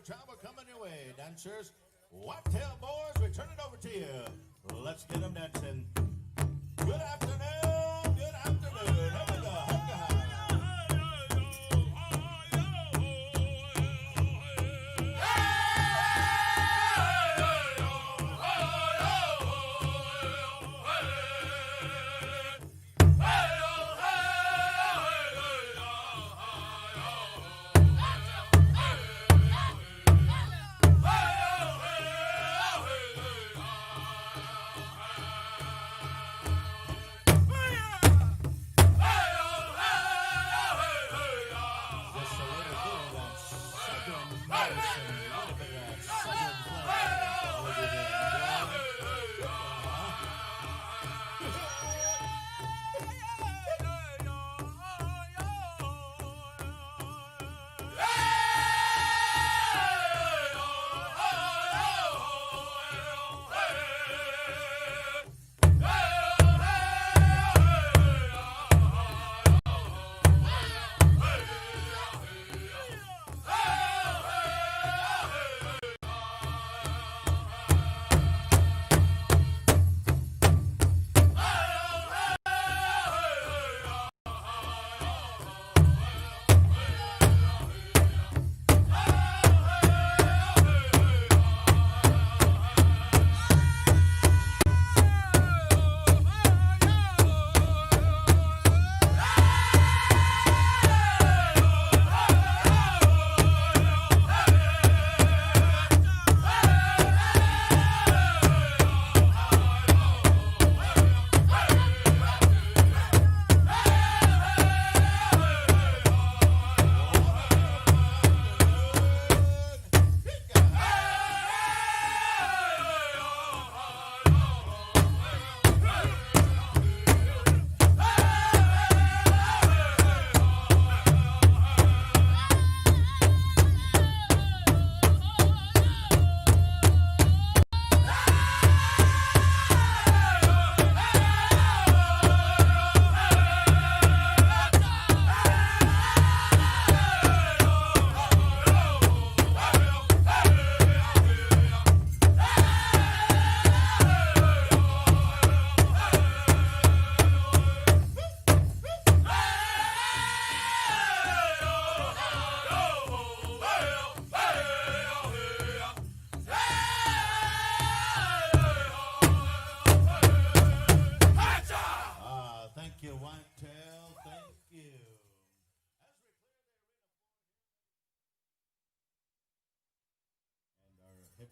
trouble coming your way. Dancers, Whitetail Boys, we turn it over to you. Let's get them dancing. Good afternoon, good afternoon. Here we go.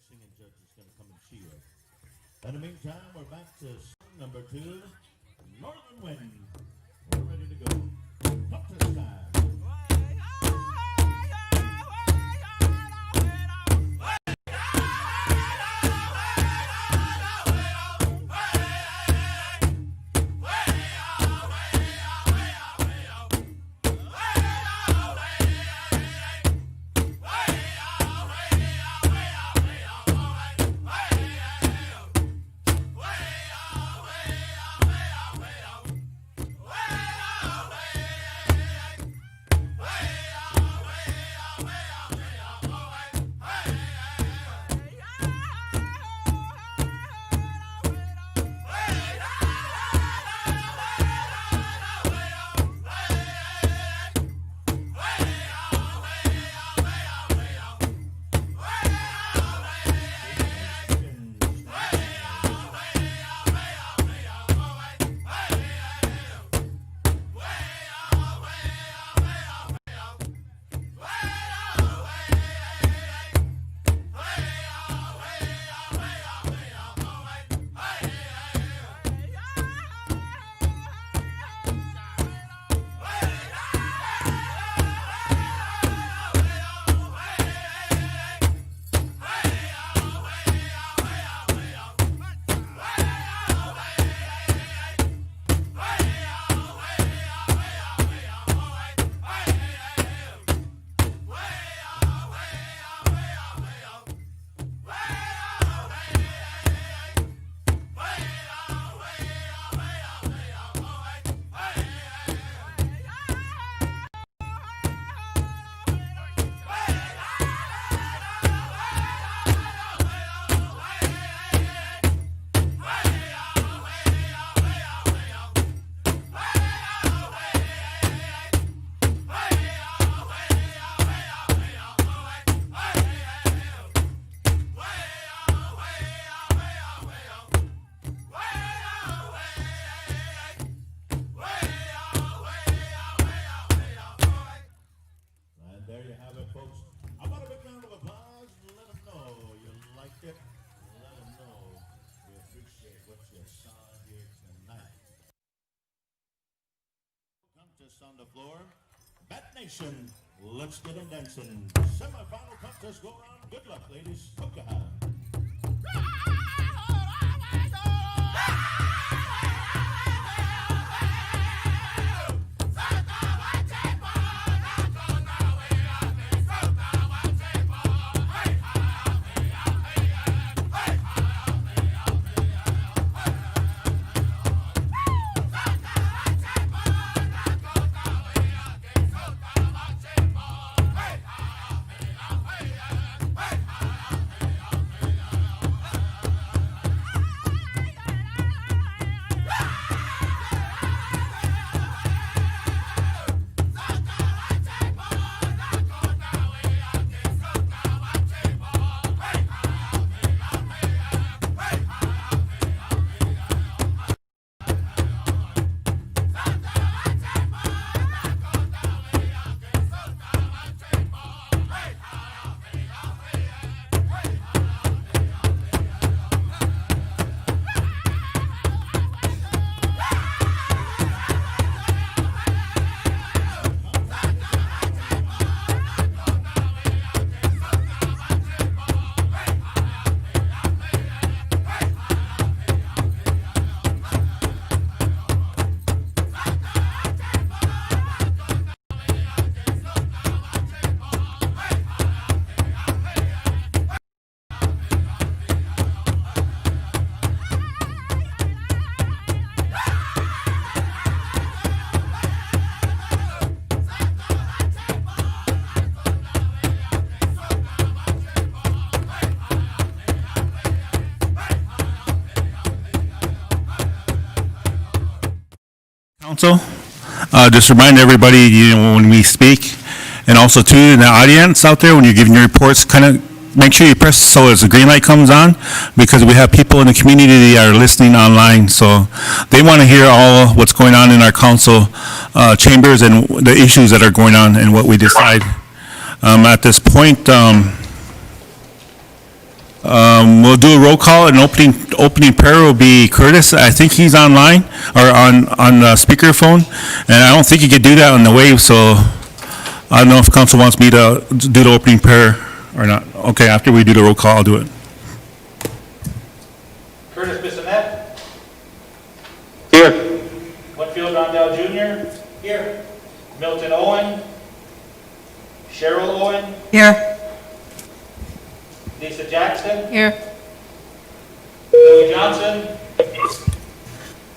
Singing judge is going to come and see you. In the meantime, we're back to song number 2, Northern Wind. We're ready to go. Up to the sky. contest on the floor. Bat Nation, let's get them dancing. Semi-final contest go on. Good luck, ladies. Hope you have. Council. Just remind everybody, when we speak, and also too in the audience out there, when you're giving your reports, kind of make sure you press so as the green light comes on, because we have people in the community that are listening online, so they want to hear all what's going on in our council chambers and the issues that are going on and what we decide. At this point, we'll do a roll call, and opening prayer will be Curtis. I think he's online, or on speakerphone, and I don't think he could do that on the wave, so I don't know if council wants me to do the opening prayer or not. Okay, after we do the roll call, I'll do it. Curtis Bissonette. Here. Whitfield Rondell Jr. Here. Milton Owen. Cheryl Owen. Here. Lisa Jackson. Here. Louis Johnson.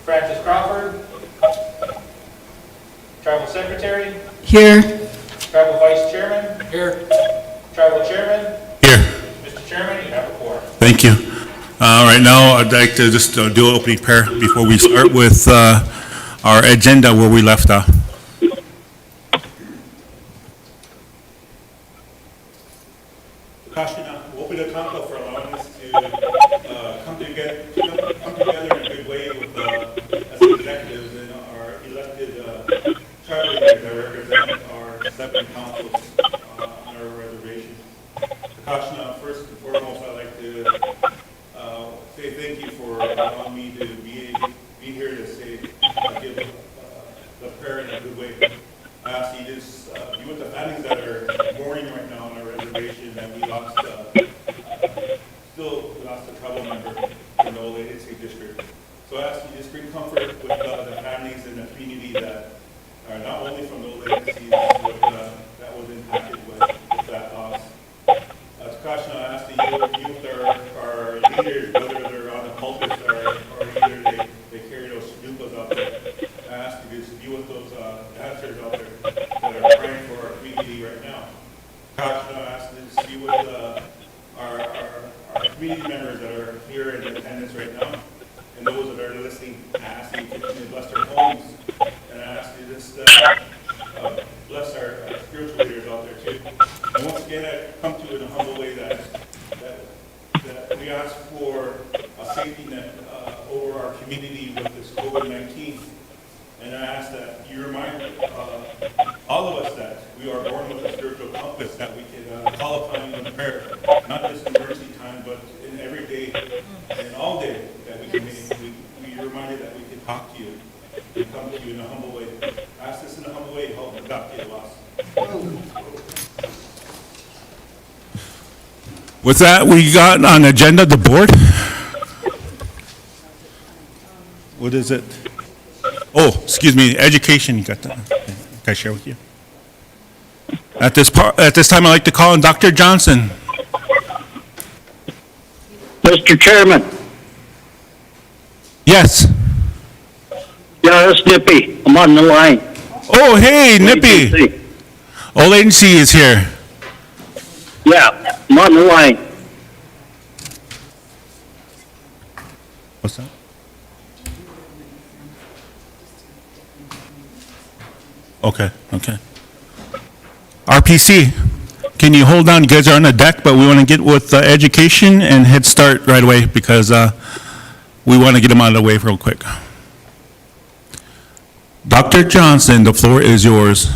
Francis Crawford. Tribal Secretary. Here. Tribal Vice Chairman. Here. Tribal Chairman. Here. Mr. Chairman, you have a quorum. Thank you. Right now, I'd like to just do an opening prayer before we start with our agenda where we left off. Kashina, we'll open the council for allowing us to come together in a good way with as executives and our elected tribal leaders that represent our 7 councils on our reservation. Kashina, first and foremost, I'd like to say thank you for allowing me to be here to say give the prayer in a good way. I ask you just be with the families that are mourning right now on our reservation, that we lost, still lost a tribal member in the old agency district. So I ask you just bring comfort with the families and the community that are not only from the old agencies, but that was impacted with that loss. Takashna, I ask that you be with our leaders, whether they're on the pulpit or either they carry those stupas out there. I ask you to just be with those dancers out there that are praying for our community right now. Takashna, I ask you to just be with our community members that are here in attendance right now, and those that are listening. I ask you to continue to bless their homes, and I ask you to just bless our spiritual leaders out there too. And once again, I come to you in a humble way that we ask for a safety net over our community with this COVID-19. And I ask that you remind all of us that we are born with a spiritual compass that we can call upon you in prayer, not just in emergency time, but in every day and all day that we can be reminded that we can talk to you and come to you in a humble way. I ask this in a humble adopted last. With that, we got on agenda the board. What is it? Oh, excuse me, education, you got that? Okay. Can I share with you? At this time, I'd like to call on Dr. Johnson. Mr. Chairman, Yes. yeah, it's Nippy. I'm on the line. Oh, hey, Nippy. Agency. All agency is here. Yeah, I'm on the line. What's that? Okay, okay. RPC, can you hold on? You guys are on the deck, but we want to get with education and Head Start right away because we want to get them out of the way real quick. Dr. Johnson, the floor is yours.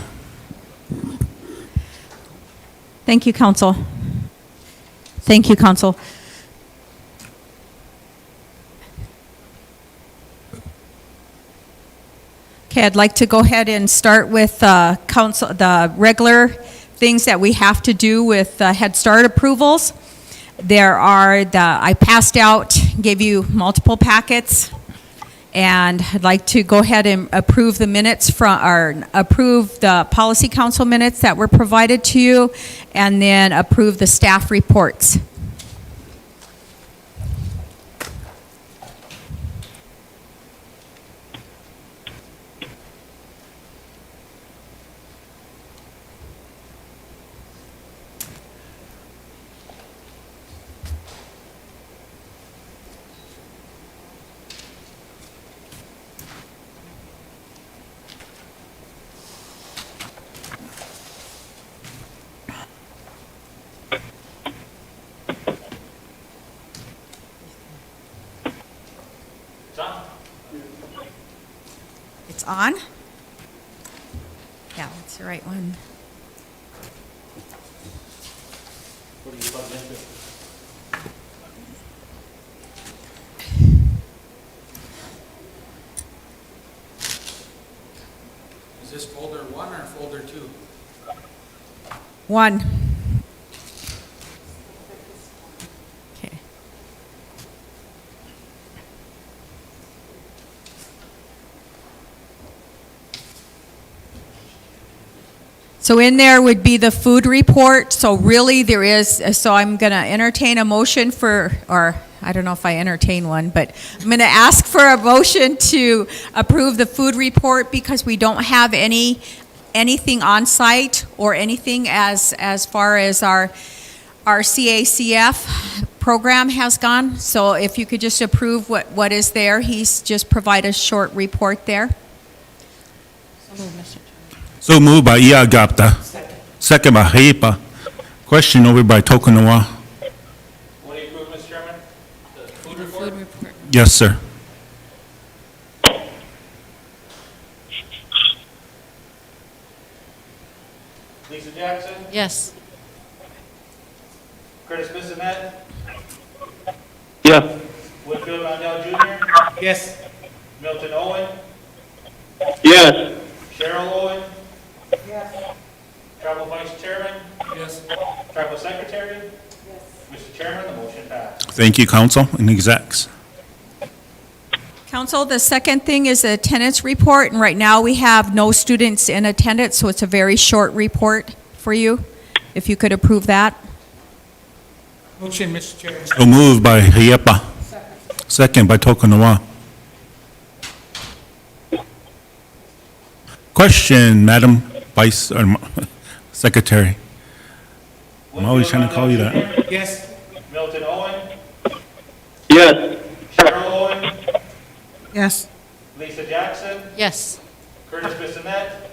Thank you, Council. Thank you, Council. Okay, I'd like to go ahead and start with the regular things that we have to do with Head Start approvals. I passed out, gave you multiple packets, and I'd like to go ahead and approve the minutes approve the Policy Council minutes that were provided to you, and then approve the staff reports. John? It's on? Yeah, that's the right one. What are you plugged into? Is this folder 1 or folder 2? One. Okay. So in there would be the food report. So really there is, so I'm going to entertain a motion or I don't know if I entertain one, but I'm going to ask for a motion to approve the food report because we don't have anything on site or anything as far as our CACF program has gone. So if you could just approve what is there, he's just provide a short report there. So moved by Iagapta. Second by Heipa. Question over by Tokunawa. What do you approve, Mr. Chairman? The food report? Yes, sir. Lisa Jackson? Yes. Curtis Bissonette? Yeah, Whitfield Rondell Jr.? Yes. Milton Owen? yes, Cheryl Owen? Yes. Tribal Vice Chairman? Yes. Tribal Secretary? Yes. Mr. Chairman, the motion passed. Thank you, council and execs. Council, the second thing is the attendance report, and right now we have no students in attendance, so it's a very short report for you, if you could approve that. Motion, Mr. Chairman. So moved by Heipa. Second by Tokunawa. Question, Madam Vice or Secretary. I'm always trying to call you that. Yes. Milton Owen? yes, Cheryl Owen? Yes. Lisa Jackson? Yes. Curtis Bissonette?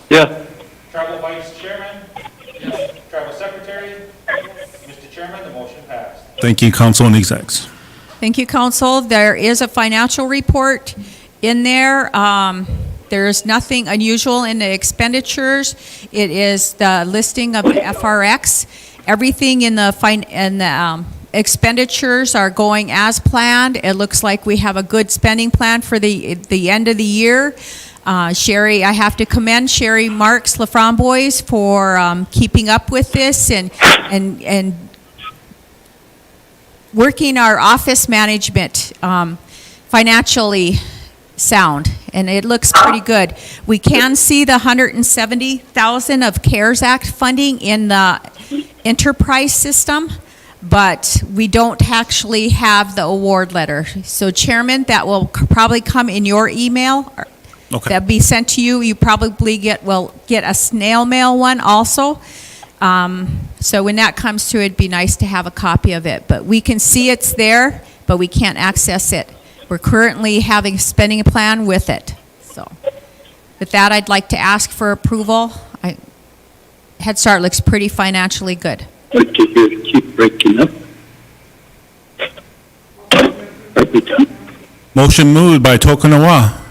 yeah, Tribal Vice Chairman? Yes. Tribal Secretary? Mr. Chairman, the motion passed. Thank you, council and execs. Thank you, Council. There is a financial report in there. There's nothing unusual in the expenditures. It is the listing of the FRX. Everything in the expenditures are going as planned. It looks like we have a good spending plan for the end of the year. Sherry, I have to commend Sherry Marks LaFramboise for keeping up with this and working our office management financially sound, and it looks pretty good. We can see the $170,000 of CARES Act funding in the enterprise system, but we don't actually have the award letter. So Chairman, that will probably come in your email. Okay. That'll be sent to you. You probably will get a snail mail one also. So when that comes to it, it'd be nice to have a copy of it. But we can see it's there, but we can't access it. We're currently having a spending plan with it. So with that, I'd like to ask for approval. Head Start looks pretty financially good. Like to hear it keep breaking up. Every time. Motion moved by Tokanawa.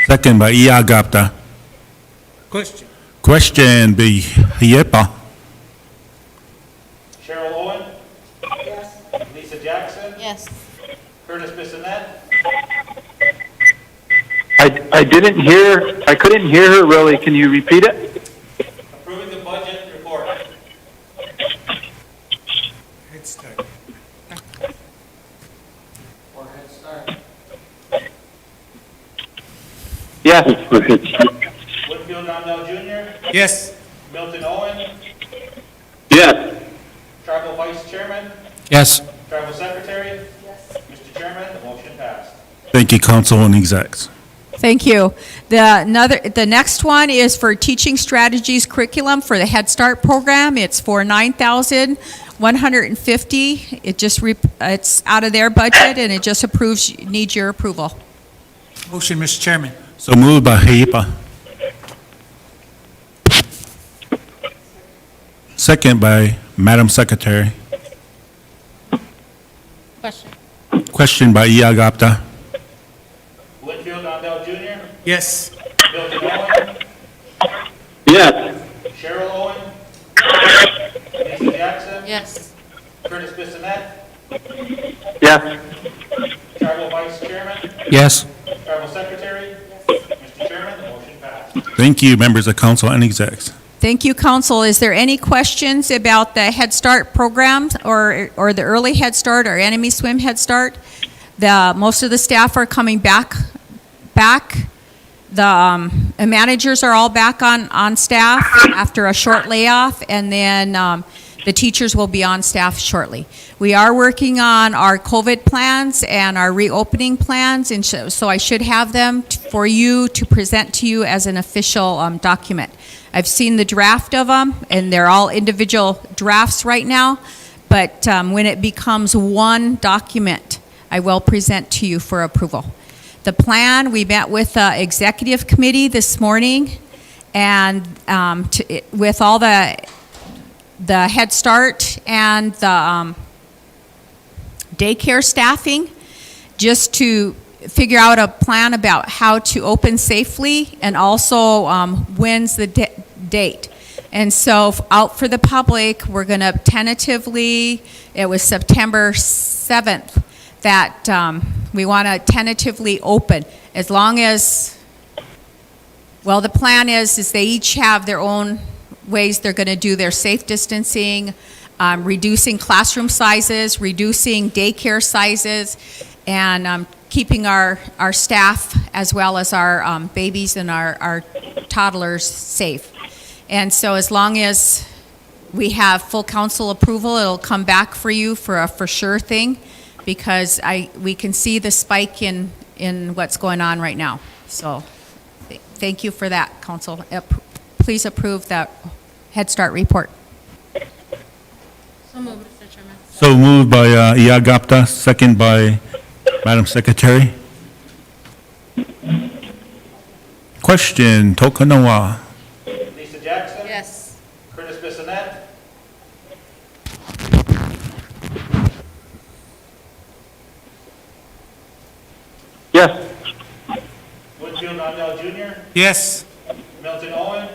Second by Iagapta. Question. Question by Yepa. Cheryl Owen? Yes. Lisa Jackson? Yes. Curtis Bissonette? I didn't hear, I couldn't hear her really. Can you repeat it? Approving the budget report. Head Start. Or Head Start. Yes. Whitfield Rondell Jr.? Yes. Milton Owen? Yes. Tribal Vice Chairman? Yes. Tribal Secretary? Yes. Mr. Chairman, the motion passed. Thank you, council and execs. Thank you. The next one is for teaching strategies curriculum for the Head Start program. It's for $9,150. It's out of their budget, and it just needs your approval. Motion, Mr. Chairman. So moved by Yepa. Second by Madam Secretary. Question. Question by Iagapta. Whitfield Rondell Jr.? Yes. Milton Owen? Yes. Cheryl Owen? Lisa Jackson? Yes. Curtis Bissonette? Yes. Tribal Vice Chairman? Yes. Tribal Secretary? Mr. Chairman, the motion passed. Thank you, members of council and execs. Thank you, council. Is there any questions about the Head Start programs or the early Head Start or Enemy Swim Head Start? Most of the staff are coming back. The managers are all back on staff after a short layoff, and then the teachers will be on staff shortly. We are working on our COVID plans and our reopening plans, and so I should have them for you to present to you as an official document. I've seen the draft of them, and they're all individual drafts right now, but when it becomes one document, I will present to you for approval. The plan, we met with the executive committee this morning, and with all the Head Start and the daycare staffing, just to figure out a plan about how to open safely, and also when's the date. And so out for the public, we're going to tentatively, it was September 7th, that we want to tentatively open, as long as, well, the plan is they each have their own ways they're going to do their safe distancing, reducing classroom sizes, reducing daycare sizes, and keeping our staff as well as our babies and our toddlers safe. And so as long as we have full council approval, it'll come back for you for a for sure thing, because we can see the spike in what's going on right now. So thank you for that, council. Please approve that Head Start report. So moved, Mr. Chairman. So moved by Iagapta, second by Madam Secretary. Question, Tokanawa. Lisa Jackson? Yes. Curtis Bissonette? Yes. Whitfield Rondell Jr.? Yes. Milton Owen?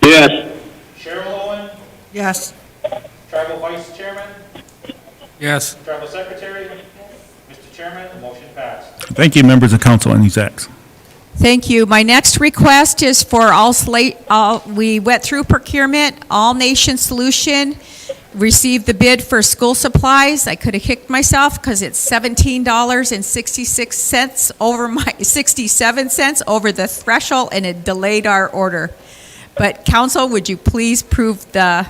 Yes. Cheryl Owen? Yes. Tribal Vice Chairman? Yes. Tribal Secretary? Mr. Chairman, the motion passed. Thank you, members of council and execs. Thank you. My next request is for we went through procurement, All Nation Solution, received the bid for school supplies. I could have kicked myself because it's $17.66 over 67 cents over the threshold, and it delayed our order. But council, would you please approve the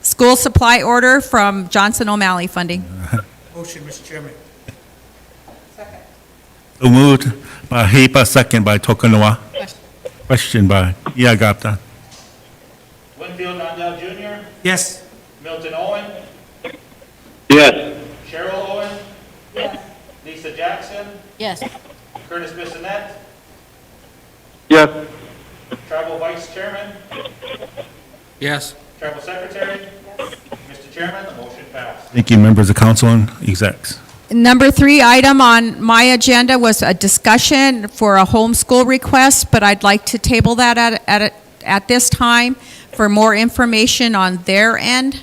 school supply order from Johnson O'Malley Funding? Motion, Mr. Chairman. So moved by Hapa, second by Tokanoa. Question by Iagapta. Winfield Nondell Jr., Yes. Milton Owen, Yes. Cheryl Owen, Lisa Jackson, Yes. Curtis Bissonette, Yes. Tribal Vice Chairman, Yes. Tribal Secretary. Mr. Chairman, the motion passed. Thank you, members of council and execs. Number 3 item on my agenda was a discussion for a homeschool request, but I'd like to table that at this time for more information on their end,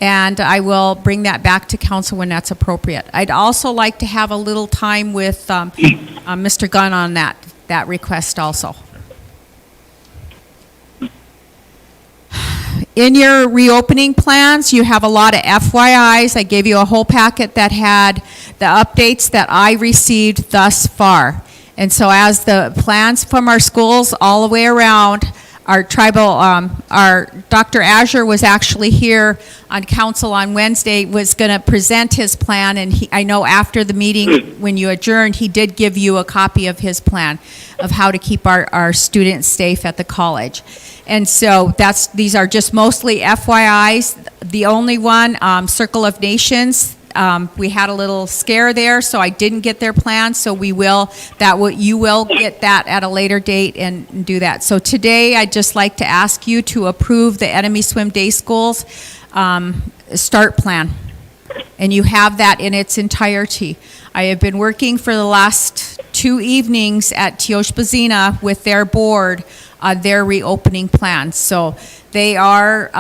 and I will bring that back to council when that's appropriate. I'd also like to have a little time with Mr. Gunn on that request also. In your reopening plans, you have a lot of FYIs. I gave you a whole packet that had the updates that I received thus far. And so as the plans from our schools all the way around, our tribal, our Dr. Azure was actually here on council on Wednesday, was going to present his plan, and I know after the meeting, when you adjourned, he did give you a copy of his plan of how to keep our students safe at the college. And so these are just mostly FYIs. The only one, Circle of Nations, we had a little scare there, so I didn't get their plan, so you will get that at a later date and do that. So today, I'd just like to ask you to approve the Enemy Swim Day Schools start plan. And you have that in its entirety. I have been working for the last 2 evenings at Teoshpazina with their board on their reopening plans. So they are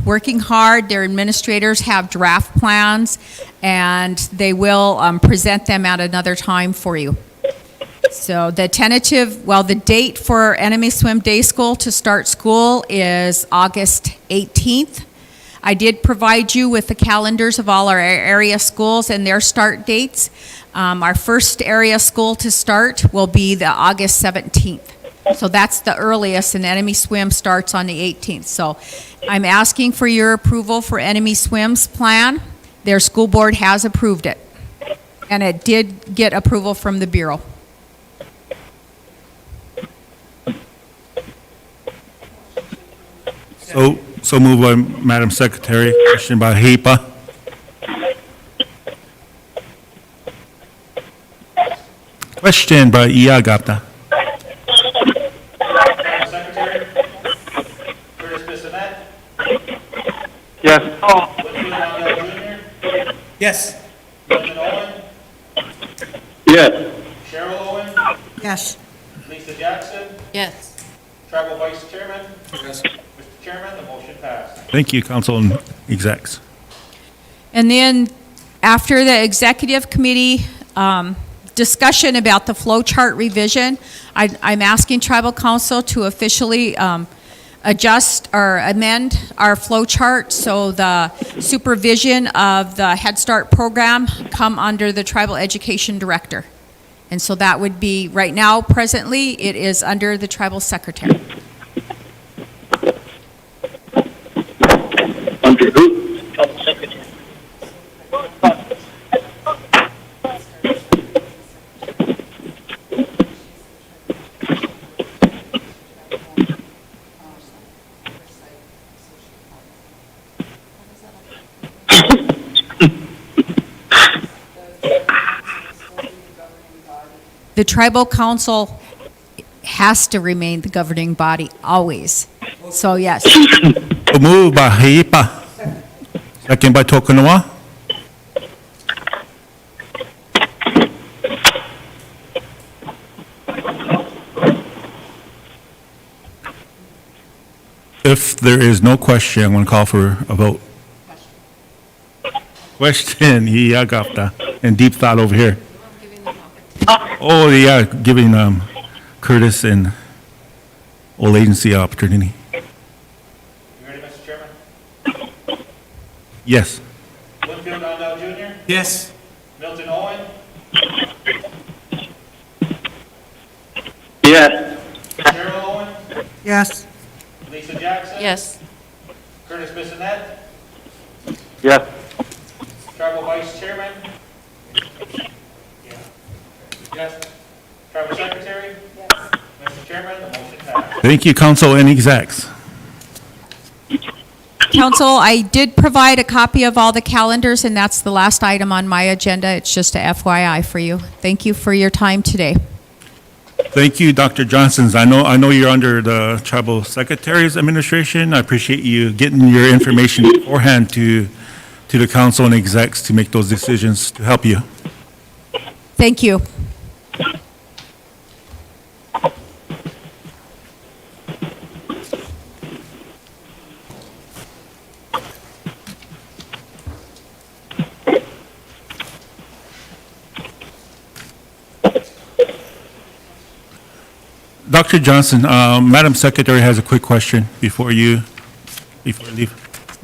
working hard. Their administrators have draft plans, and they will present them at another time for you. So the date for Enemy Swim Day School to start school is August 18th. I did provide you with the calendars of all our area schools and their start dates. Our first area school to start will be the August 17th. So that's the earliest, and Enemy Swim starts on the 18th. So I'm asking for your approval for Enemy Swim's plan. Their school board has approved it, and it did get approval from the Bureau. So moved by Madam Secretary. Question by Hapa. Question by Iagapta. Tribal Secretary, Curtis Bissonette, Yes. Winfield Nondell Jr., Yes. Milton Owen, Yes. Cheryl Owen, Yes. Lisa Jackson, Yes. Tribal Vice Chairman. Yes. Mr. Chairman, the motion passed. Thank you, council and execs. And then after the executive committee discussion about the flow chart revision, I'm asking tribal council to officially adjust or amend our flow chart so the supervision of the Head Start program come under the tribal education director. And so that would be, right now, presently, it is under the tribal secretary. Under who? Tribal Secretary. The tribal council has to remain the governing body always. So yes. So moved by Hapa. Second by Tokanoa. If there is no question, I'm going to call for a vote. Question, Iagapta, and deep thought over here. Oh, yeah, giving Curtis and Old Agency opportunity. You ready, Mr. Chairman? Yes. Winfield Ondell Jr., Yes. Milton Owen, Yes. Cheryl Owen, Yes. Lisa Jackson. Yes. Curtis Bissonette, Yes. Tribal Vice Chairman. Yes. Tribal Secretary. Yes. Mr. Chairman, the motion passed. Thank you, council and execs. Council, I did provide a copy of all the calendars, and that's the last item on my agenda. It's just a FYI for you. Thank you for your time today. Thank you, Dr. Johnson. I know you're under the Tribal Secretary's administration. I appreciate you getting your information beforehand to the council and execs to make those decisions to help you. Thank you. Dr. Johnson, Madam Secretary has a quick question before you leave.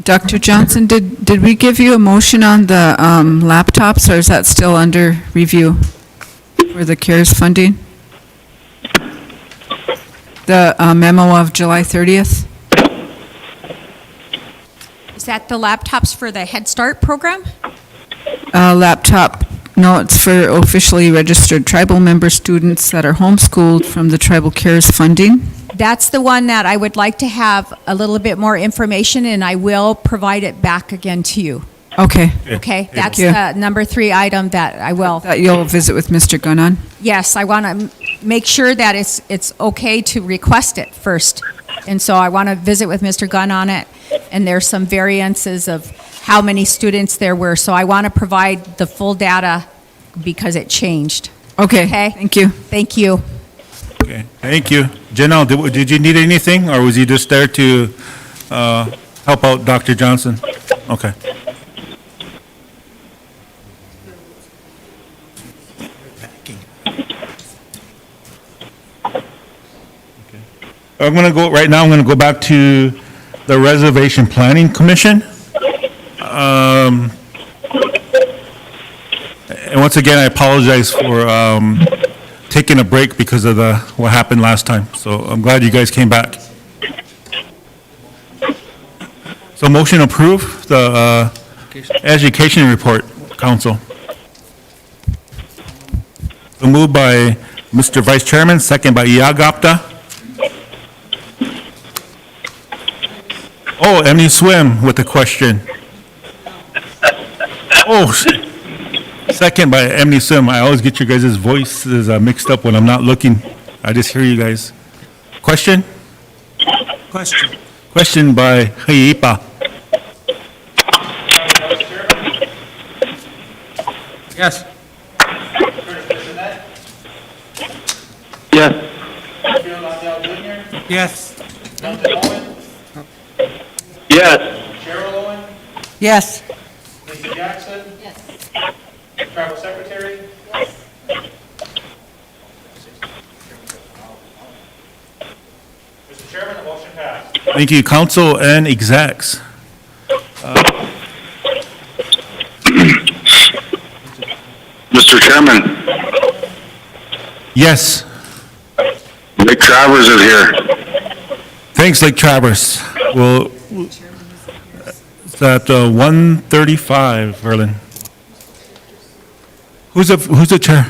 Dr. Johnson, did we give you a motion on the laptops, or is that still under review for the CARES funding? The memo of July 30th? Is that the laptops for the Head Start program? Laptop, no, it's for officially registered tribal member students that are homeschooled from the Tribal CARES funding. That's the one that I would like to have a little bit more information, and I will provide it back again to you. Okay. Okay? Thank That's you. the number 3 item that I will. That you'll visit with Mr. Gunnan? Yes, I want to make sure that it's okay to request it first. And so I want to visit with Mr. Gunn on it, and there's some variances of how many students there were. So I want to provide the full data because it changed. Okay. Okay. Thank you. Thank you. Okay, thank you. Janelle, did you need anything, or was you just there to help out Dr. Johnson? Okay. I'm going to go back to the Reservation Planning Commission. And once again, I apologize for taking a break because of what happened last time. So I'm glad you guys came back. So motion approve the education report, council. So moved by Mr. Vice Chairman, second by Iagapta. Oh, Emily Swim with the question. Oh, second by Emily Swim. I always get your guys' voices mixed up when I'm not looking. I just hear you guys. Question? Question. Question by Hayipa. Tribal Vice Chairman, Yes. Curtis Bissonette, Yes. Winfield Ondell Jr., Yes. Milton Owen, Yes. Cheryl Owen, Yes. Lisa Jackson. Yes. Tribal Secretary. Yes. Mr. Chairman, the motion passed. Thank you, council and execs. Mr. Chairman, Yes. Nick Travers is here. Thanks, Lake Traverse. Well, it's at 1:35, Verlin. Who's the chair?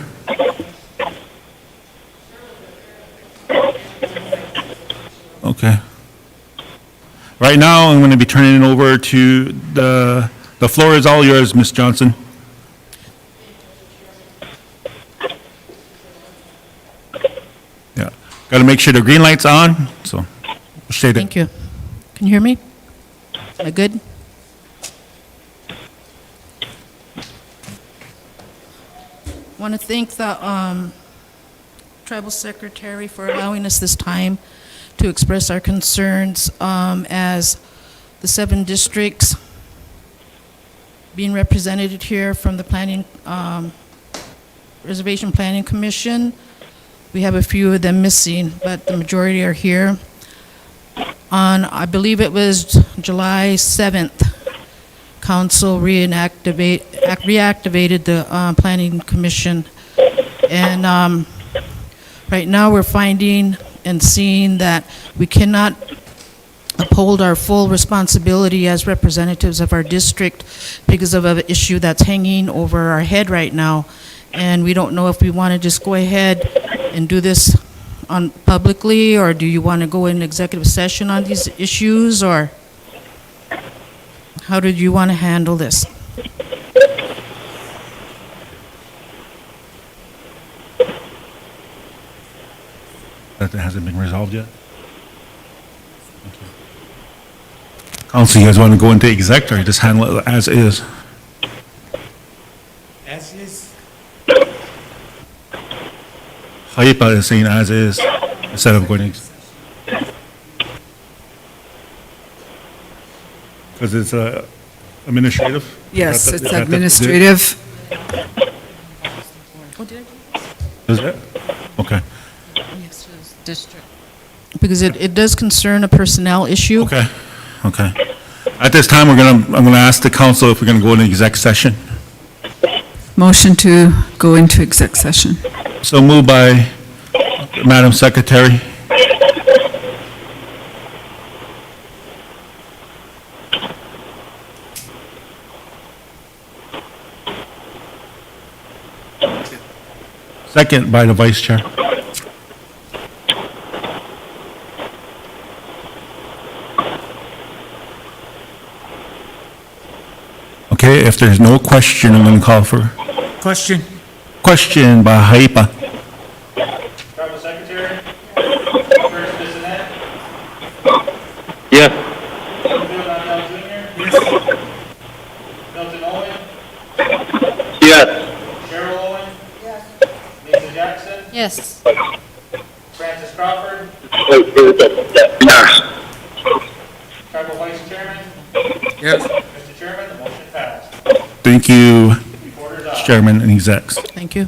Okay. Right now, I'm going to be turning it over to the floor is all yours, Ms. Johnson. Yeah. Got to make sure the green light's on, so stay there. Thank you. Can you hear me? Am I good? Want to thank the Tribal Secretary for allowing us this time to express our concerns as the 7 districts being represented here from the planning Reservation Planning Commission. We have a few of them missing, but the majority are here. On, I believe it was July 7th, Council reactivated the Planning Commission. And right now, we're finding and seeing that we cannot uphold our full responsibility as representatives of our district because of an issue that's hanging over our head right now. And we don't know if we want to just go ahead and do this on publicly, or do you want to go in executive session on these issues, or how did you want to handle this? That hasn't been resolved yet? Council, you guys want to go into exec or just handle it as is? As is. Haipa is saying as is instead of going to. Because it's administrative? Yes, Is it's that the- administrative. Is it? Okay, District. Because it does concern a personnel issue. okay, okay. At this time, I'm gonna ask the council if we're gonna go into exec session. Motion to go into exec session. So moved by Madam Secretary. Second by the Vice Chair. Okay, if there's no question, I'm going to call for Question. question by Haipa. Tribal Secretary, First Bissonnette, Yes. Bill Donnell Jr., Milton Owen, Yes. Cheryl Owen, Lisa Jackson, Yes. Francis Crawford, Yes. Tribal Vice Chairman. Yes. Mr. Chairman, the motion passed. Thank you, Reporters out. Chairman and execs. Thank you.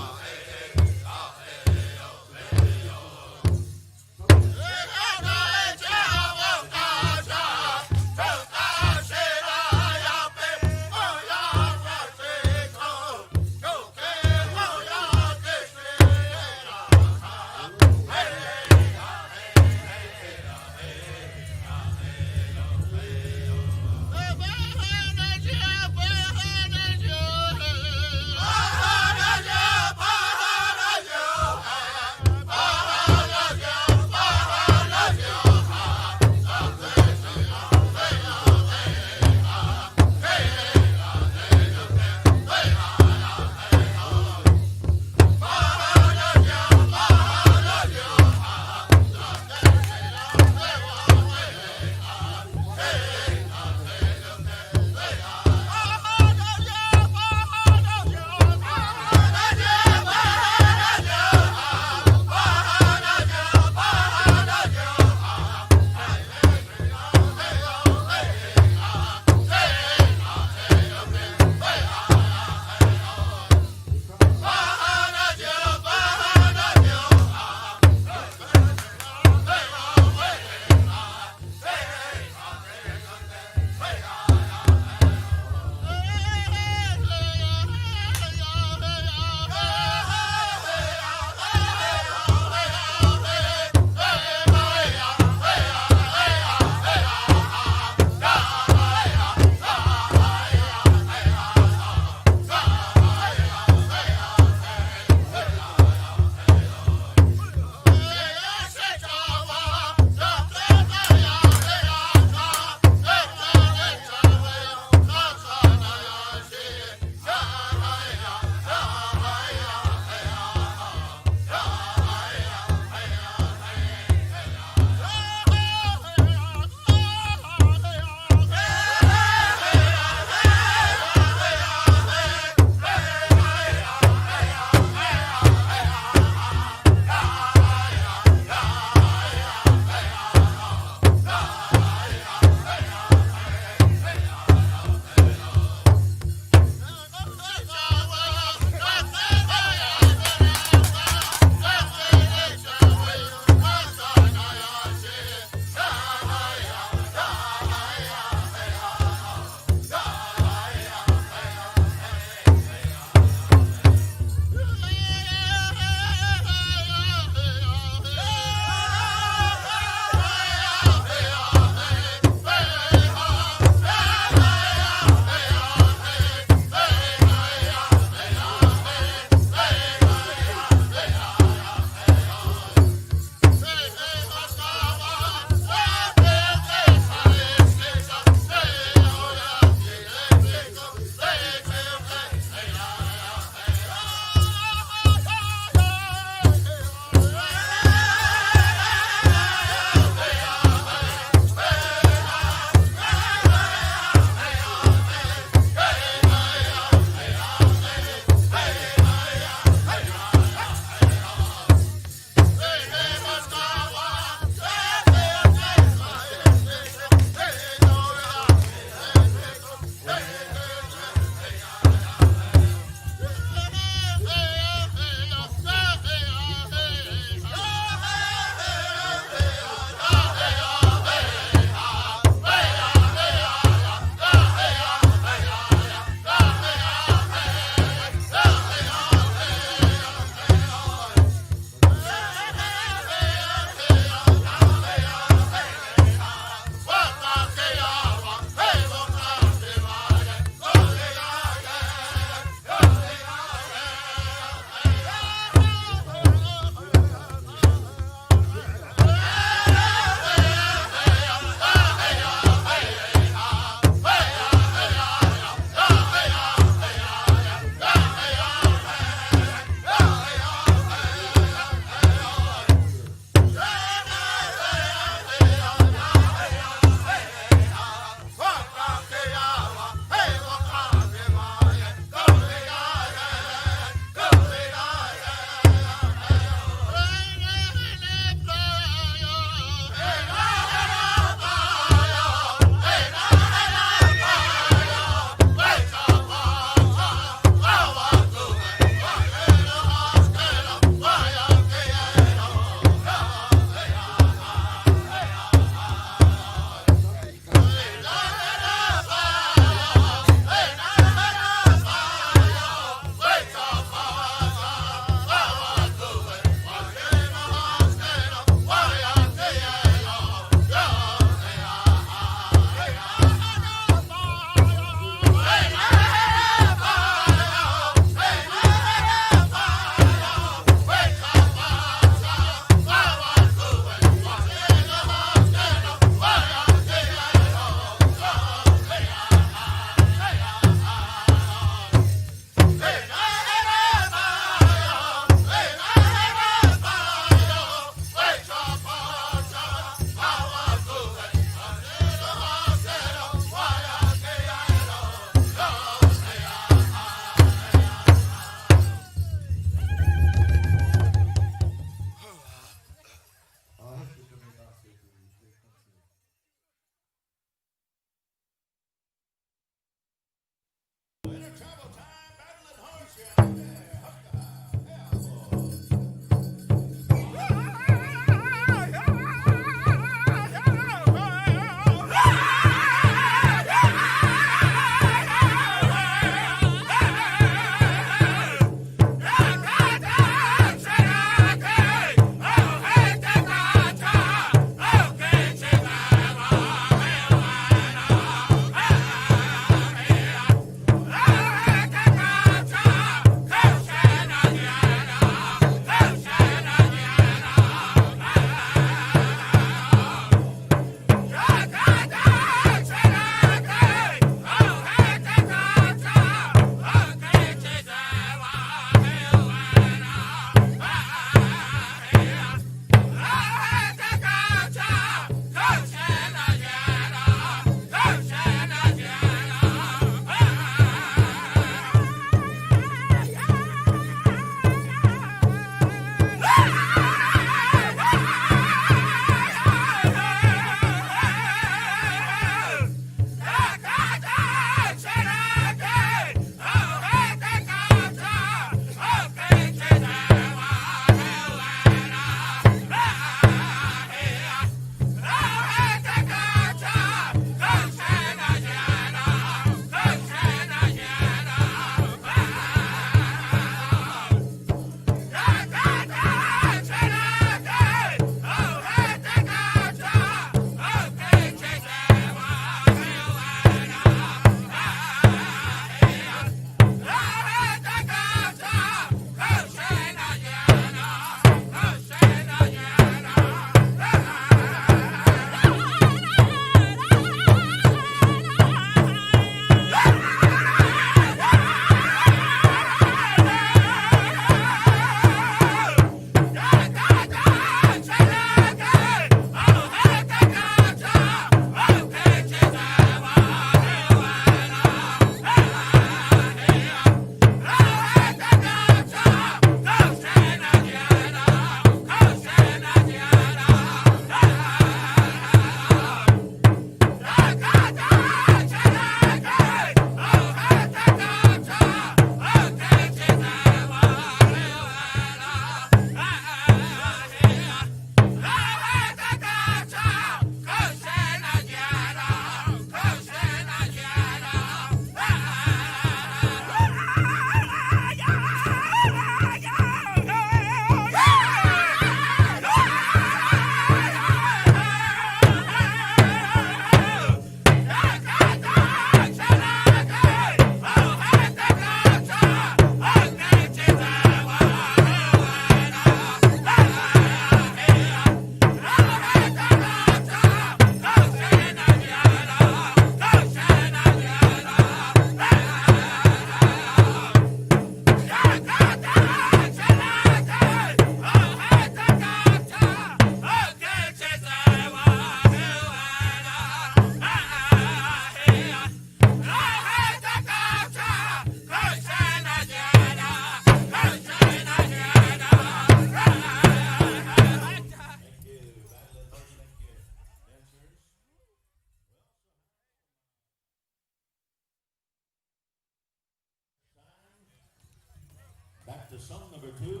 song number 2,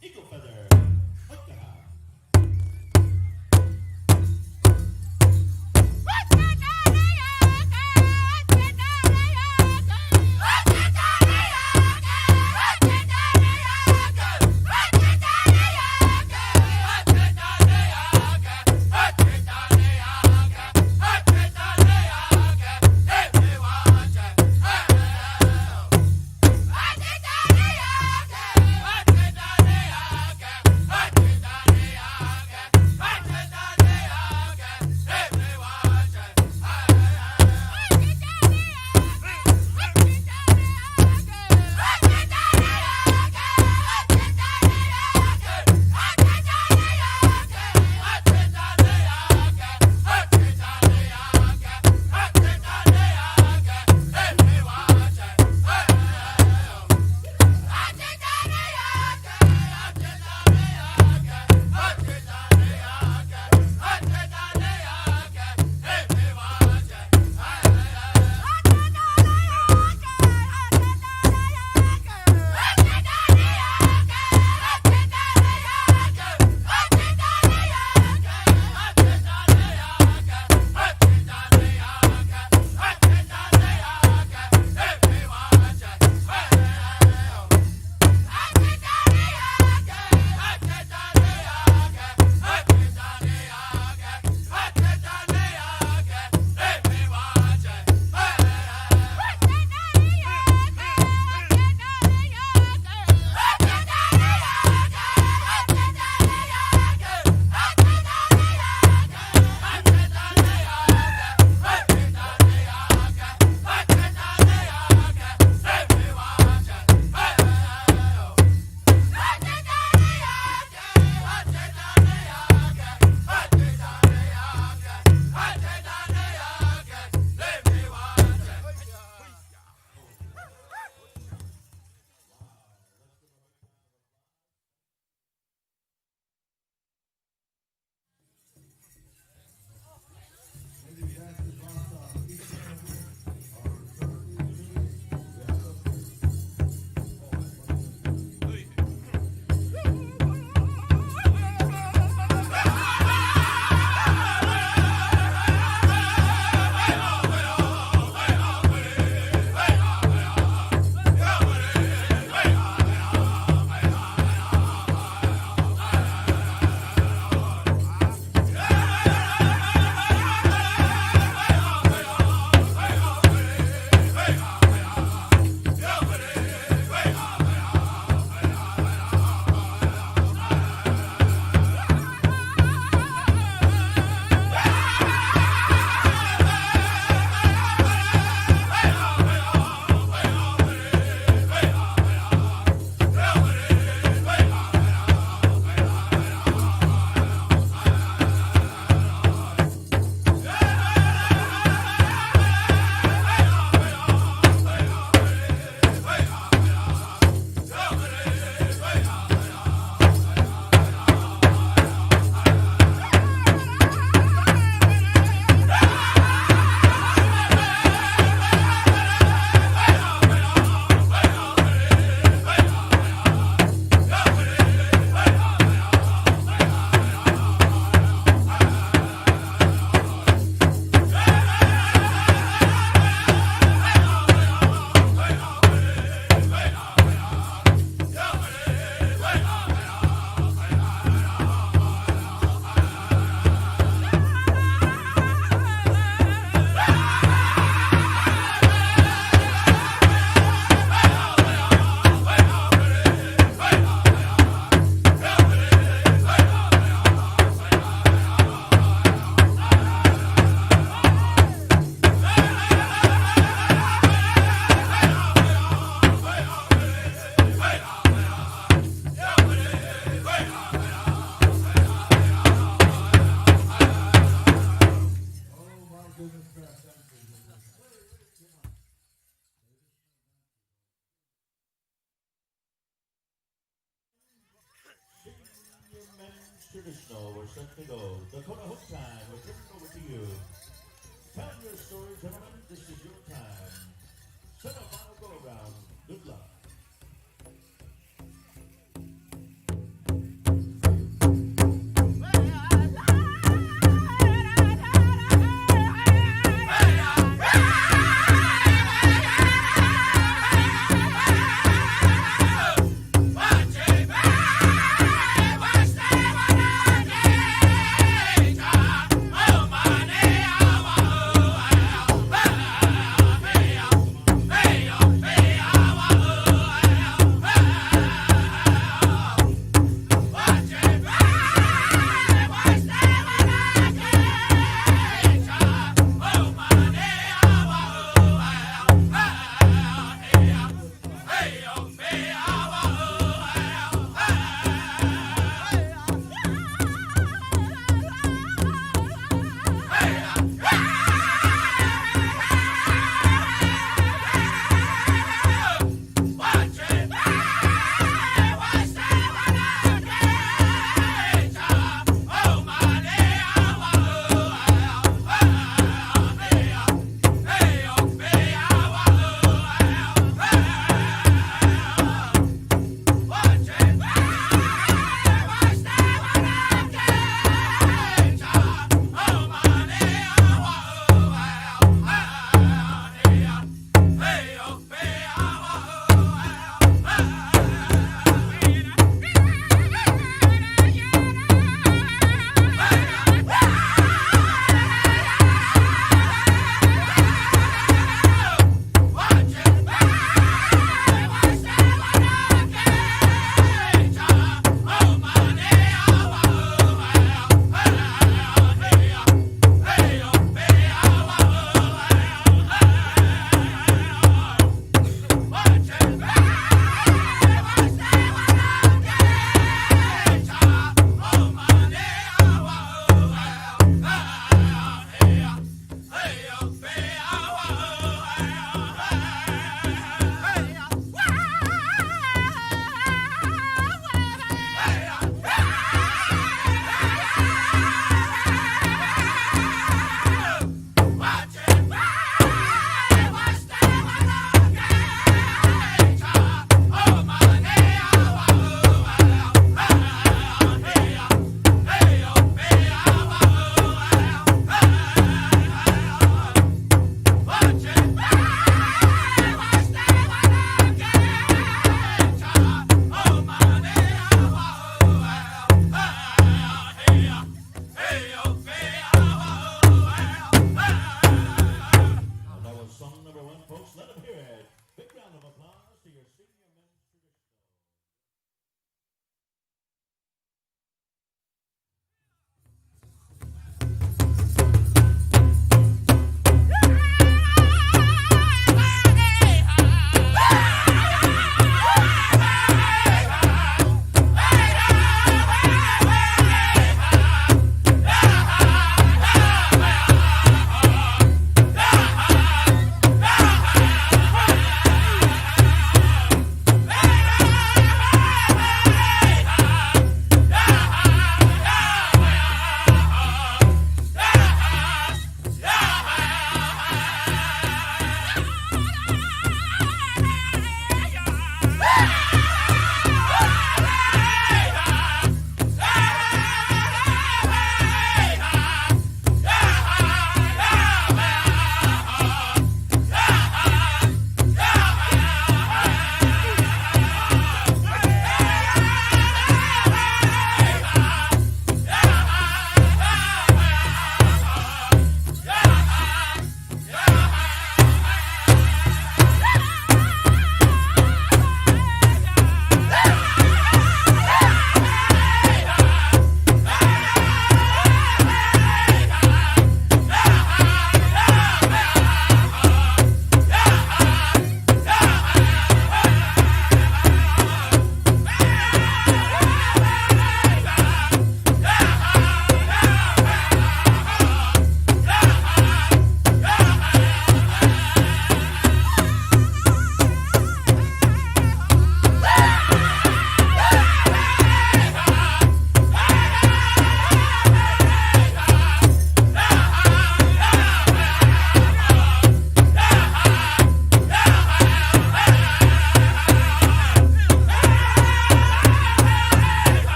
Eagle Feather. Hook the house. Traditional, we're set to go. Dakota Hook time, we're turning over to you. Tell your story, gentlemen. This is your time. Set a final go around. Good luck.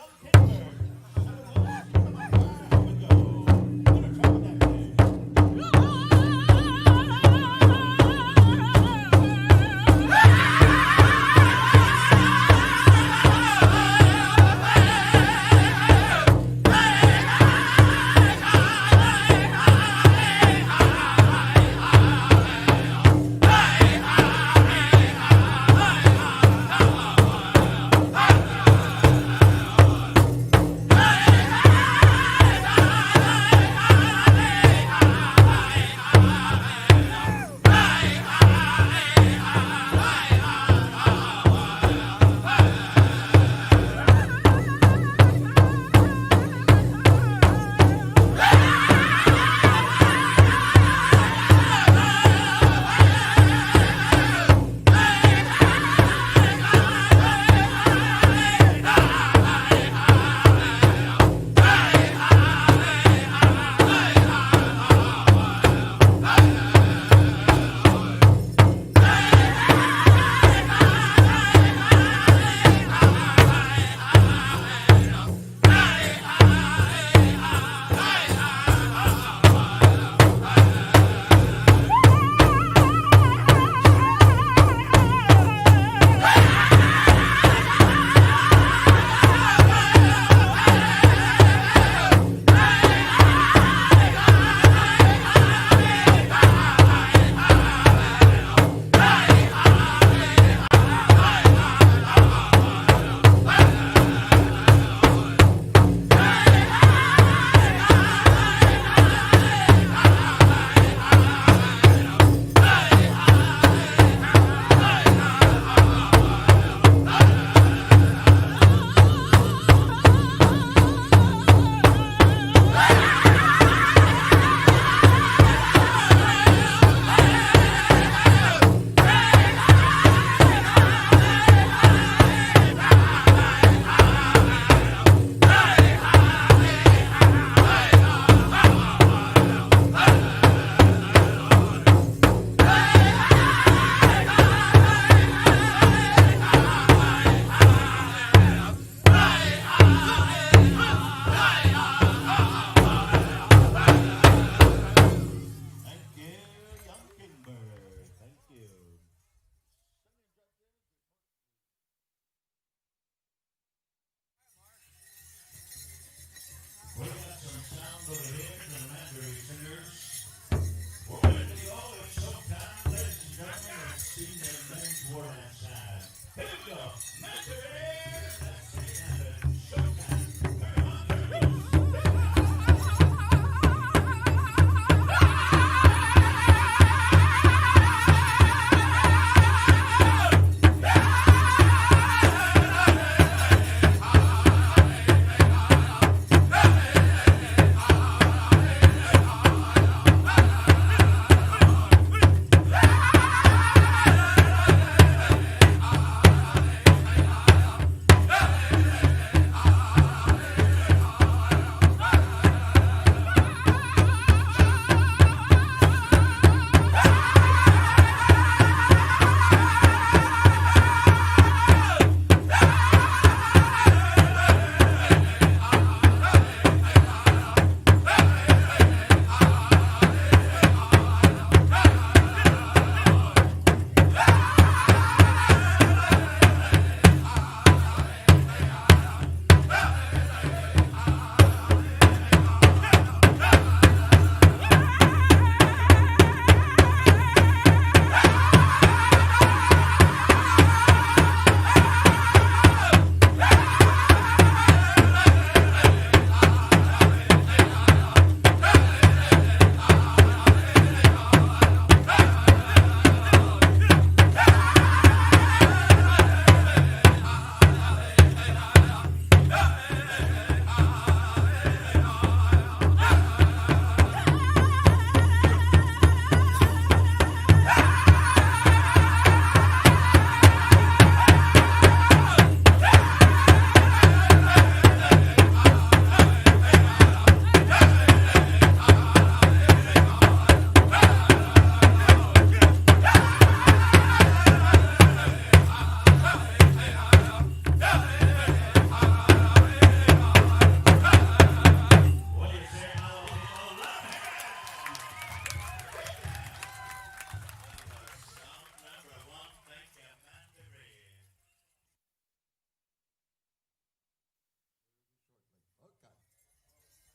young Pittsburgh. Here we go. Winner trouble that day.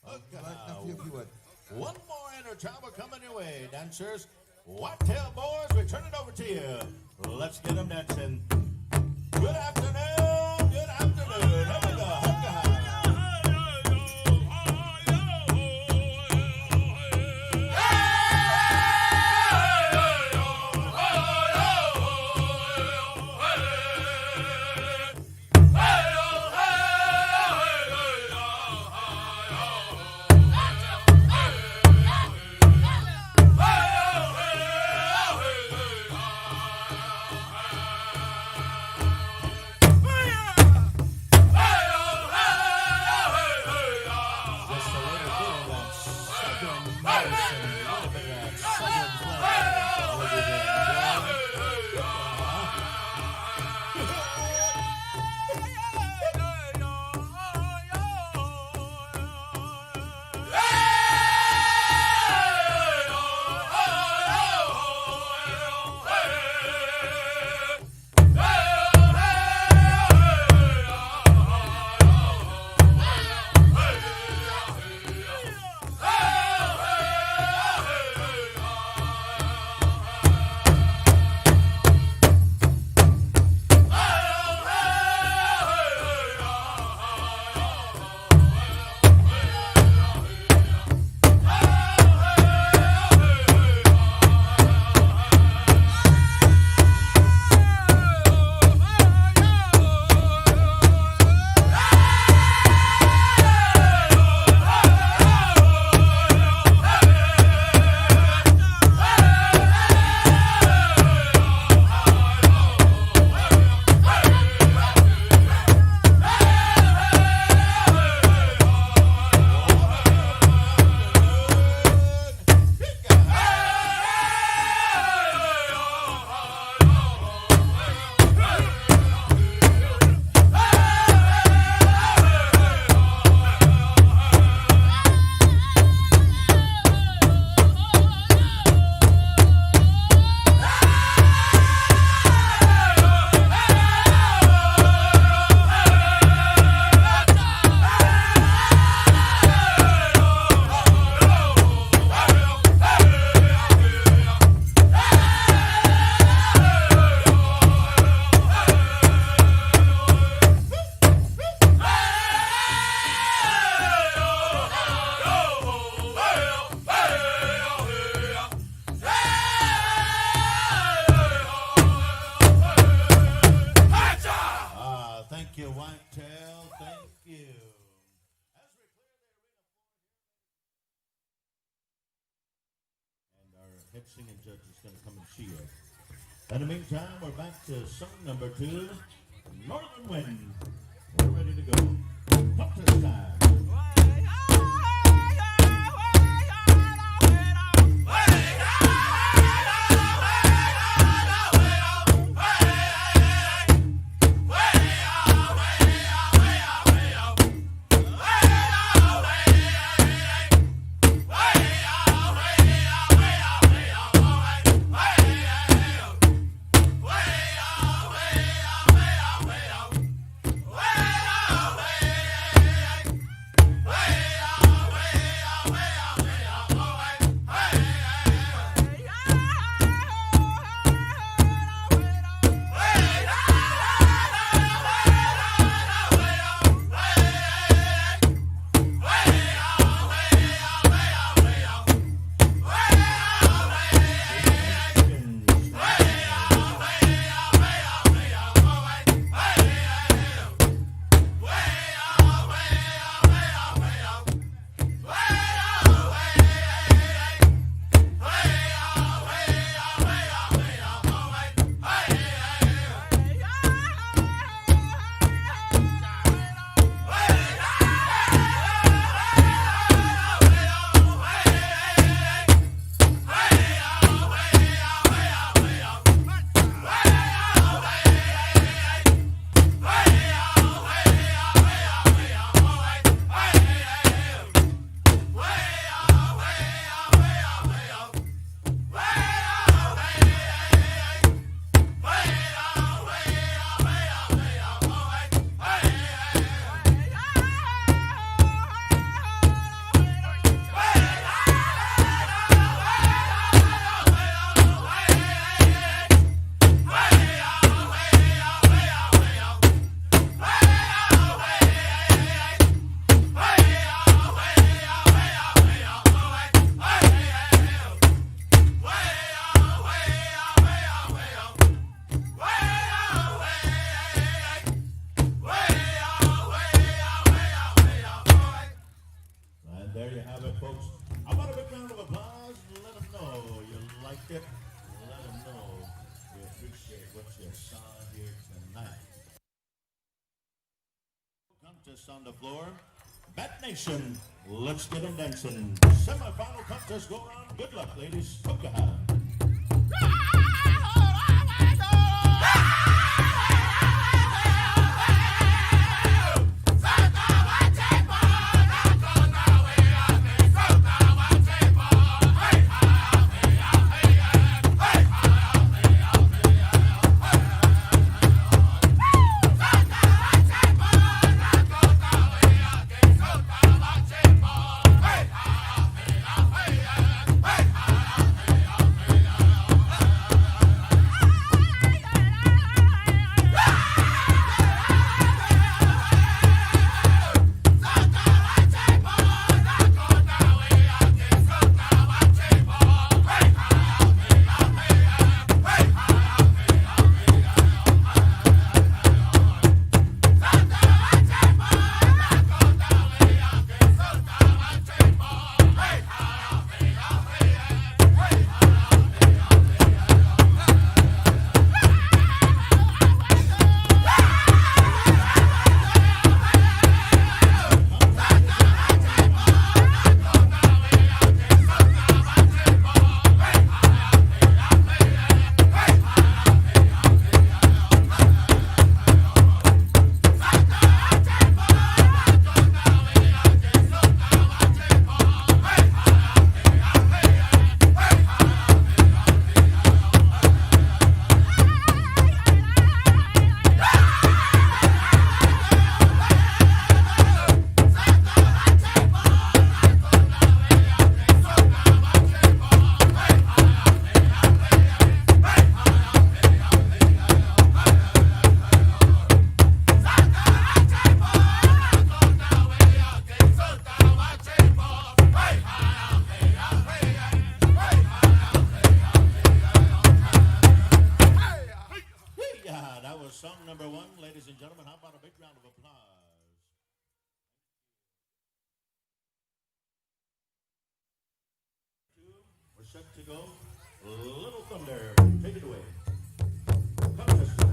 If you would. One more intertribal coming your way, dancers. Whitetail boys, we turn it over to you. Let's get them dancing. Good afternoon, good afternoon. Here we go. Thank you, Whitetail. Thank you. As we clear the arena and our head singing judge is going to come and see you. In the meantime, we're back to song number 2, Northern Wind. We're ready to go. Up this time. contest on the floor. Bat Nation, let's get them dancing. Semi-final contest going on. Good luck, ladies. Hookah. That was song number one, ladies and gentlemen. How about a big round of applause? We're set to go. Little Thunder, take it away. Contest time.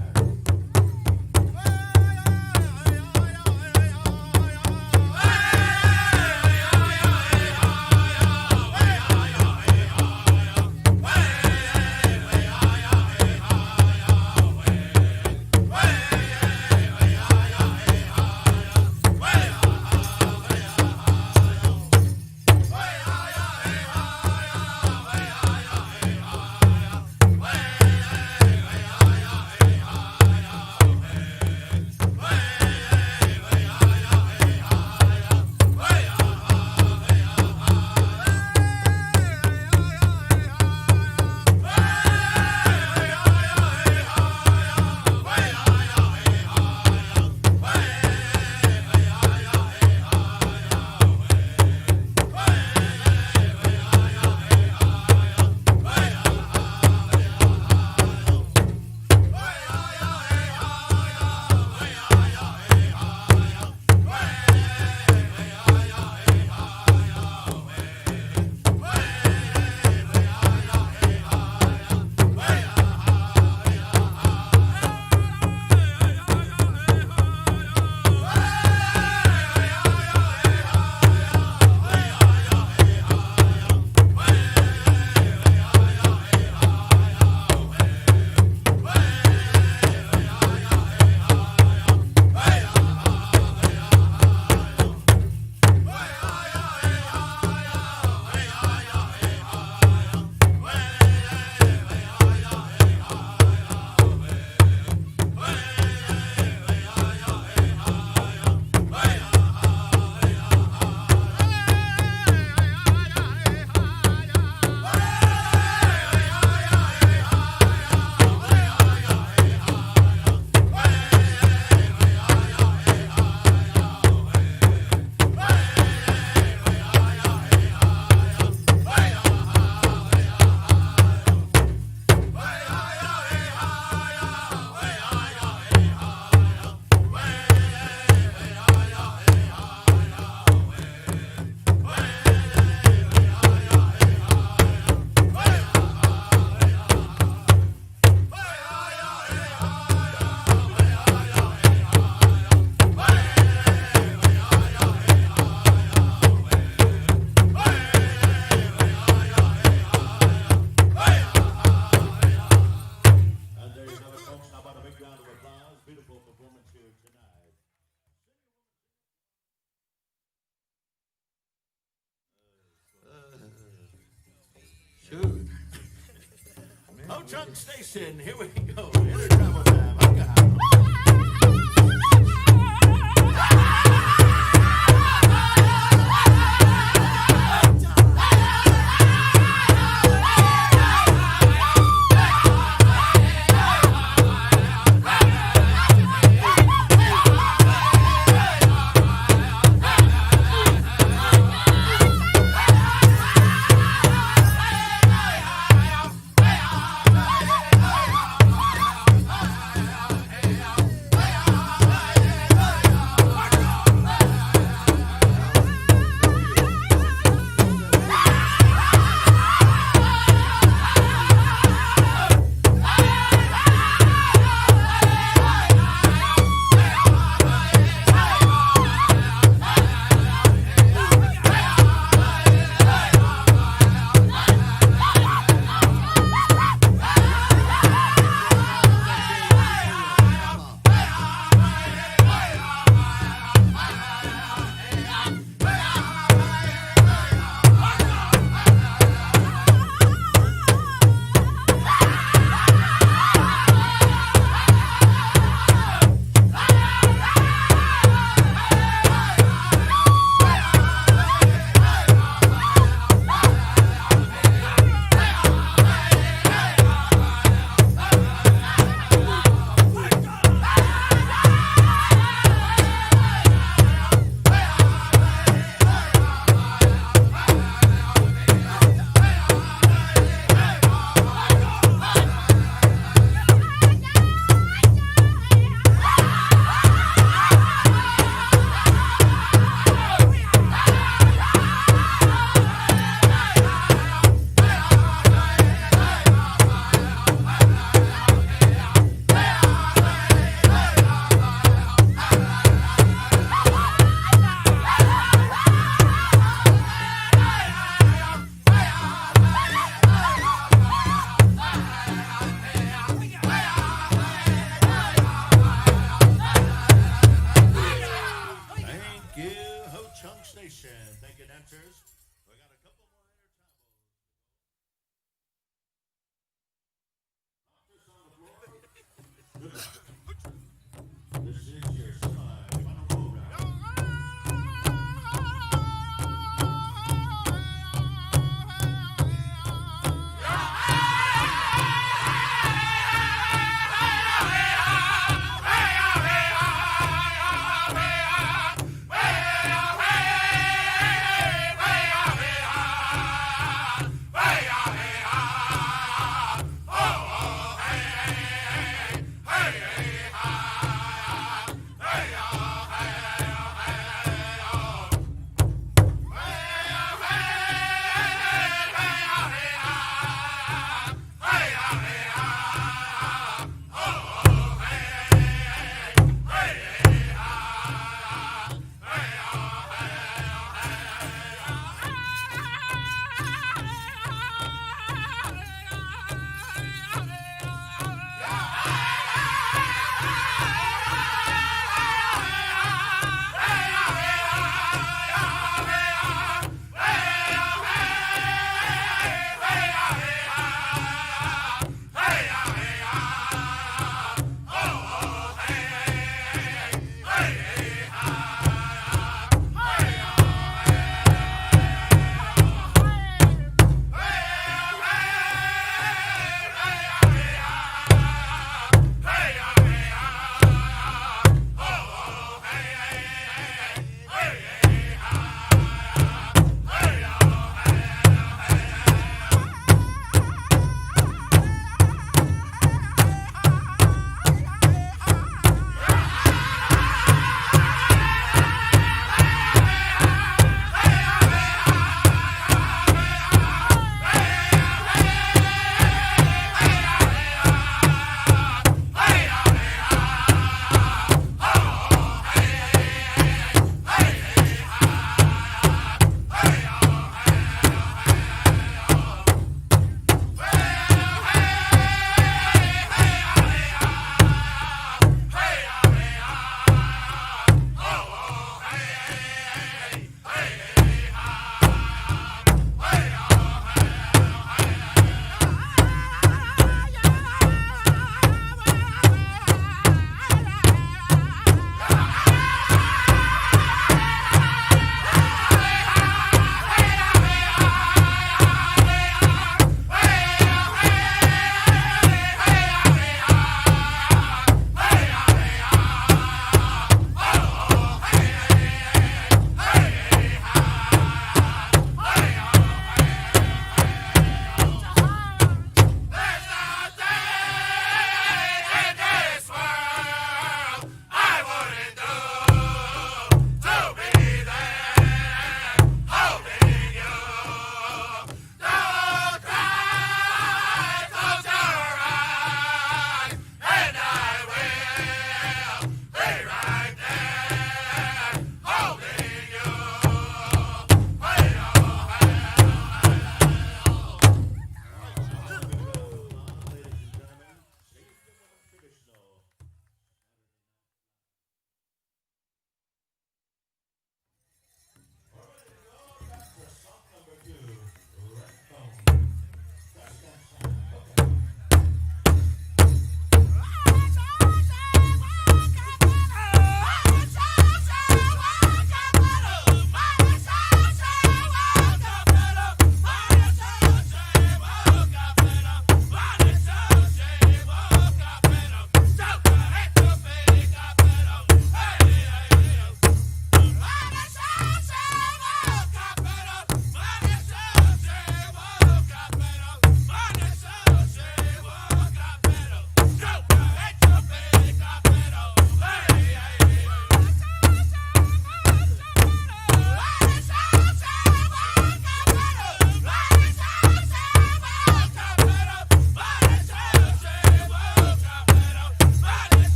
Chunk Station. Here we go. Intertravel time. Hugga.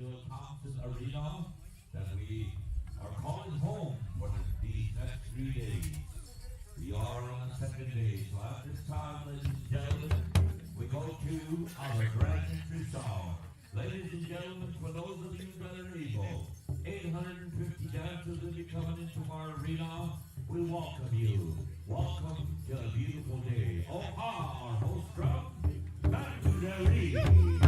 Swo Council Arena that we are calling home for these next 3 days. We are on the second day, so at this time, ladies and gentlemen, we go to our grand entry song. Ladies and gentlemen, for those of you that are able, 850 dancers will be coming into our arena. We welcome you. Welcome to a beautiful day. Oh, our host drum, back to the ring.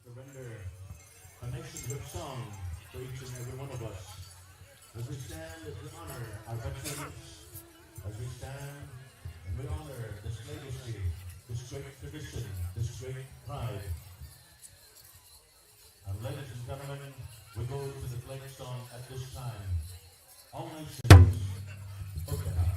To render a nation-good song for each and every one of us. As we stand, as we honor our veterans, as we stand and we honor this legacy, this great tradition, this great pride. And ladies and gentlemen, we go to the flag song at this time. All nations, open up.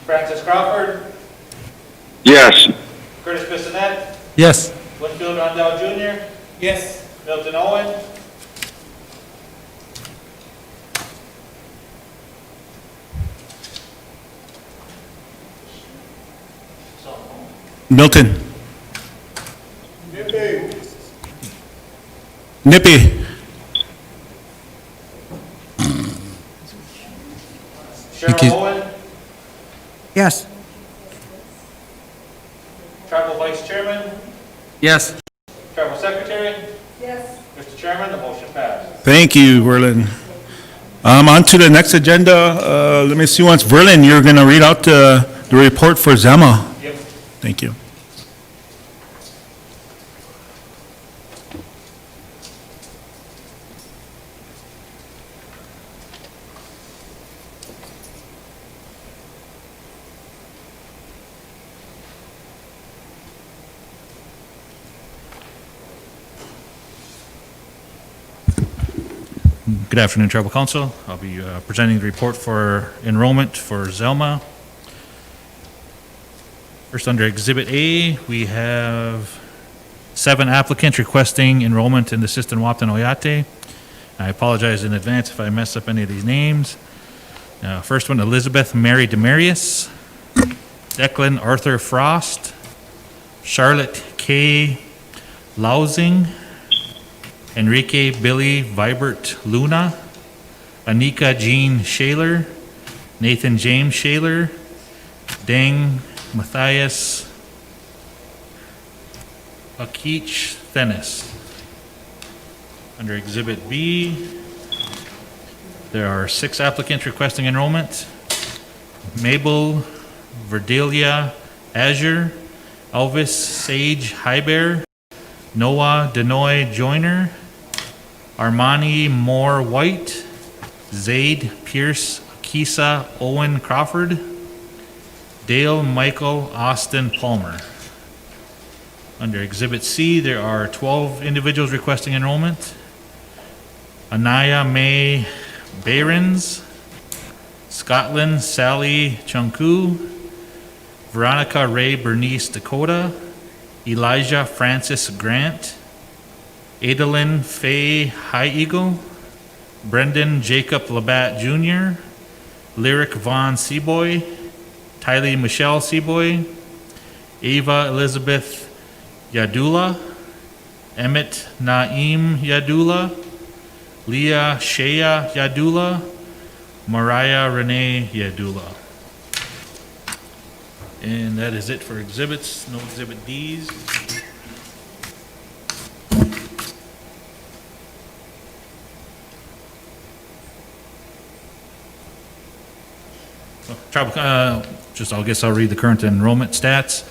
Francis Crawford, Yes. Curtis Bissonette, Yes. Winfield Rondell Jr., Yes. Milton Owen, Milton. Nippy. Cheryl Owen, Yes. Tribal Vice Chairman, Yes. Tribal Secretary. Yes. Mr. Chairman, the motion passed. Thank you, Verlin. On to the next agenda. Let me see once. Verlin, you're going to read out the report for Zema. Yep. Thank you. Good afternoon, Tribal Council. I'll be presenting the report for enrollment for Zelma. First, under Exhibit A, we have 7 applicants requesting enrollment in the Sistan Waptan Oyate. I apologize in advance if I mess up any of these names. First one, Elizabeth Mary Demarius, Declan Arthur Frost, Charlotte K. Lousing, Enrique Billy Vibert Luna, Anika Jean Shaler, Nathan James Shaler, Deng Matthias Akich Thenis. Under Exhibit B, there are 6 applicants requesting enrollment. Mabel Verdelia Azure, Elvis Sage Hyber, Noah Denoy Joyner, Armani Moore White, Zaid Pierce Kisa Owen Crawford, Dale Michael Austin Palmer. Under Exhibit C, there are 12 individuals requesting enrollment. Anaya May Behrens, Scotland Sally Chunku, Veronica Ray Bernice Dakota, Elijah Francis Grant, Adalyn Faye High Eagle, Brendan Jacob Labatt Jr., Lyric Vaughn Seaboy, Tylee Michelle Seaboy, Ava Elizabeth Yadula, Emmett Naeem Yadula, Leah Shea Yadula, Mariah Renee Yadula. And that is it for exhibits, no Exhibit Ds. I guess I'll read the current enrollment stats.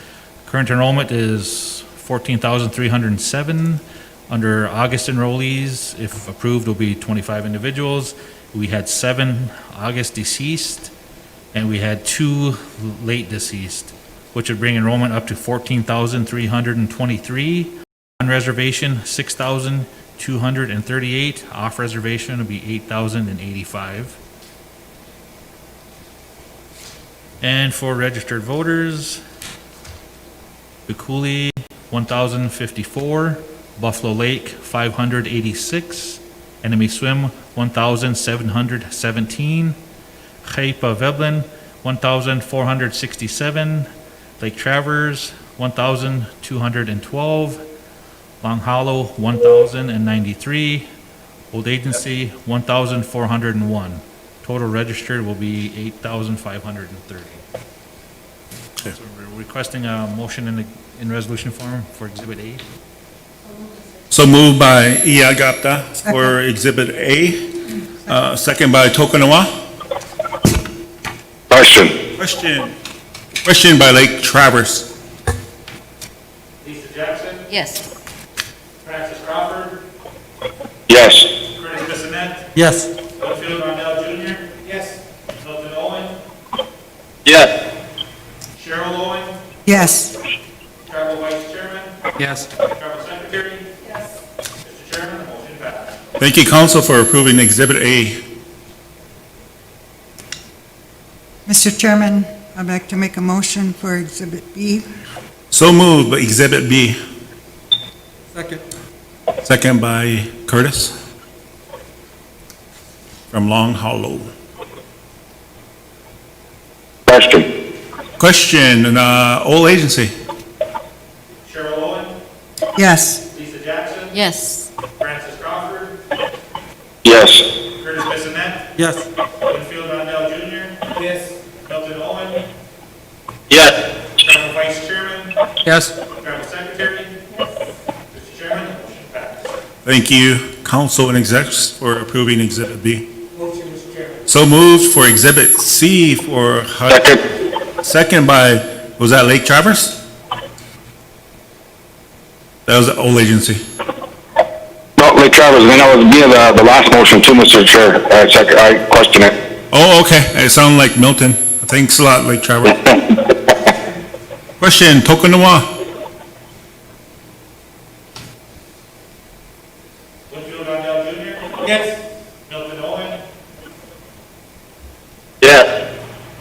Current enrollment is 14,307. Under August enrollees, if approved, will be 25 individuals. We had 7 August deceased, and we had 2 late deceased, which would bring enrollment up to 14,323. On reservation, 6,238. Off reservation would be 8,085. And for registered voters, Bikuli, 1,054. Buffalo Lake, 586. Enemy Swim, 1,717. Chaipa Veblen, 1,467. Lake Traverse, 1,212. Long Hollow, 1,093. Old Agency, 1,401. Total registered will be 8,530. So we're requesting a motion in resolution form for Exhibit A. So moved by Iagapta for Exhibit A. Second by Tokunawa. Question by Lake Traverse. Lisa Jackson, Yes. Francis Crawford, Yes. Curtis Bissonette, Yes. Winfield Rondell Jr., yes, Milton Owen, Yes. Cheryl Owen, Yes. Tribal Vice Chairman, Yes. Tribal Secretary. Yes. Mr. Chairman, the motion passed. Thank you, Council, for approving Exhibit A. Mr. Chairman, I'd like to make a motion for Exhibit B. So moved by Exhibit B. Second. Second by Curtis from Long Hollow. Question. Question, old agency. Cheryl Owen, Yes. Lisa Jackson, Yes. Francis Crawford, Yes. Curtis Bissonette, Yes. Winfield Rondell Jr., Yes. Milton Owen, Yes. Travel Vice Chairman, Yes. Travel Secretary. Mr. Chairman, motion passed. Thank you, council and execs, for approving Exhibit B. Motion, Mr. Chairman. So moved for Exhibit C for Second. second by, was that Lake Traverse? That was the old agency. No, Lake Travis, then that was me, the last motion too, Mr. Chair. I question it. Oh, okay, it sounded like Milton. Thanks a lot, Lake Traverse. Question, Tokanawa. Winfield Rondell Jr., Yes. Milton Owen, Yes.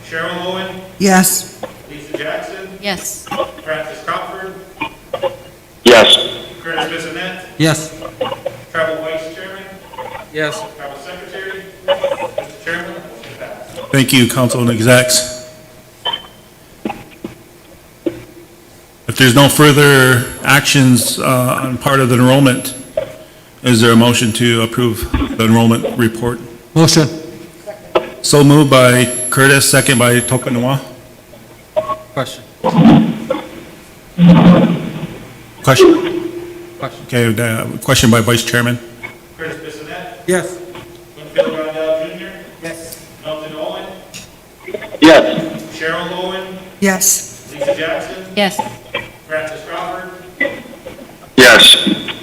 Cheryl Owen, Yes. Lisa Jackson, Yes. Francis Crawford, Yes. Curtis Bissonette, Yes. Travel Vice Chairman, Yes. Travel Secretary. Mr. Chairman, motion passed. Thank you, council and execs. If there's no further actions on part of the enrollment, is there a motion to approve the enrollment report? Motion. So moved by Curtis, second by Tokanawa. Question. Question? Question. Okay, question by Vice Chairman. Curtis Bissonette, Yes. Winfield Rondell Jr., Yes. Milton Owen, Yes. Cheryl Owen, Yes. Lisa Jackson, Yes. Francis Crawford, Yes.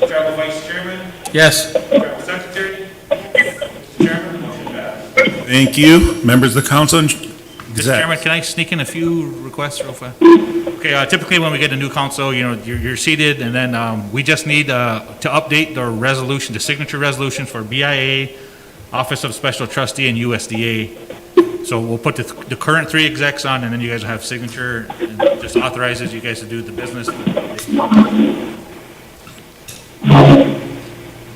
Travel Vice Chairman, Yes. Travel Secretary. Mr. Chairman, motion passed. Thank you, members of the council and Mr. Chairman, can I sneak in a few requests real fast? Okay, typically when we get a new council, you're seated, and then we just need to update the resolution, the signature resolution for BIA, Office of Special Trustee, and USDA. So we'll put the current 3 execs on, and then you guys will have signature, and just authorizes you guys to do the business.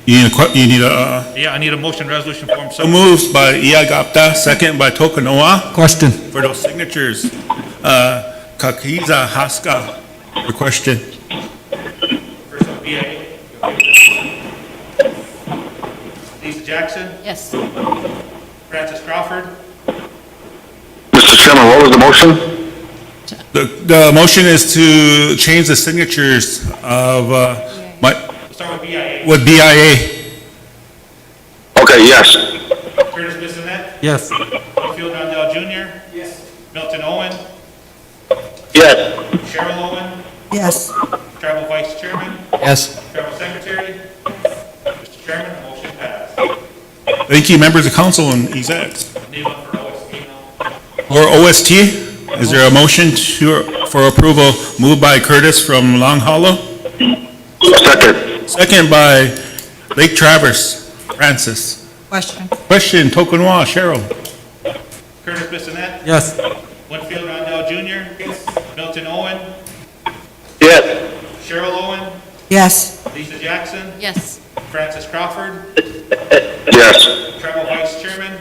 You need a, Yeah, I need a motion resolution form. so moved by Iagapta, second by Tokanoa. Question. For those signatures, Kakiza Haska, for question. First on BIA. Lisa Jackson, Yes. Francis Crawford, Mr. Chairman, what was the motion? The motion is to change the signatures of, let's start with BIA. with BIA. Okay, yes. Curtis Bissonette, Yes. Winfield Rondell Jr., Yes. Milton Owen, Yes. Cheryl Owen, Yes. Travel Vice Chairman, Yes. Travel Secretary. Mr. Chairman, motion passed. Thank you, members of council and execs. Need one for OSP now. Or OST, is there a motion for approval moved by Curtis from Long Hollow? Second. Second by Lake Traverse, Francis. Question. Question, Tokanoa, Cheryl. Curtis Bissonette, Yes. Winfield Rondell Jr., Milton Owen, Yes. Cheryl Owen, Yes. Lisa Jackson, Yes. Francis Crawford, Yes. Travel Vice Chairman,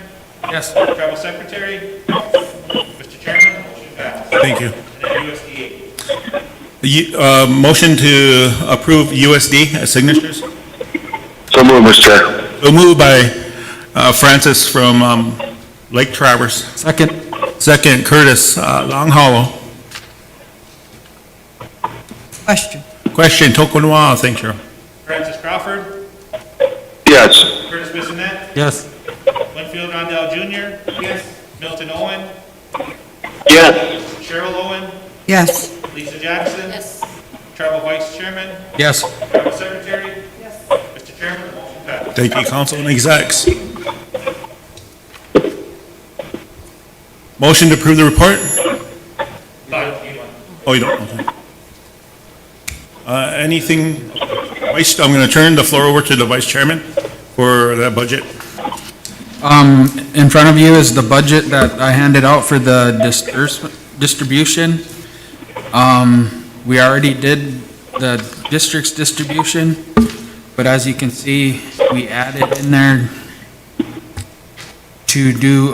Yes. Travel Secretary. Mr. Chairman, motion passed. Thank you. And then USDA. Motion to approve USD as signatures. So move, Mr. Chair. So moved by Francis from Lake Traverse. Second. Second, Curtis, Long Hollow. Question. Question, Tokanoa, thanks, Cheryl. Francis Crawford, Yes. Curtis Bissonette, Yes. Winfield Rondell Jr., Milton Owen, Yes. Cheryl Owen, Yes. Lisa Jackson, Yes. Travel Vice Chairman, Yes. Travel Secretary. Mr. Chairman, motion passed. Thank you, council and execs. Motion to approve the report? Oh, you don't, okay. Anything, I'm going to turn the floor over to the vice chairman for the budget. In front of you is the budget that I handed out for the distribution. We already did the district's distribution, but as you can see, we added in there to do,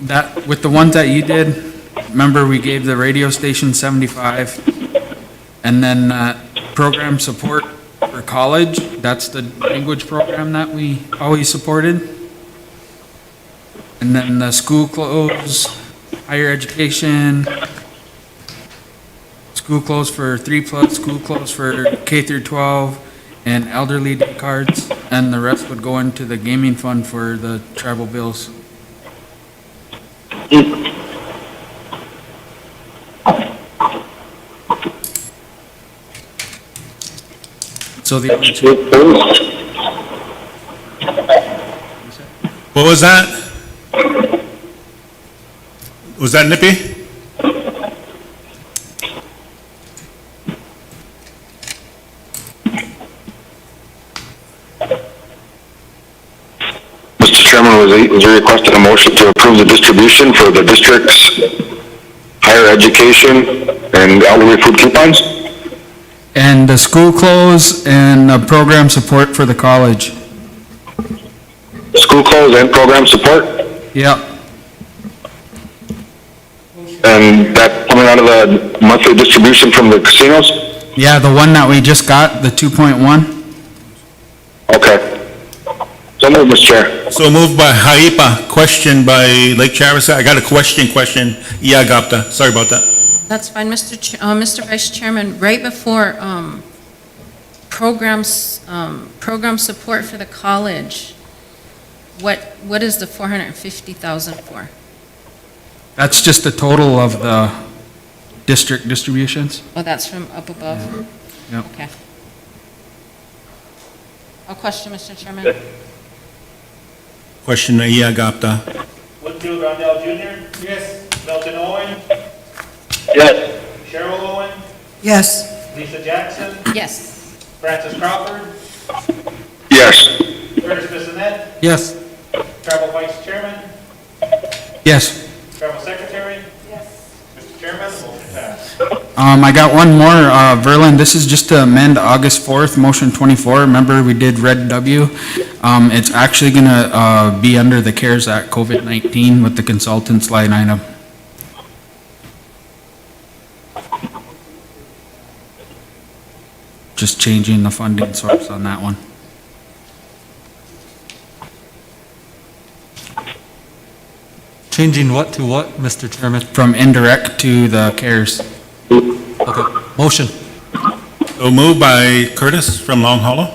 that, with the ones that you did, remember we gave the radio station 75, and then, program support for college, that's the language program that we always supported. And then the school clothes, higher education, school clothes for 3+, school clothes for K through 12, and elderly day cards, and the rest would go into the gaming fund for the tribal bills. So the other two, What was that? Was that Nippy? Mr. Chairman, was there requested a motion to approve the distribution for the district's higher education and elderly food coupons? and the school clothes and program support for the college. School clothes and program support? Yep. And that coming out of the monthly distribution from the casinos? Yeah, the one that we just got, the 2.1. Okay. So moved, Mr. Chair. So moved by Haipa, question by Lake Travis. I got a question, Iagapta. Sorry about that. That's fine, Mr. Vice Chairman. Right before program support for the college, what is the 450,000 for? That's just the total of the district distributions. Oh, that's from up above? Yep. Okay. A question, Mr. Chairman? Question, Iagapta. Woodfield Rondell Jr.? Yes. Milton Owen? Yes. Cheryl Owen? Yes. Lisa Jackson? Yes. Francis Crawford? Yes. Curtis Bissonette? Yes. Tribal Vice Chairman? Yes. Tribal Secretary? Yes. Mr. Chairman, the motion passed. I got one more, Verlin, this is just to amend August 4th, motion 24. Remember, we did red W. It's actually gonna, be under the CARES Act COVID-19 with the consultants line item. Just changing the funding source on that one. Changing what to what, Mr. Chairman? From indirect to the CARES. Okay, motion. So moved by Curtis from Long Hollow.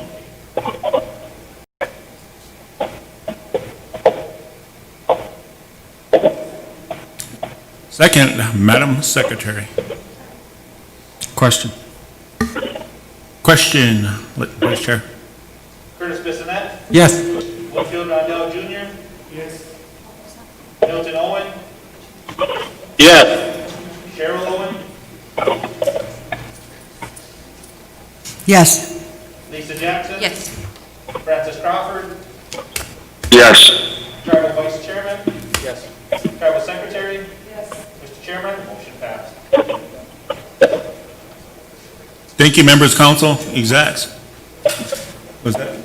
Second, Madam Secretary. Question. Question, Vice Chair. Curtis Bissonette? Yes. Woodfield Rondell Jr.? Yes. Milton Owen? Yes. Cheryl Owen? Yes. Lisa Jackson? Yes. Francis Crawford? Yes. Tribal Vice Chairman? Yes. Tribal Secretary? Yes. Mr. Chairman, the motion passed. Thank you, members, council, execs. Was that?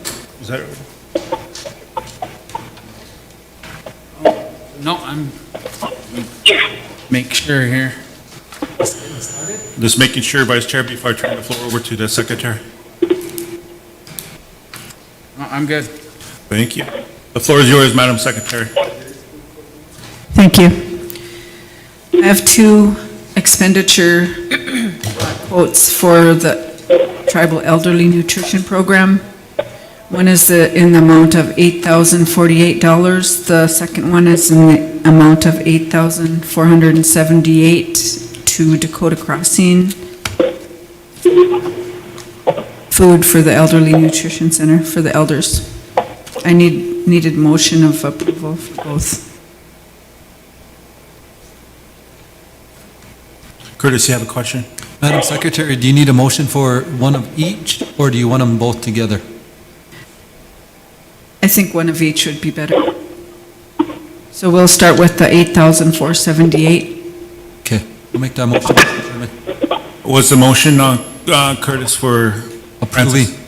No, I'm, make sure here. Just making sure, Vice Chair, before I turn the floor over to the Secretary. No, I'm good. Thank you. The floor is yours, Madam Secretary. Thank you. I have two expenditure quotes for the Tribal Elderly Nutrition Program. One is in the amount of $8,048. The second one is in the amount of $8,478 to Dakota Crossing Food for the Elderly Nutrition Center for the elders. I needed motion of approval for both. Curtis, you have a question? Madam Secretary, do you need a motion for one of each, or do you want them both together? I think one of each would be better. So we'll start with the $8,478. Okay. I'll make that motion, Mr. Chairman. What's the motion, Curtis, for Approving. Francis?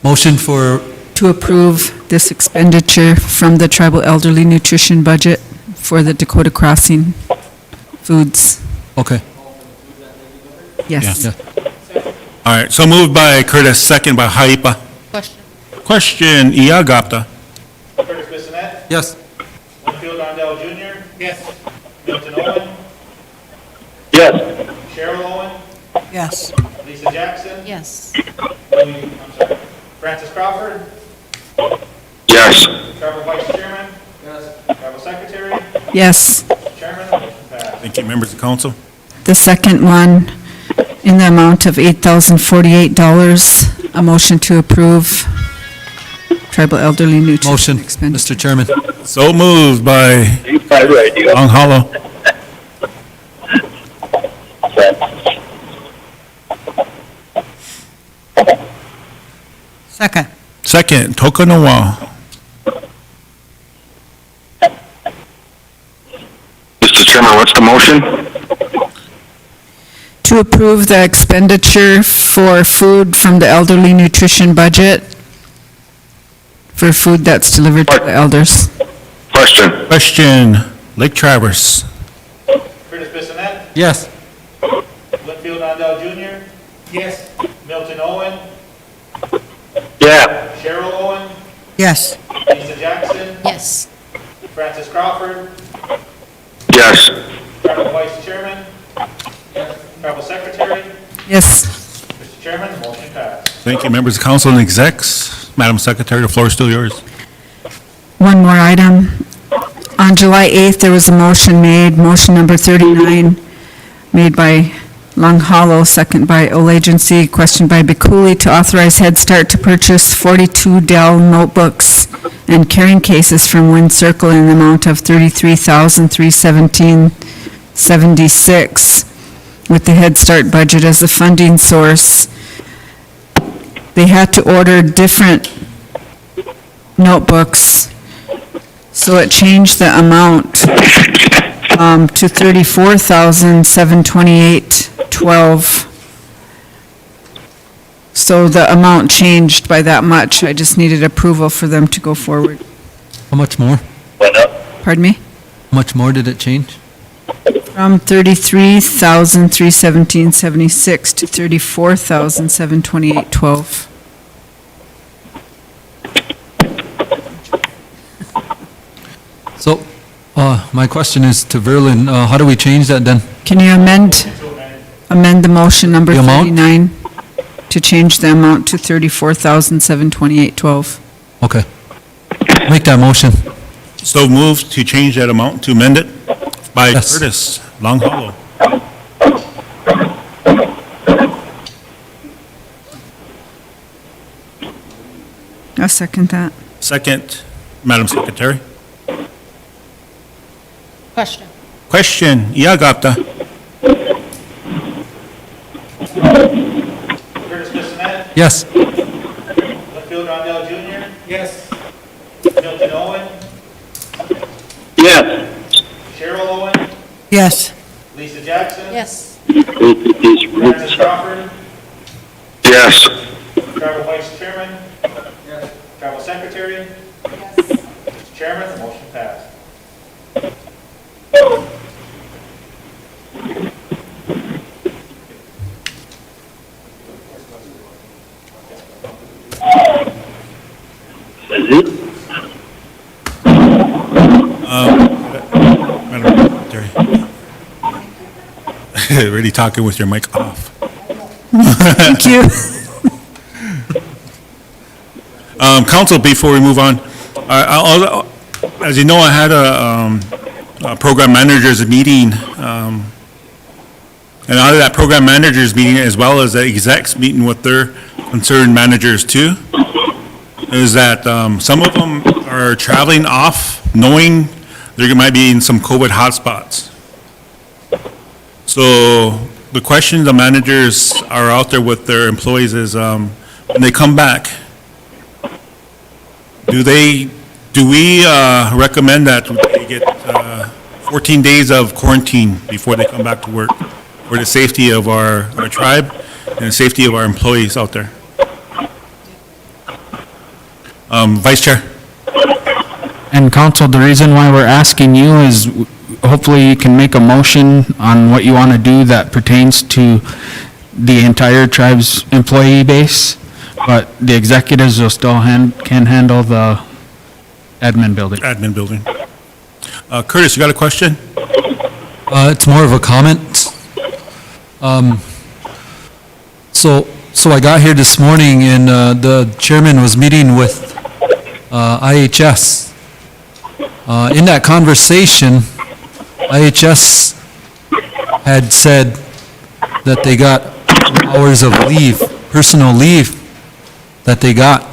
Motion for, To approve this expenditure from the tribal elderly nutrition budget for the Dakota Crossing foods. okay. Yes. Yeah. All right, so moved by Curtis, second by Haipa. Question. Question, Iagapta. Curtis Bissonette, Yes. Winfield Rondell Jr. Yes. Milton Owen, Yes. Cheryl Owen, Yes. Lisa Jackson, Yes. Francis Crawford, Yes. Tribal Vice Chairman. Yes. Tribal Secretary, Yes. Chairman, motion passed. Thank you, members of council. The second one, in the amount of $8,048, a motion to approve tribal elderly nutrition Motion, expenditure. Mr. Chairman. So moved by Long Hollow. Second. Second, Tokanoa. Mr. Chairman, what's the motion? To approve the expenditure for food from the elderly nutrition budget for food that's delivered to the elders. Question. Question, Lake Traverse. Curtis Bissonette, Yes. Winfield Rondell Jr. Yes. Milton Owen, Yeah. Cheryl Owen, Yes. Lisa Jackson, Yes. Francis Crawford, Yes. Tribal Vice Chairman, Tribal Secretary, Yes. Mr. Chairman, the motion passed. Thank you, members of council and execs. Madam Secretary, the floor is still yours. One more item. On July 8th, there was a motion made, motion number 39, made by Long Hollow, second by Olagency, questioned by Bikuli, to authorize Head Start to purchase 42 Dell notebooks and carrying cases from Wind Circle in the amount of $33,317.76, with the Head Start budget as the funding source. They had to order different notebooks, so it changed the amount to $34,728.12. So the amount changed by that much. I just needed approval for them to go forward. How much more? Pardon me? How much more did it change? From $33,317.76 to $34,728.12. So, my question is to Verlin, how do we change that then? Can you amend the motion number The amount? 39 to change the amount to $34,728.12? Okay. Make that motion. So moved to change that amount, to amend it by Yes. Curtis, Long Hollow. I'll second that. Second, Madam Secretary. Question. Question, Iagapta. Curtis Bissonette, Yes. Winfield Rondell Jr. Yes. Milton Owen, Yes. Cheryl Owen, Yes. Lisa Jackson, Yes. Francis Crawford, Yes. Tribal Vice Chairman, Tribal Secretary, Mr. Chairman, the motion passed. Madam Secretary. Really talking with your mic off. Thank you. Council, before we move on, as you know, I had a program managers meeting, and out of that program managers meeting, as well as the execs meeting with their concerned managers too, is that some of them are traveling off knowing there might be in some COVID hotspots. So the question the managers are out there with their employees is, when they come back, do we recommend that they get 14 days of quarantine before they come back to work for the safety of our tribe and the safety of our employees out there. Vice Chair. And council, the reason why we're asking you is hopefully you can make a motion on what you want to do that pertains to the entire tribe's employee base, but the executives will still can handle the admin building. Admin building. Curtis, you got a question? It's more of a comment. So I got here this morning and the chairman was meeting with IHS. In that conversation, IHS had said that they got hours of leave, personal leave that they got.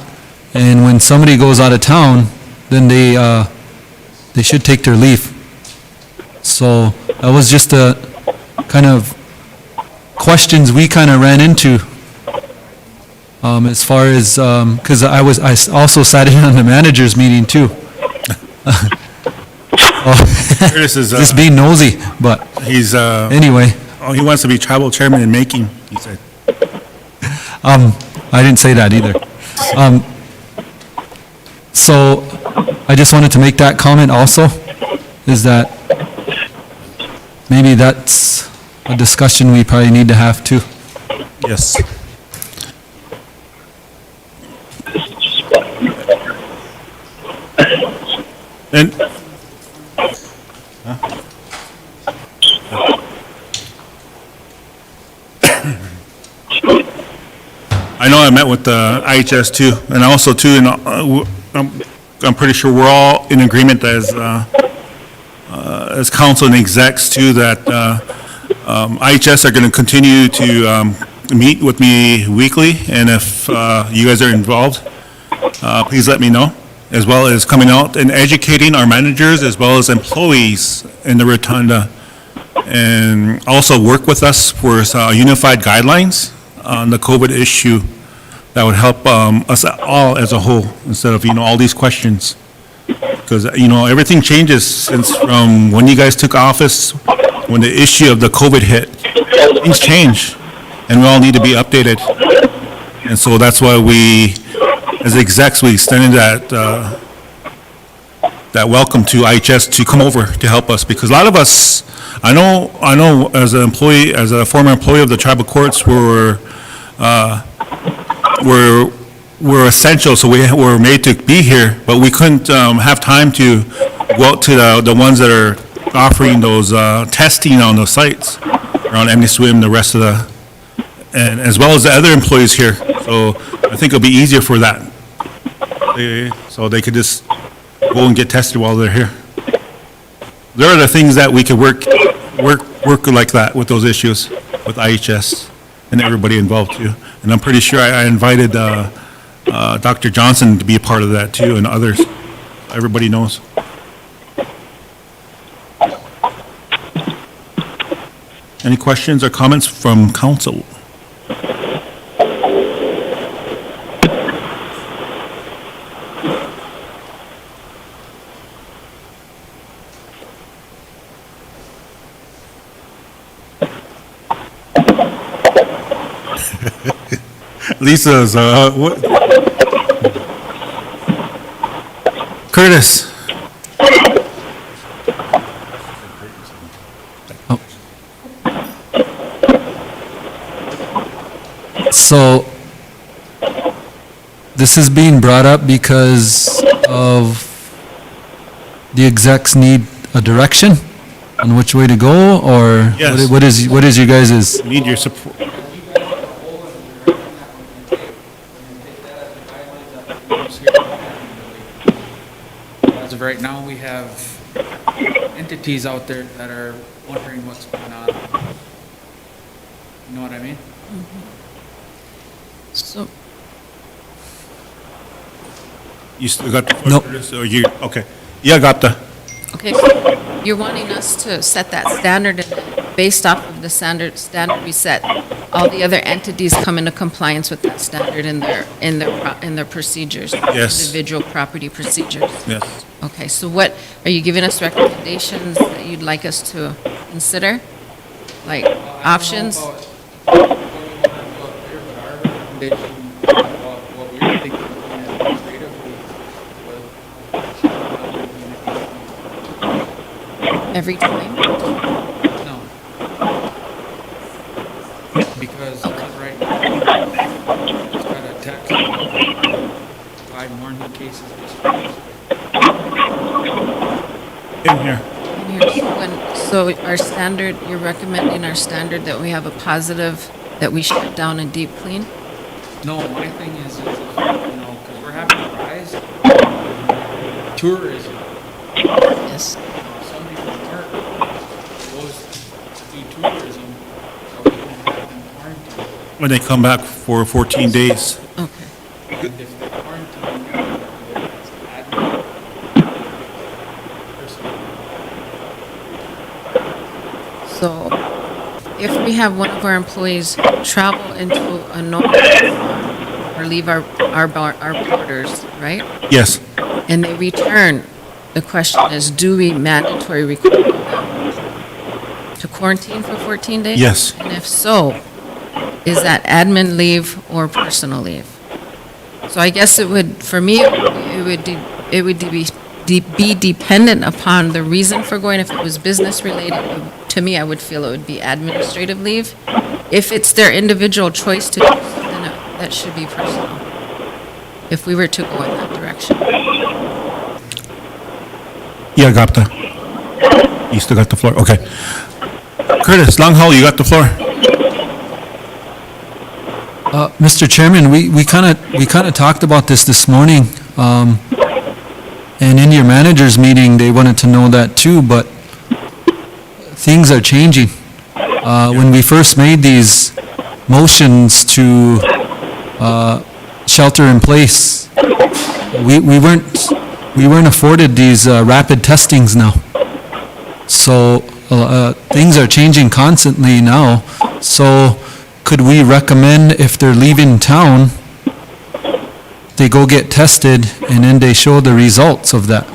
And when somebody goes out of town, then they should take their leave. So that was just a kind of questions we kind of ran into as far as, because I also sat in on the managers meeting too. Curtis is Just being nosy, but he's anyway. Oh, he wants to be tribal chairman in making, he said. I didn't say that either. So I just wanted to make that comment also, is that maybe that's a discussion we probably need to have too. Yes. And I know I met with the IHS too, and also too, and I'm pretty sure we're all in agreement as council and execs too, that IHS are going to continue to meet with me weekly, and if you guys are involved, please let me know, as well as coming out and educating our managers as well as employees in the Rotunda, and also work with us for unified guidelines on the COVID issue that would help us all as a whole, instead of, all these questions. Because, everything changes since from when you guys took office, when the issue of the COVID hit. Things change, and we all need to be updated. And so that's why we, as execs, we extended that welcome to IHS to come over to help us, because a lot of us, I know as an employee, as a former employee of the tribal courts, we're essential, so we were made to be here, but we couldn't have time to go out to the ones that are offering those testing on those sites around MSWIM, the rest of and as well as the other employees here. So I think it'll be easier for that. So they could just go and get tested while they're here. There are the things that we could work like that with those issues with IHS and everybody involved too. And I'm pretty sure I invited Dr. Johnson to be a part of that too, and others. Everybody knows. Any questions or comments from council? Lisa's, what? Curtis. So this is being brought up because of the execs need a direction on which way to go, or Yes. what is you guys' Need your support. As of right now, we have entities out there that are wondering what's going on. You know what I mean? So, You still got the Nope. Curtis, or you, okay. Yeah, got the. Okay, so you're wanting us to set that standard, and based off of the standard we set, all the other entities come into compliance with that standard in their procedures? Yes. Individual property procedures? Yes. Okay, so what, are you giving us recommendations that you'd like us to consider? Like options? Every time? No. Because right now, it's got a tax, 5 more new cases this week. In here. So our standard, you're recommending our standard that we have a positive, that we shut down and deep clean? No, my thing is, because we're having a rise, tourism. Yes. Somebody from work goes to do tourism, so we can have them quarantined. When they come back for 14 days. Okay. And if they're quarantined, it's admin. So if we have one of our employees travel into a normal or leave our borders, right? Yes. And they return, the question is, do we mandatory require them to quarantine for 14 days? Yes. And if so, is that admin leave or personal leave? So I guess it would, for me, it would be dependent upon the reason for going. If it was business related, to me, I would feel it would be administrative leave. If it's their individual choice to do so, then that should be personal, if we were to go in that direction. Yeah, Gapta. You still got the floor? Okay. Curtis, Long Haul, you got the floor. Mr. Chairman, we kind of talked about this morning, and in your managers meeting, they wanted to know that too, but things are changing. When we first made these motions to shelter in place, we weren't afforded these rapid testings now. So things are changing constantly now. So could we recommend, if they're leaving town, they go get tested and then they show the results of that?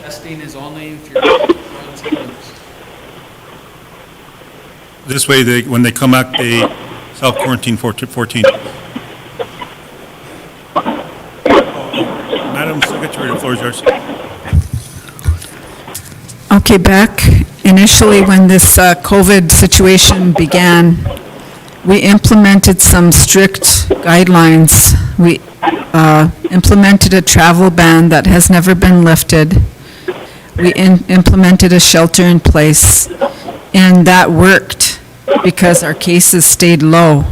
Testing is only if you're quarantined. This way, when they come back, they self-quarantine for 14. Madam Secretary, the floor is yours. Okay, back initially when this COVID situation began, we implemented some strict guidelines. We implemented a travel ban that has never been lifted. We implemented a shelter in place, and that worked because our cases stayed low.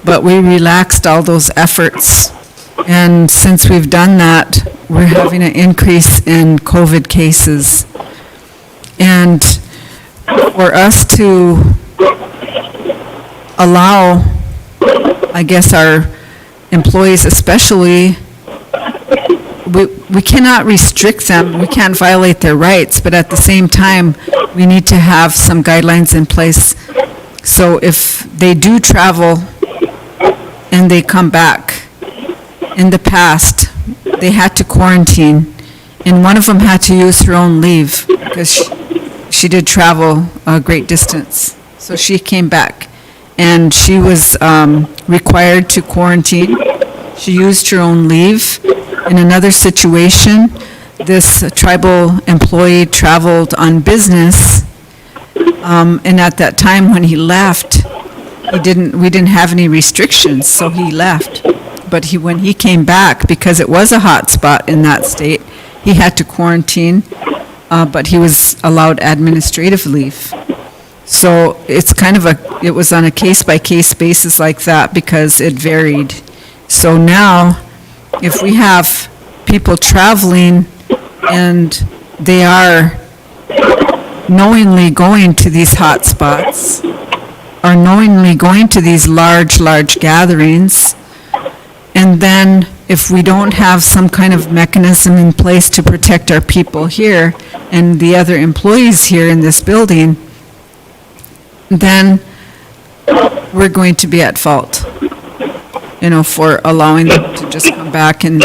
But we relaxed all those efforts, and since we've done that, we're having an increase in COVID cases. And for us to allow, I guess, our employees especially, we cannot restrict them, we can't violate their rights, but at the same time, we need to have some guidelines in place. So if they do travel and they come back, in the past, they had to quarantine, and one of them had to use her own leave because she did travel a great distance. So she came back, and she was required to quarantine. She used her own leave. In another situation, this tribal employee traveled on business, and at that time when he left, we didn't have any restrictions, so he left. But when he came back, because it was a hot spot in that state, he had to quarantine, but he was allowed administrative leave. So it's kind of it was on a case-by-case basis like that because it varied. So now, if we have people traveling and they are knowingly going to these hot spots or knowingly going to these large gatherings, and then if we don't have some kind of mechanism in place to protect our people here and the other employees here in this building, then we're going to be at fault. for allowing them to just come back and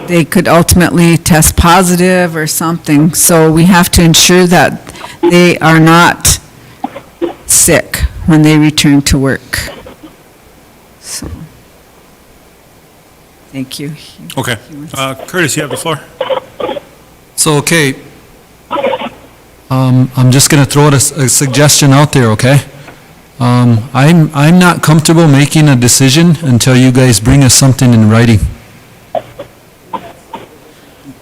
they could ultimately test positive or something. So we have to ensure that they are not sick when they return to work. So, thank you. Okay. Curtis, you have the floor. So, okay, I'm just gonna throw a suggestion out there, okay? I'm not comfortable making a decision until you guys bring us something in writing.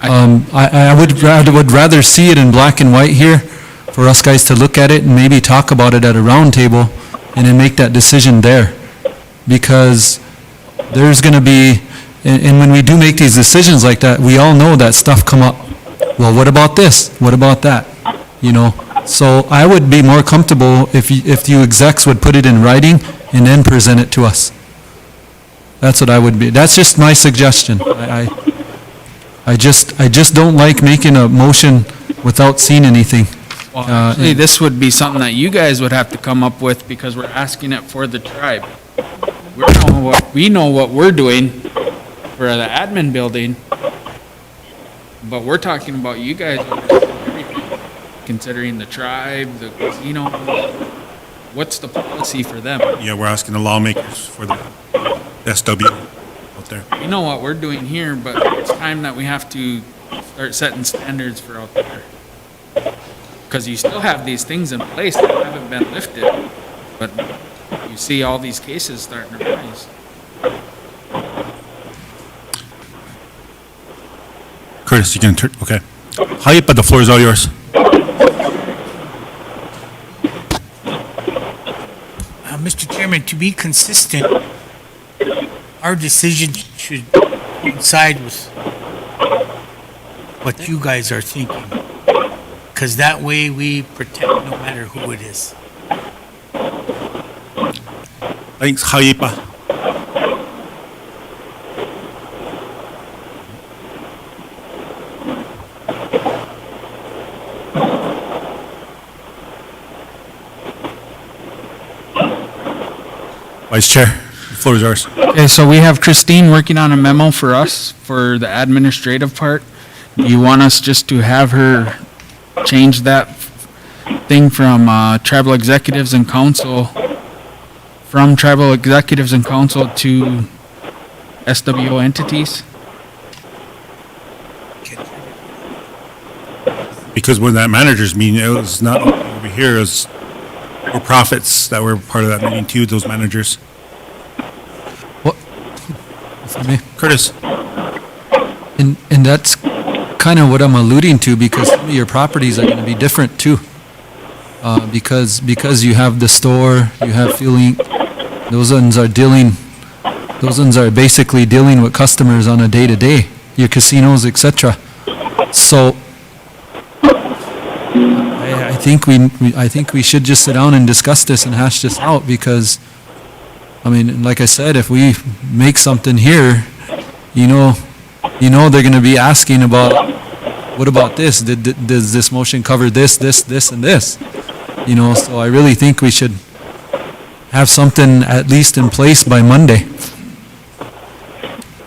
I would rather see it in black and white here for us guys to look at it and maybe talk about it at a round table and then make that decision there. Because there's gonna be, and when we do make these decisions like that, we all know that stuff come up. Well, what about this? What about that? So I would be more comfortable if you execs would put it in writing and then present it to us. That's what I would be. That's just my suggestion. I just don't like making a motion without seeing anything. Well, actually, this would be something that you guys would have to come up with because we're asking it for the tribe. We know what we're doing for the admin building, but we're talking about you guys everything, considering the tribe, the casino. What's the policy for them? Yeah, we're asking the lawmakers for the SW out there. We know what we're doing here, but it's time that we have to start setting standards for out there. Because you still have these things in place that haven't been lifted, but you see all these cases starting to rise. Curtis, you can turn, okay. Haipa, the floor is all yours. Mr. Chairman, to be consistent, our decision should coincide with what you guys are thinking. Because that way we protect no matter who it is. Thanks, Haipa. Vice Chair, the floor is yours. Okay, so we have Christine working on a memo for us for the administrative part. Do you want us just to have her change that thing from tribal executives and council, from tribal executives and council to SWO entities? Because when that managers meeting, it was not over here, it was for profits that were part of that meeting too, those managers. What? Curtis. And that's kind of what I'm alluding to, because some of your properties are going to be different too. Because you have the store, you have fueling, those ones are basically dealing with customers on a day-to-day, your casinos, etc. So I think we should just sit down and discuss this and hash this out, because I mean, like I said, if we make something here, you know they're going to be asking about, what about this? Does this motion cover this, and this? So I really think we should have something at least in place by Monday,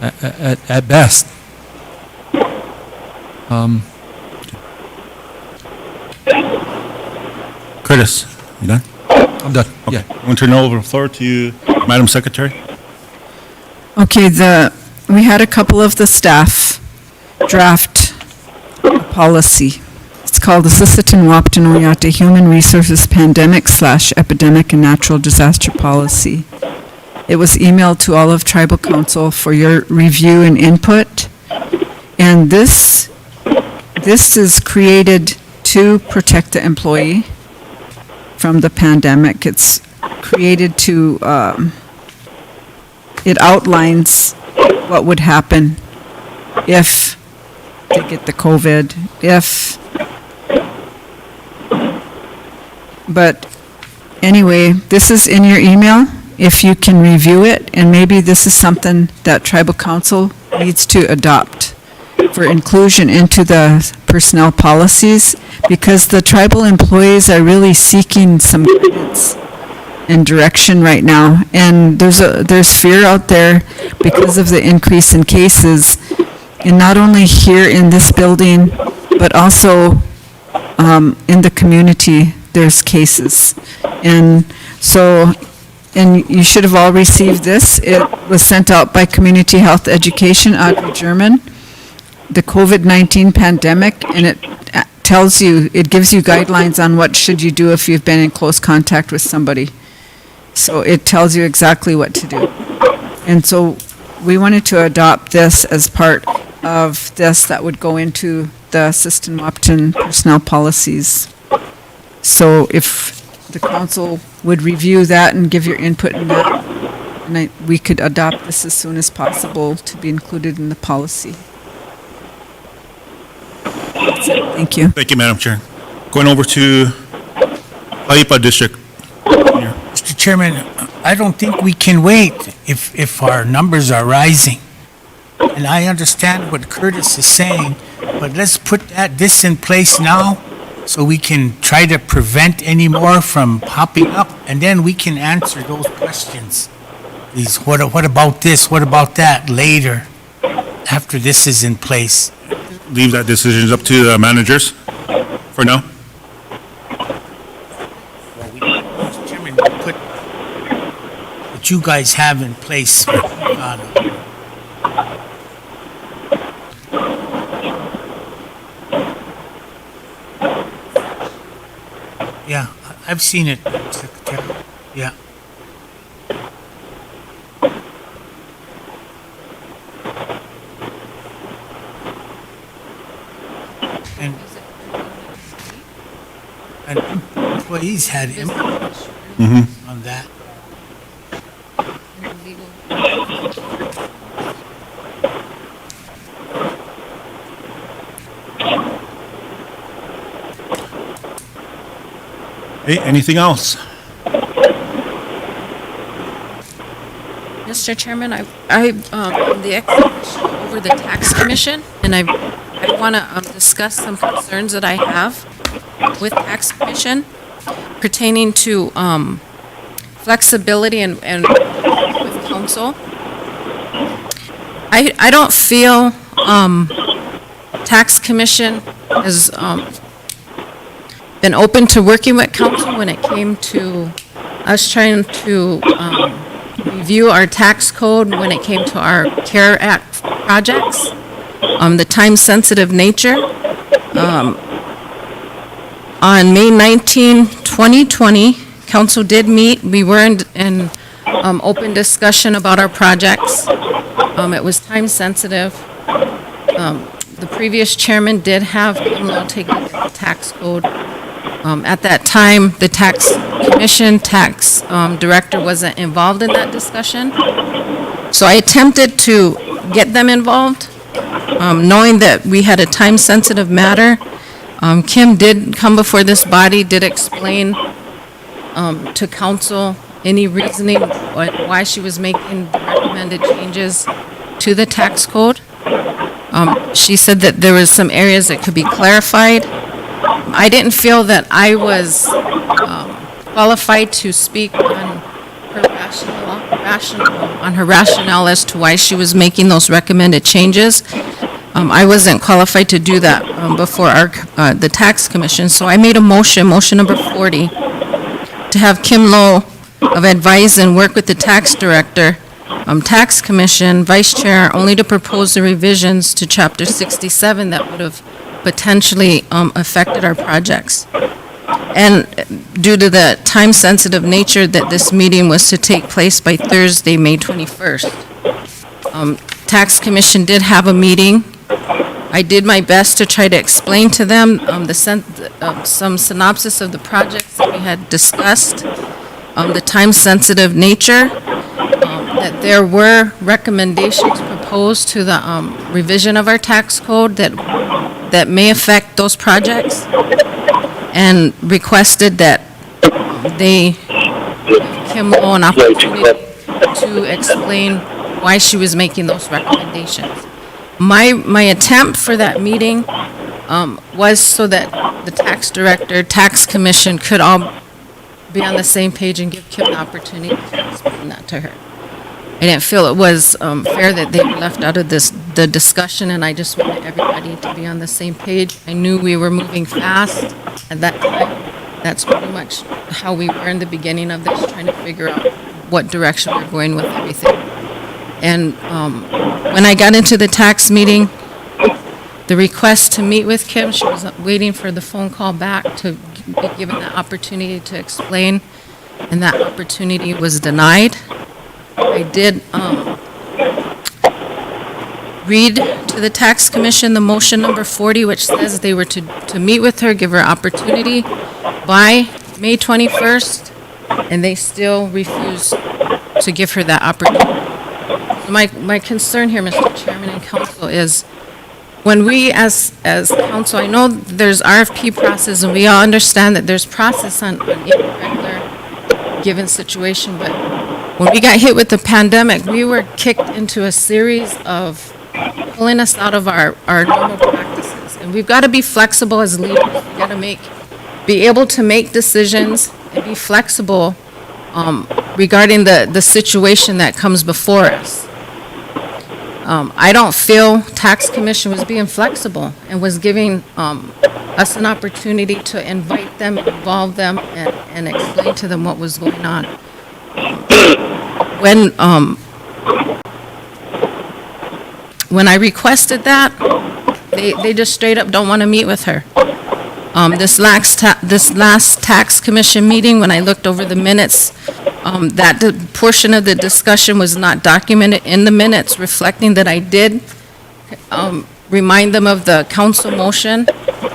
at best. Curtis, you done? I'm done, Okay. yeah. I'm going to turn over the floor to you, Madam Secretary. Okay, we had a couple of the staff draft a policy. It's called the Sisseton-Wapton Oyate Human Resources Pandemic/Epidemic and Natural Disaster Policy. It was emailed to all of Tribal Council for your review and input. And this is created to protect the employee from the pandemic. It's created to, it outlines what would happen if they get the COVID, but anyway, this is in your email, if you can review it, and maybe this is something that Tribal Council needs to adopt for inclusion into the personnel policies, because the tribal employees are really seeking some guidance and direction right now, and there's fear out there, because of the increase in cases, and not only here in this building, but also in the community, there's cases. And so, and you should have all received this. It was sent out by Community Health Education, Audrey German, the COVID-19 pandemic, and it tells you, it gives you guidelines on what should you do if you've been in close contact with somebody. So it tells you exactly what to do. And so we wanted to adopt this as part of this that would go into the Assistant Wapton personnel policies. So if the council would review that and give your input in that, and we could adopt this as soon as possible to be included in the policy. That's it. Thank you. Thank you, Madam Chair. Going over to Paipa District. Mr. Chairman, I don't think we can wait if our numbers are rising. And I understand what Curtis is saying, but let's put this in place now so we can try to prevent any more from popping up, and then we can answer those questions. These, what about this, what about that later, after this is in place. Leave that decision up to the managers for now. Well, Mr. Chairman, we put what you guys have in place. Yeah, I've seen it, Secretary. Yeah. And employees had input on that. Hey, anything else? Mr. Chairman, I the explanation over the tax commission, and I want to discuss some concerns that I have with tax commission pertaining to flexibility and with council. I don't feel tax commission has been open to working with council when it came to us trying to review our tax code when it came to our CARE Act projects, the time-sensitive nature. On May 19, 2020, council did meet. We were in open discussion about our projects. It was time-sensitive. The previous chairman did have Kimlo take a look at the tax code. At that time, the tax commission, tax director wasn't involved in that discussion. So I attempted to get them involved, knowing that we had a time-sensitive matter. Kim did come before this body, did explain to council any reasoning why she was making the recommended changes to the tax code. She said that there was some areas that could be clarified. I didn't feel that I was qualified to speak on her rationale as to why she was making those recommended changes. I wasn't qualified to do that before the tax commission, so I made a motion number 40, to have Kim Lowe of advise and work with the tax director, tax commission, vice chair, only to propose the revisions to chapter 67 that would have potentially affected our projects. And due to the time-sensitive nature that this meeting was to take place by Thursday, May 21st. Tax Commission did have a meeting. I did my best to try to explain to them some synopsis of the projects that we had discussed, the time-sensitive nature, that there were recommendations proposed to the revision of our tax code that may affect those projects, and requested that they give Kim Lowe an opportunity to explain why she was making those recommendations. My attempt for that meeting was so that the tax director, tax commission could all be on the same page and give Kim an opportunity to explain that to her. I didn't feel it was fair that they were left out of the discussion, and I just wanted everybody to be on the same page. I knew we were moving fast at that time. That's pretty much how we were in the beginning of this, trying to figure out what direction we're going with everything. And when I got into the tax meeting, the request to meet with Kim, she was waiting for the phone call back to be given the opportunity to explain, and that opportunity was denied. I did read to the Tax Commission the motion number 40, which says they were to meet with her, give her opportunity by May 21st, and they still refuse to give her that opportunity. My concern here, Mr. Chairman and Council, is when we as council, I know there's RFP process, and we all understand that there's process on each regular given situation, but when we got hit with the pandemic, we were kicked into a series of pulling us out of our normal practices. And we've got to be flexible as leaders. We've got to be able to make decisions and be flexible regarding the situation that comes before us. I don't feel Tax Commission was being flexible and was giving us an opportunity to invite them, involve them, and explain to them what was going on. When I requested that, they just straight up don't want to meet with her. This last Tax Commission meeting, when I looked over the minutes, that portion of the discussion was not documented in the minutes, reflecting that I did remind them of the council motion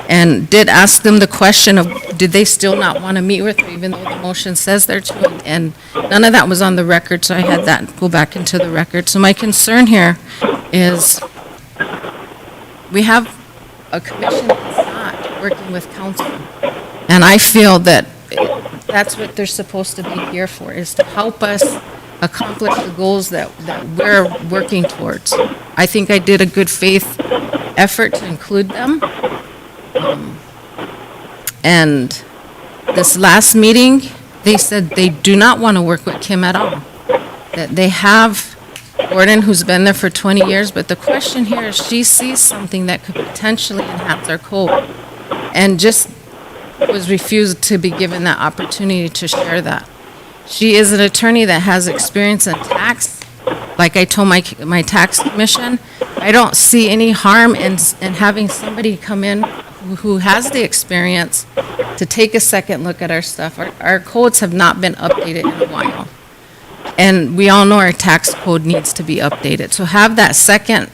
and did ask them the question of, did they still not want to meet with her, even though the motion says they're to, and none of that was on the record, so I had that go back into the record. So my concern here is we have a commission that's not working with council, and I feel that that's what they're supposed to be here for, is to help us accomplish the goals that we're working towards. I think I did a good faith effort to include them. And this last meeting, they said they do not want to work with Kim at all. That they have Gordon, who's been there for 20 years, but the question here is she sees something that could potentially enhance our code, and just was refused to be given that opportunity to share that. She is an attorney that has experience in tax. Like I told my tax commission, I don't see any harm in having somebody come in who has the experience to take a second look at our stuff. Our codes have not been updated in a while. And we all know our tax code needs to be updated. So have that second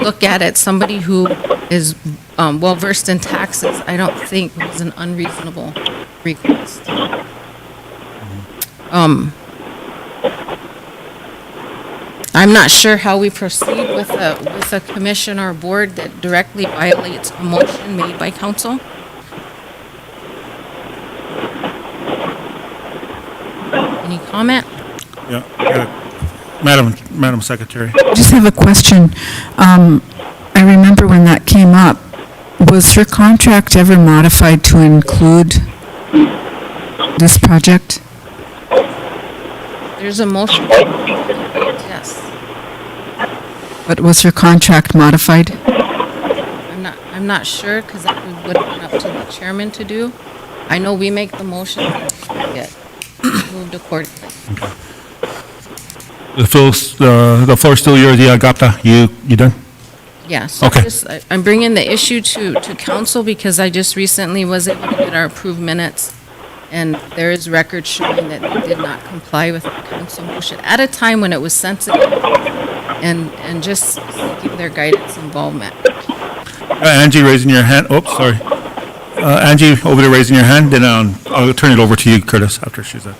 look at it, somebody who is well-versed in taxes, I don't think was an unreasonable request. I'm not sure how we proceed with a commission or board that directly violates a motion made by council. Any comment? Yeah, Madam Secretary. I just have a question. I remember when that came up, was her contract ever modified to include this project? There's a motion. Yes. But was her contract modified? I'm not sure, because that would have been up to the chairman to do. I know we make the motion, but get moved accordingly. Okay. The floor's still yours, Agapta. You done? Yes. Okay. I'm bringing the issue to council because I just recently was able to get our approved minutes, and there is record showing that they did not comply with the council motion at a time when it was sensitive, and just seeking their guidance involvement. Angie raising your hand. Oops, sorry. Angie over there raising your hand, then I'll turn it over to you, Curtis, after she's done.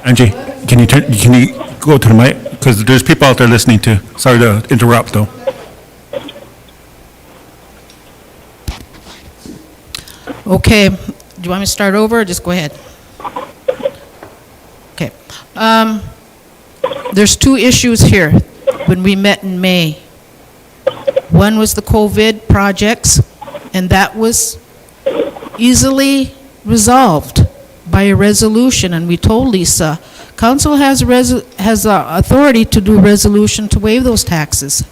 Angie, can you go to the mic? Because there's people out there listening too. Sorry to interrupt, though. Okay, do you want me to start over or just go ahead? Okay. There's two issues here when we met in May. One was the COVID projects, and that was easily resolved by a resolution, and we told Lisa, council has authority to do resolution to waive those taxes.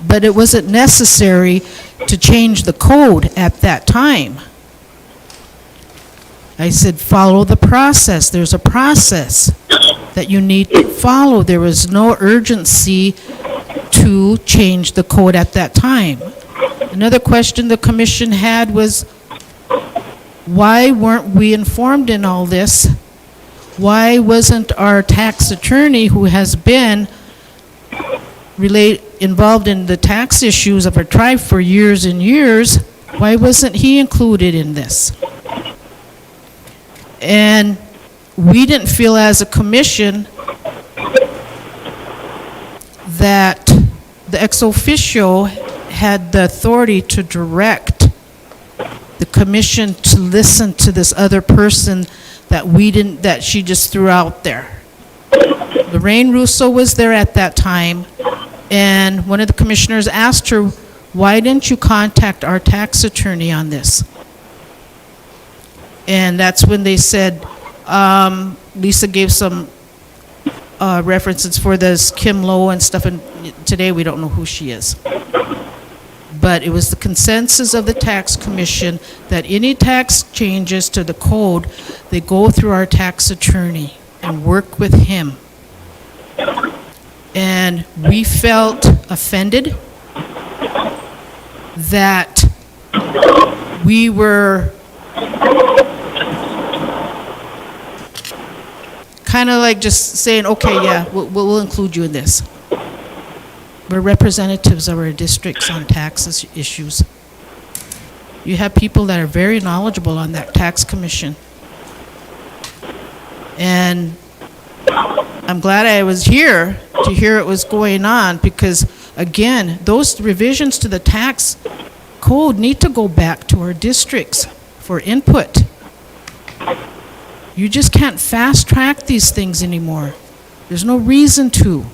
But it wasn't necessary to change the code at that time. I said, follow the process. There's a process that you need to follow. There was no urgency to change the code at that time. Another question the commission had was, why weren't we informed in all this? Why wasn't our tax attorney, who has been involved in the tax issues of our tribe for years and years, why wasn't he included in this? And we didn't feel as a commission that the ex officio had the authority to direct the commission to listen to this other person that she just threw out there. Lorraine Russo was there at that time, and one of the commissioners asked her, why didn't you contact our tax attorney on this? And that's when they said, Lisa gave some references for this Kim Lowe and stuff, and today we don't know who she is. But it was the consensus of the tax commission that any tax changes to the code, they go through our tax attorney and work with him. And we felt offended that we were kind of like just saying, okay, yeah, we'll include you in this. We're representatives of our districts on taxes issues. You have people that are very knowledgeable on that tax commission. And I'm glad I was here to hear it was going on, because again, those revisions to the tax code need to go back to our districts for input. You just can't fast track these things anymore. There's no reason to.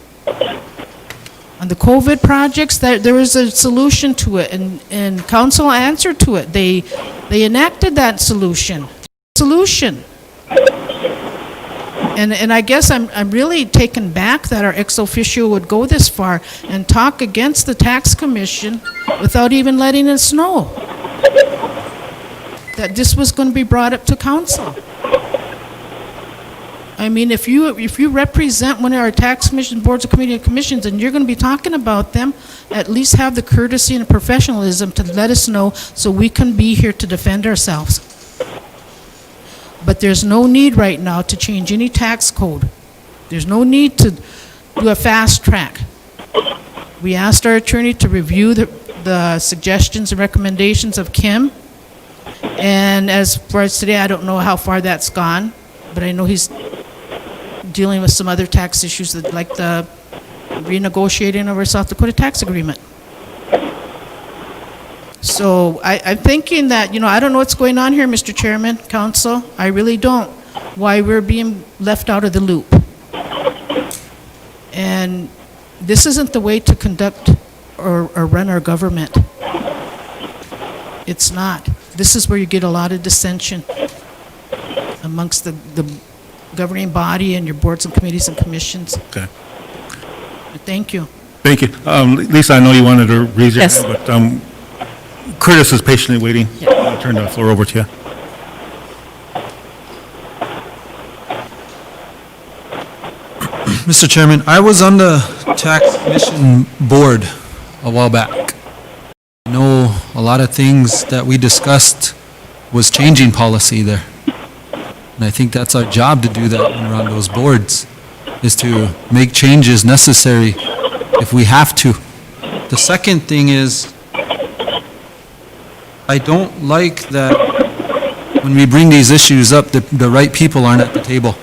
On the COVID projects, there was a solution to it, and council answered to it. They enacted that solution. And I guess I'm really taken back that our ex officio would go this far and talk against the tax commission without even letting us know that this was going to be brought up to council. I mean, if you represent one of our tax commission boards of committee and commissions, and you're going to be talking about them, at least have the courtesy and professionalism to let us know so we can be here to defend ourselves. But there's no need right now to change any tax code. There's no need to do a fast track. We asked our attorney to review the suggestions and recommendations of Kim, and as far as today, I don't know how far that's gone, but I know he's dealing with some other tax issues, like the renegotiating of our South Dakota tax agreement. So I'm thinking that, I don't know what's going on here, Mr. Chairman, Council. I really don't. Why we're being left out of the loop. And this isn't the way to conduct or run our government. It's not. This is where you get a lot of dissension amongst the governing body and your boards and committees and commissions. Okay. Thank you. Thank you. Lisa, I know you wanted to raise your Yes. hand, but Curtis is patiently waiting. Yeah. I'll turn the floor over to you. Mr. Chairman, I was on the tax commission board a while back. I know a lot of things that we discussed was changing policy there. And I think that's our job to do that when we're on those boards, is to make changes necessary if we have to. The second thing is, I don't like that when we bring these issues up, the right people aren't at the table.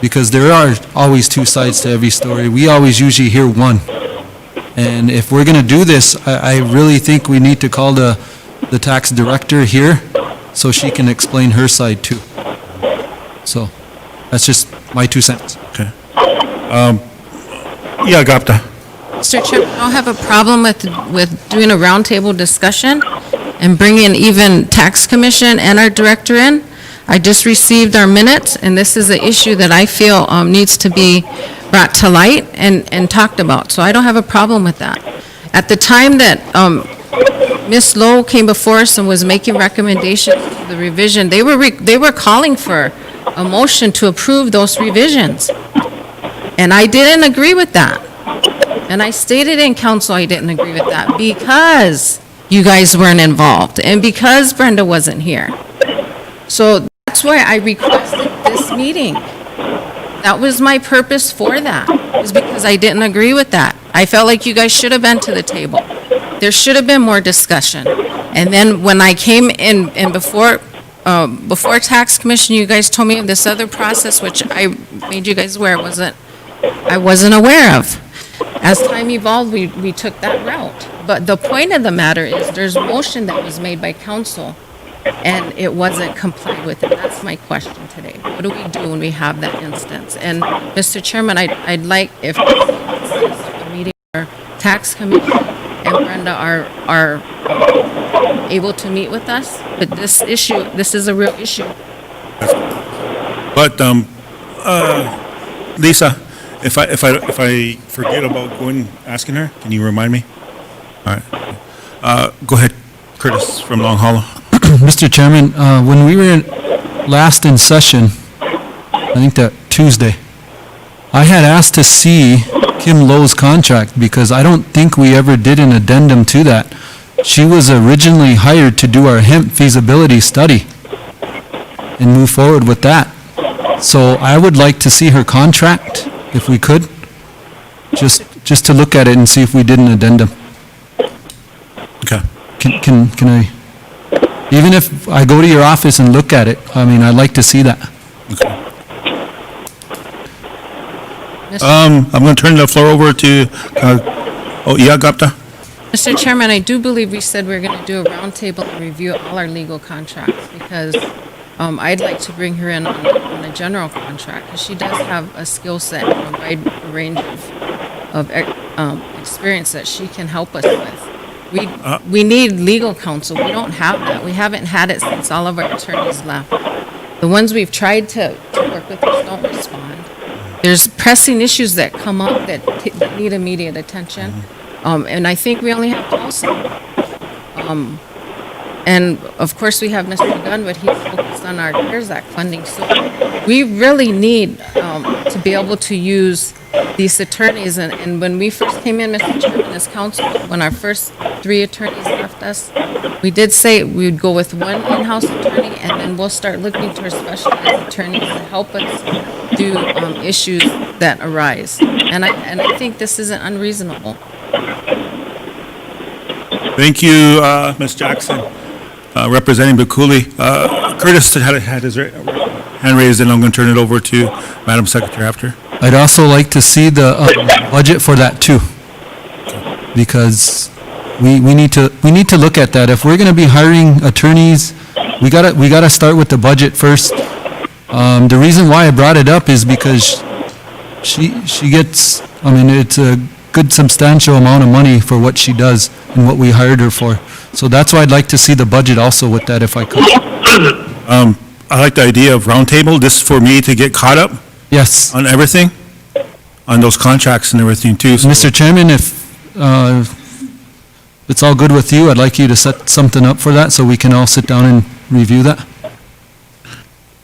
because there are always two sides to every story. We always usually hear one. And if we're going to do this, I really think we need to call the tax director here so she can explain her side too. So that's just my 2 cents. Okay. Yeah, Gapta. Mr. Chairman, I don't have a problem with doing a roundtable discussion and bringing even tax commission and our director in. I just received our minutes, and this is an issue that I feel needs to be brought to light and talked about. So I don't have a problem with that. At the time that Ms. Lowe came before us and was making recommendations to the revision, they were calling for a motion to approve those revisions. And I didn't agree with that. And I stated in council I didn't agree with that because you guys weren't involved and because Brenda wasn't here. So that's why I requested this meeting. That was my purpose for that, was because I didn't agree with that. I felt like you guys should have been to the table. There should have been more discussion. And then when I came in and before tax commission, you guys told me of this other process, which I made you guys aware I wasn't aware of. As time evolved, we took that route. But the point of the matter is there's a motion that was made by council and it wasn't complied with. And that's my question today. What do we do when we have that instance? And Mr. Chairman, I'd like if a meeting where tax commission and Brenda are able to meet with us. But this is a real issue. But, Lisa, if I forget about going, asking her, can you remind me? All right. Go ahead, Curtis from Long Hollow. Mr. Chairman, when we were last in session, I think that Tuesday, I had asked to see Kim Lowe's contract because I don't think we ever did an addendum to that. She was originally hired to do our hemp feasibility study and move forward with that. So I would like to see her contract, if we could, just to look at it and see if we did an addendum. Okay. Can I, even if I go to your office and look at it, I mean, I'd like to see that. Okay. I'm going to turn the floor over to, Gapta. Mr. Chairman, I do believe we said we were going to do a roundtable and review all our legal contracts because I'd like to bring her in on a general contract because she does have a skill set and a wide range of experience that she can help us with. We need legal counsel. We don't have that. We haven't had it since all of our attorneys left. The ones we've tried to work with us don't respond. There's pressing issues that come up that need immediate attention. And I think we only have Paulson. And of course, we have Mr. Gunn, but he's focused on our CARES Act funding. So we really need to be able to use these attorneys. And when we first came in, Mr. Chairman, as council, when our first 3 attorneys left us, we did say we would go with one in-house attorney, and then we'll start looking to our specialized attorneys to help us do issues that arise. And I think this isn't unreasonable. Thank you, Ms. Jackson. Representing Bakuli. Curtis had his hand raised, and I'm going to turn it over to Madam Secretary after. I'd also like to see the budget for that too, because we need to look at that. If we're going to be hiring attorneys, we gotta start with the budget first. The reason why I brought it up is because she gets, I mean, it's a good substantial amount of money for what she does and what we hired her for. So that's why I'd like to see the budget also with that if I could. I like the idea of roundtable, just for me to get caught up. Yes. On everything, on those contracts and everything too. So. Mr. Chairman, if it's all good with you, I'd like you to set something up for that so we can all sit down and review that.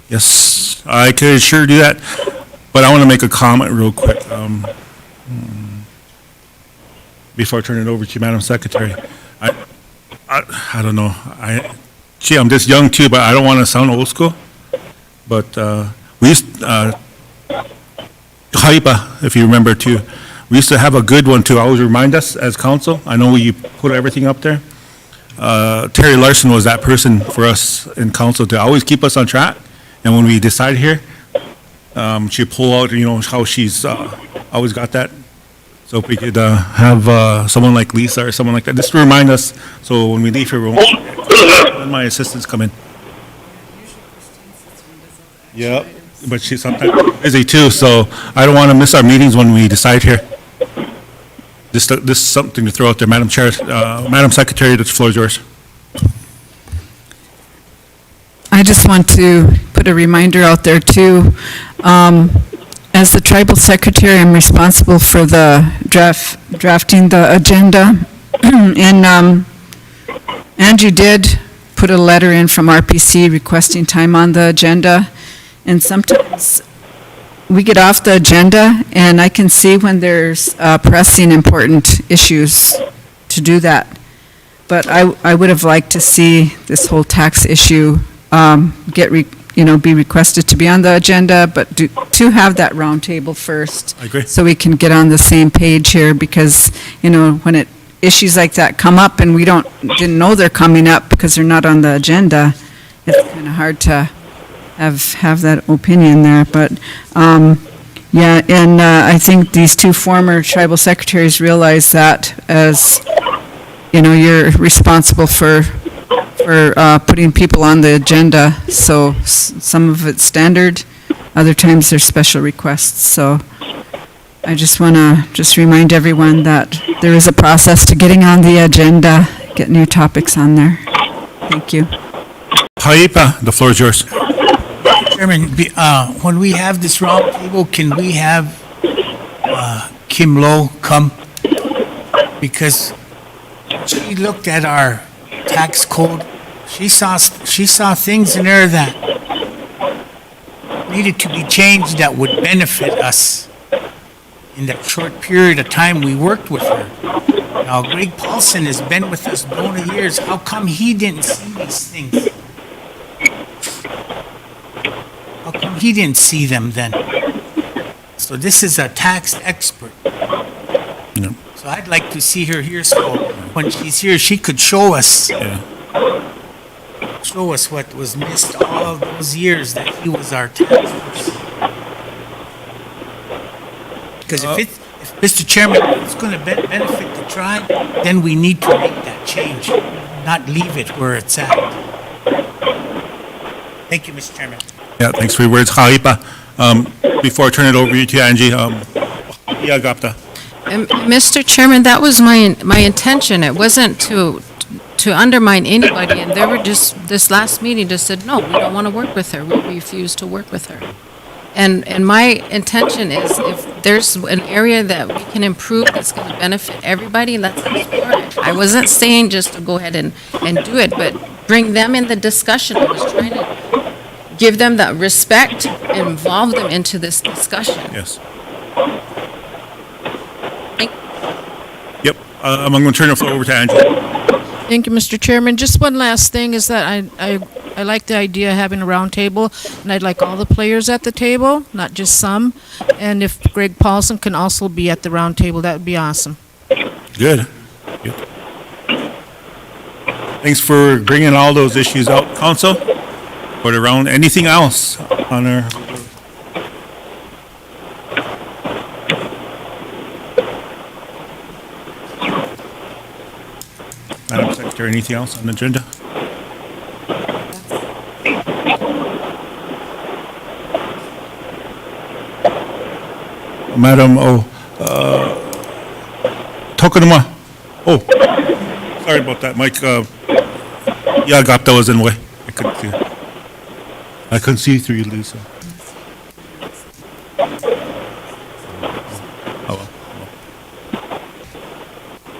Yes, I could sure do that, but I want to make a comment real quick. Before I turn it over to Madam Secretary, I don't know. I'm just young too, but I don't want to sound old school. But we used Haipa, if you remember too. We used to have a good one too. Always remind us as council. I know you put everything up there. Terry Larson was that person for us in council to always keep us on track. And when we decide here, She pull out, how she's always got that. So if we could have someone like Lisa or someone like that, just to remind us, so when we leave here, when my assistants come in. Yep, but she's sometimes busy too, so I don't want to miss our meetings when we decide here. This is something to throw out there, Madam Chair, Madam Secretary, the floor is yours. I just want to put a reminder out there too. As the tribal secretary, I'm responsible for the drafting the agenda. And Angie did put a letter in from RPC requesting time on the agenda. And sometimes we get off the agenda, and I can see when there's pressing important issues to do that. But I would have liked to see this whole tax issue be requested to be on the agenda, but to have that roundtable first. I agree. So we can get on the same page here, because, when issues like that come up and we didn't know they're coming up because they're not on the agenda, it's kind of hard to have that opinion there. But, yeah, and I think these two former tribal secretaries realize that as, you're responsible for putting people on the agenda, so some of it's standard, other times there's special requests. So I just want to remind everyone that there is a process to getting on the agenda, getting your topics on there. Thank you. Haipa, the floor is yours. Chairman, when we have this roundtable, can we have Kim Lowe come? Because she looked at our tax code. She saw things in there that needed to be changed that would benefit us in that short period of time we worked with her. Now, Greg Paulson has been with us over the years. How come he didn't see these things? How come he didn't see them then? So this is a tax expert. Yeah. So I'd like to see her here, so when she's here, she could show us. Yeah. Show us what was missed all of those years that he was our tax person. Because if Mr. Chairman, it's going to benefit the tribe, then we need to make that change, not leave it where it's at. Thank you, Mr. Chairman. Yeah, thanks for your words, Haipa. Before I turn it over to you, Angie, Gapta. Mr. Chairman, that was my intention. It wasn't to undermine anybody, and they were this last meeting just said, no, we don't want to work with her. We refuse to work with her. And my intention is, if there's an area that we can improve that's going to benefit everybody, let's explore it. I wasn't saying just to go ahead and do it, but bring them in the discussion. I was trying to give them that respect and involve them into this discussion. Yes. Yep. I'm going to turn the floor over to Angie. Thank you, Mr. Chairman. Just one last thing is that I like the idea of having a round table, and I'd like all the players at the table, not just some. And if Greg Paulson can also be at the round table, that would be awesome. Good. Thanks for bringing all those issues out, Council. Put around anything else on our. Madam Secretary, anything else on the agenda? Madam, Tokonuma. Oh, sorry about that, Mike. Gapta was in the way. I couldn't see through you, Lisa.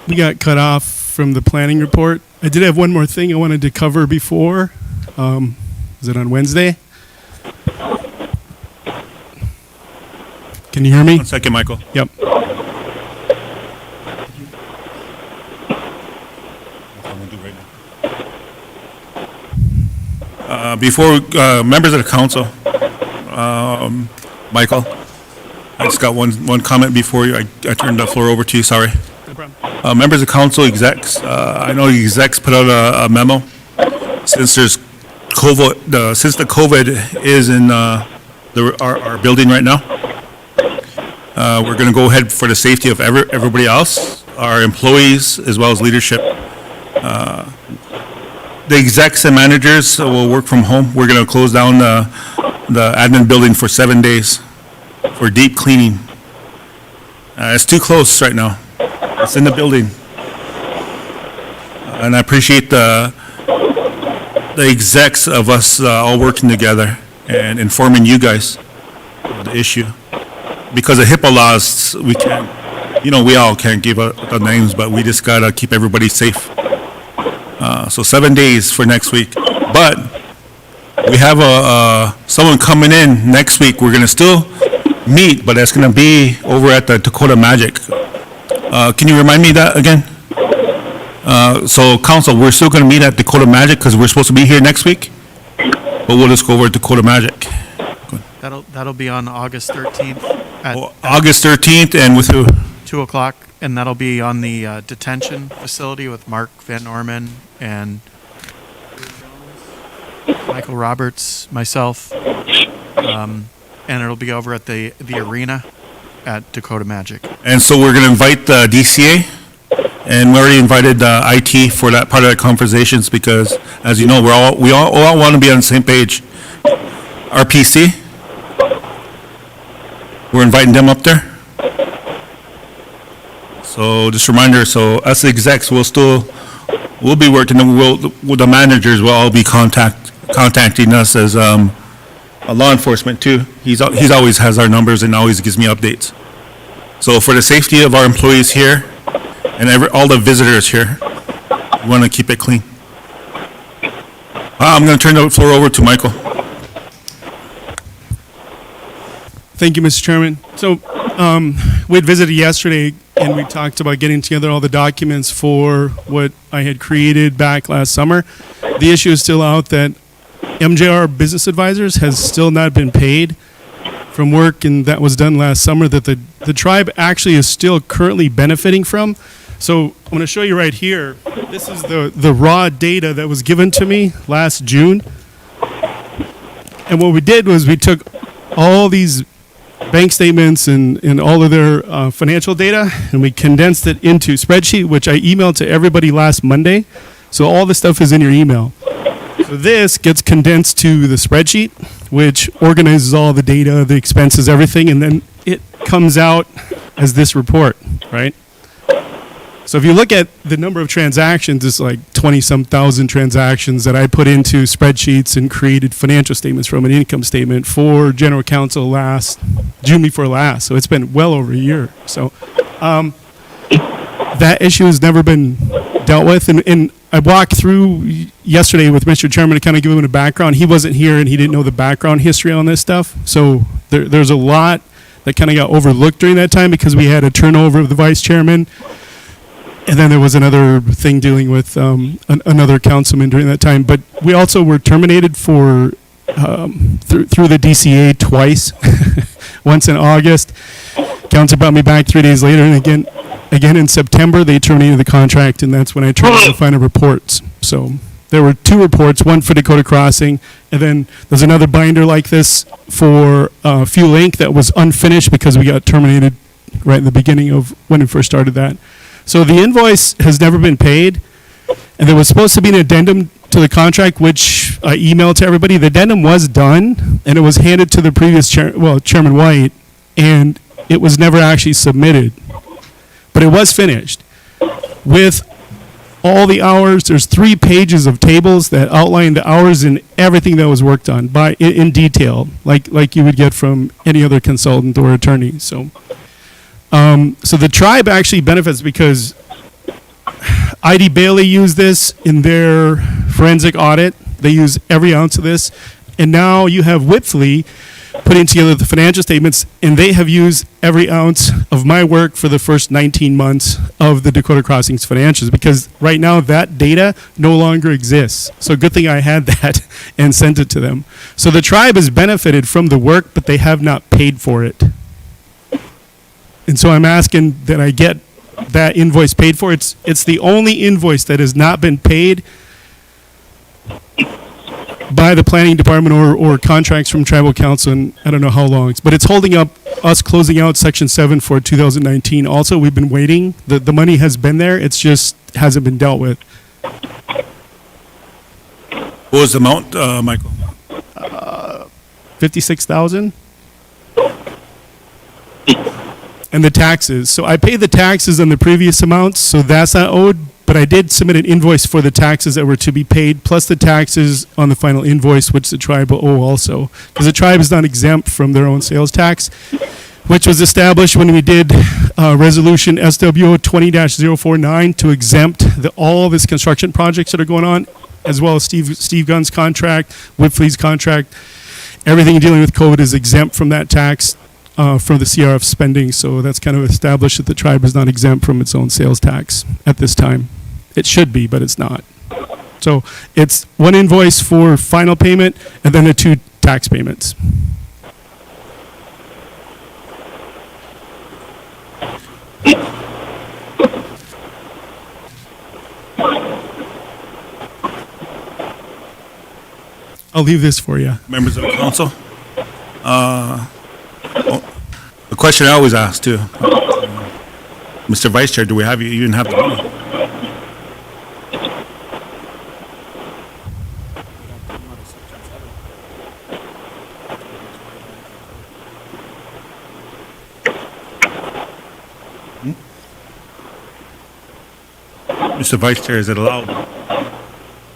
We got cut off from the planning report. I did have one more thing I wanted to cover before. Was it on Wednesday? Can you hear me? 1 second, Michael. Yep. Before members of the council, Michael, I just got one comment before I turn the floor over to you. Sorry. No problem. Members of council, execs, I know the execs put out a memo since there's COVID, since the COVID is in our building right now. We're going to go ahead for the safety of everybody else, our employees, as well as leadership. The execs and managers will work from home. We're going to close down the admin building for 7 days for deep cleaning. It's too close right now. It's in the building. And I appreciate the execs of us all working together and informing you guys of the issue. Because of HIPAA laws, we can't, we all can't give out the names, but we just got to keep everybody safe. So 7 days for next week. But we have someone coming in next week. We're going to still meet, but that's going to be over at the Dakota Magic. Can you remind me that again? So council, we're still going to meet at Dakota Magic because we're supposed to be here next week, but we'll just go over to Dakota Magic. That'll be on August 13th. August 13th, and with who? 2 o'clock, and that'll be on the detention facility with Mark Van Norman and Michael Roberts, myself, and it'll be over at the arena at Dakota Magic. And so we're going to invite the DCA, and we already invited IT for that part of the conversations because, as you know, we all want to be on the same page. RPC, we're inviting them up there. So just a reminder, so us execs we'll be working, and the managers will all be contacting us as a law enforcement too. He's always has our numbers and always gives me updates. So for the safety of our employees here and all the visitors here, we want to keep it clean. I'm going to turn the floor over to Michael. Thank you, Mr. Chairman. So we had visited yesterday and we talked about getting together all the documents for what I had created back last summer. The issue is still out that MJR Business Advisors has still not been paid from work, and that was done last summer that the tribe actually is still currently benefiting from. So I'm going to show you right here. This is the raw data that was given to me last June. And what we did was we took all these bank statements and all of their financial data, and we condensed it into a spreadsheet, which I emailed to everybody last Monday. So all the stuff is in your email. So this gets condensed to the spreadsheet, which organizes all the data, the expenses, everything, and then it comes out as this report, right? So if you look at the number of transactions, it's like 20-some thousand transactions that I put into spreadsheets and created financial statements from an income statement for General Counsel June before last. So it's been well over a year. So that issue has never been dealt with. And I walked through yesterday with Mr. Chairman to kind of give him a background. He wasn't here and he didn't know the background history on this stuff. So there's a lot that kind of got overlooked during that time because we had a turnover of the vice chairman. And then there was another thing dealing with another councilman during that time. But we also were terminated for through the DCA twice. Once in August, council brought me back 3 days later, and again in September they terminated the contract, and that's when I turned in the final reports. So there were 2 reports, one for Dakota Crossing, and then there's another binder like this for Fuel Inc. that was unfinished because we got terminated right in the beginning of when we first started that. So the invoice has never been paid, and there was supposed to be an addendum to the contract, which I emailed to everybody. The addendum was done, and it was handed to the previous Chairman White, and it was never actually submitted. But it was finished with all the hours. There's 3 pages of tables that outline the hours and everything that was worked on in detail, like you would get from any other consultant or attorney. So the tribe actually benefits because ID Bailey used this in their forensic audit. They use every ounce of this. And now you have Whitfley putting together the financial statements, and they have used every ounce of my work for the first 19 months of the Dakota Crossings financials, because right now that data no longer exists. So good thing I had that and sent it to them. So the tribe has benefited from the work, but they have not paid for it. And so I'm asking that I get that invoice paid for. It's the only invoice that has not been paid by the planning department or contracts from tribal council, and I don't know how long. But it's holding up us closing out Section 7 for 2019. Also, we've been waiting. The money has been there. It's just hasn't been dealt with. What was the amount, Michael? 56,000. And the taxes. So I paid the taxes on the previous amounts, so that's not owed. But I did submit an invoice for the taxes that were to be paid, plus the taxes on the final invoice, which the tribe will owe also. Because the tribe is not exempt from their own sales tax, which was established when we did Resolution SWO 20-049 to exempt all of his construction projects that are going on, as well as Steve Gunn's contract, Whitfleet's contract. Everything dealing with COVID is exempt from that tax from the CRF spending. So that's kind of established that the tribe is not exempt from its own sales tax at this time. It should be, but it's not. So it's one invoice for final payment and then the 2 tax payments. I'll leave this for you. Members of the council. The question I always ask too, Mr. Vice Chair, do we have, you even have the money? Mr. Vice Chair, is it allowed?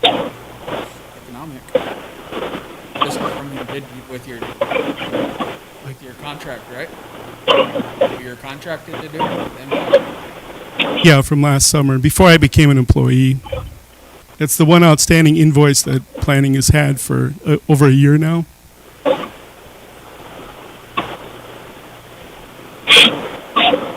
Economic. This is from your bid with your contract, right? You're contracted to do it? Yeah, from last summer, before I became an employee. It's the one outstanding invoice that planning has had for over a year now.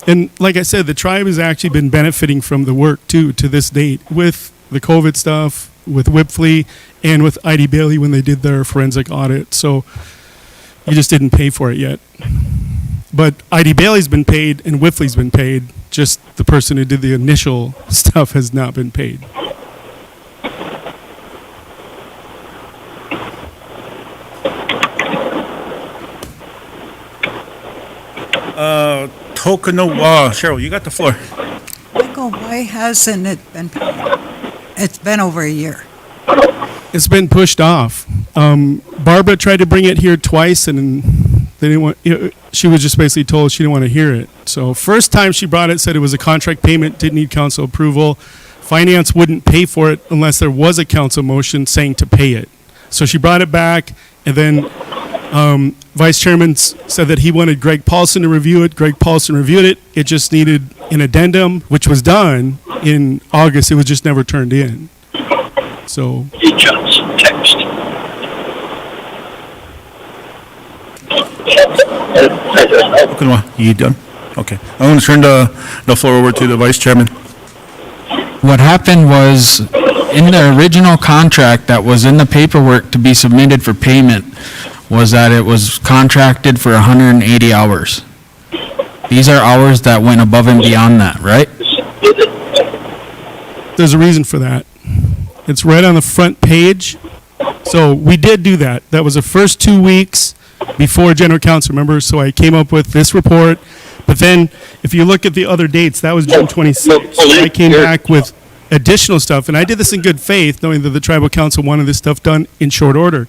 And like I said, the tribe has actually been benefiting from the work too, to this date, with the COVID stuff, with Whipfley, and with ID Bailey when they did their forensic audit. So you just didn't pay for it yet. But ID Bailey's been paid and Whipfley's been paid. Just the person who did the initial stuff has not been paid. Tokenawa, Cheryl, you got the floor. Michael, why hasn't it been paid? It's been over a year. It's been pushed off. Barbara tried to bring it here twice, and they didn't want. She was just basically told she didn't want to hear it. So first time she brought it, said it was a contract payment, didn't need council approval. Finance wouldn't pay for it unless there was a council motion saying to pay it. So she brought it back, and then Vice Chairman said that he wanted Greg Paulson to review it. Greg Paulson reviewed it. It just needed an addendum, which was done in August. It was just never turned in. So. Text. You done? Okay. I'm going to turn the floor over to the Vice Chairman. What happened was, in the original contract that was in the paperwork to be submitted for payment, was that it was contracted for 180 hours. These are hours that went above and beyond that, right? There's a reason for that. It's right on the front page. So we did do that. That was the first 2 weeks before General Council, remember? So I came up with this report. But then, if you look at the other dates, that was June 26th. So I came back with additional stuff. And I did this in good faith, knowing that the Tribal Council wanted this stuff done in short order.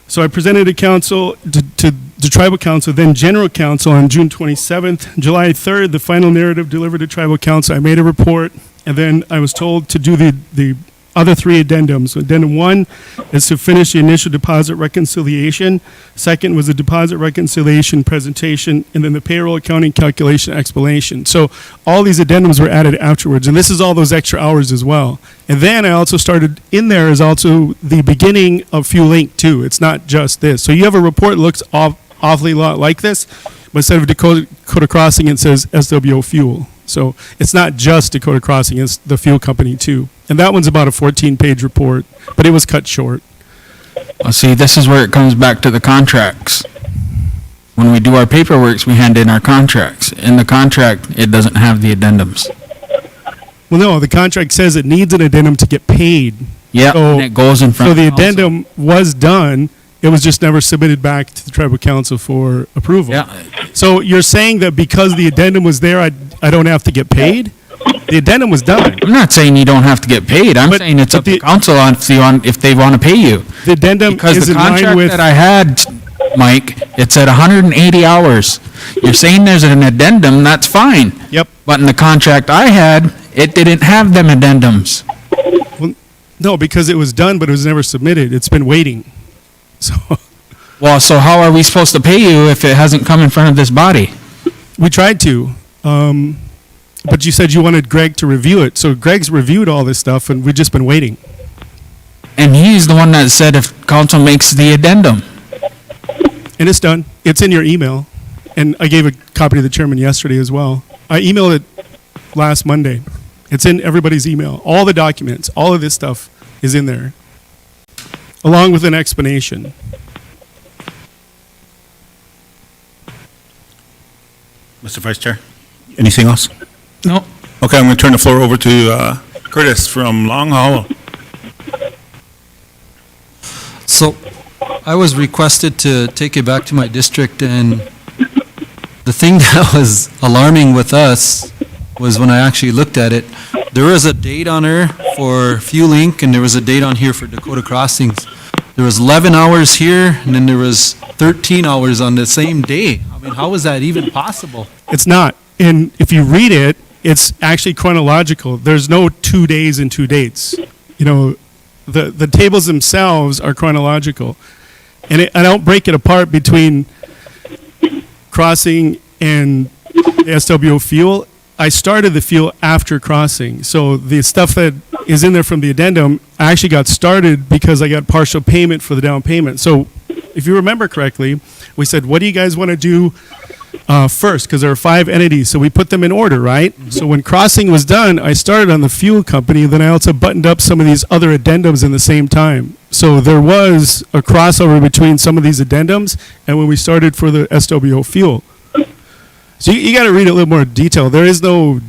So I presented to council, to the Tribal Council, then General Council on June 27th. July 3rd, the final narrative delivered to Tribal Council. I made a report, and then I was told to do the other 3 addendums. Addendum 1 is to finish the initial deposit reconciliation. Second was the deposit reconciliation presentation, and then the payroll accounting calculation explanation. So all these addendums were added afterwards, and this is all those extra hours as well. And then I also started, in there is also the beginning of Fuel Inc. too. It's not just this. So you have a report that looks awfully lot like this, but instead of Dakota Crossing, it says SWO Fuel. So it's not just Dakota Crossing, it's the fuel company too. And that one's about a 14-page report, but it was cut short. Well, see, this is where it comes back to the contracts. When we do our paperwork, we hand in our contracts. In the contract, it doesn't have the addendums. Well, no, the contract says it needs an addendum to get paid. Yeah, So- and it goes in front So of the council. addendum was done, it was just never submitted back to the tribal council for approval. Yeah. So you're saying that because the addendum was there, I don't have to get paid? The addendum was done. I'm not saying you don't have to get paid. I'm But- saying it's but up to the- council on if they want to pay you. The addendum Because is the in line contract with. that I had, Mike, it's at 180 hours. You're saying there's an addendum, that's fine. Yep. But in the contract I had, it didn't have them addendums. Well, no, because it was done, but it was never submitted. It's been waiting. So Well, so how are we supposed to pay you if it hasn't come in front of this body? we tried to, but you said you wanted Greg to review it. So Greg's reviewed all this stuff, and we've just been waiting. And he's the one that said if council makes the addendum. And it's done. It's in your email. And I gave a copy to the chairman yesterday as well. I emailed it last Monday. It's in everybody's email. All the documents, all of this stuff is in there, along with an explanation. Mr. Vice Chair, anything else? No. Okay, I'm going to turn the floor over to Curtis from Long Hollow. So I was requested to take it back to my district, and the thing that was alarming with us was when I actually looked at it, there was a date on there for Fuel Inc., and there was a date on here for Dakota Crossings. There was 11 hours here, and then there was 13 hours on the same day. I mean, how is that even possible? It's not. And if you read it, it's actually chronological. There's no 2 days and 2 dates. You know, the tables themselves are chronological. And I don't break it apart between crossing and the SWO fuel. I started the fuel after crossing. So the stuff that is in there from the addendum, I actually got started because I got partial payment for the down payment. So if you remember correctly, we said, what do you guys want to do first? Because there are 5 entities. So we put them in order, right? So when crossing was done, I started on the fuel company. Then I also buttoned up some of these other addendums in the same time. So there was a crossover between some of these addendums and when we started for the SWO fuel. So you got to read it a little more detail. There is no,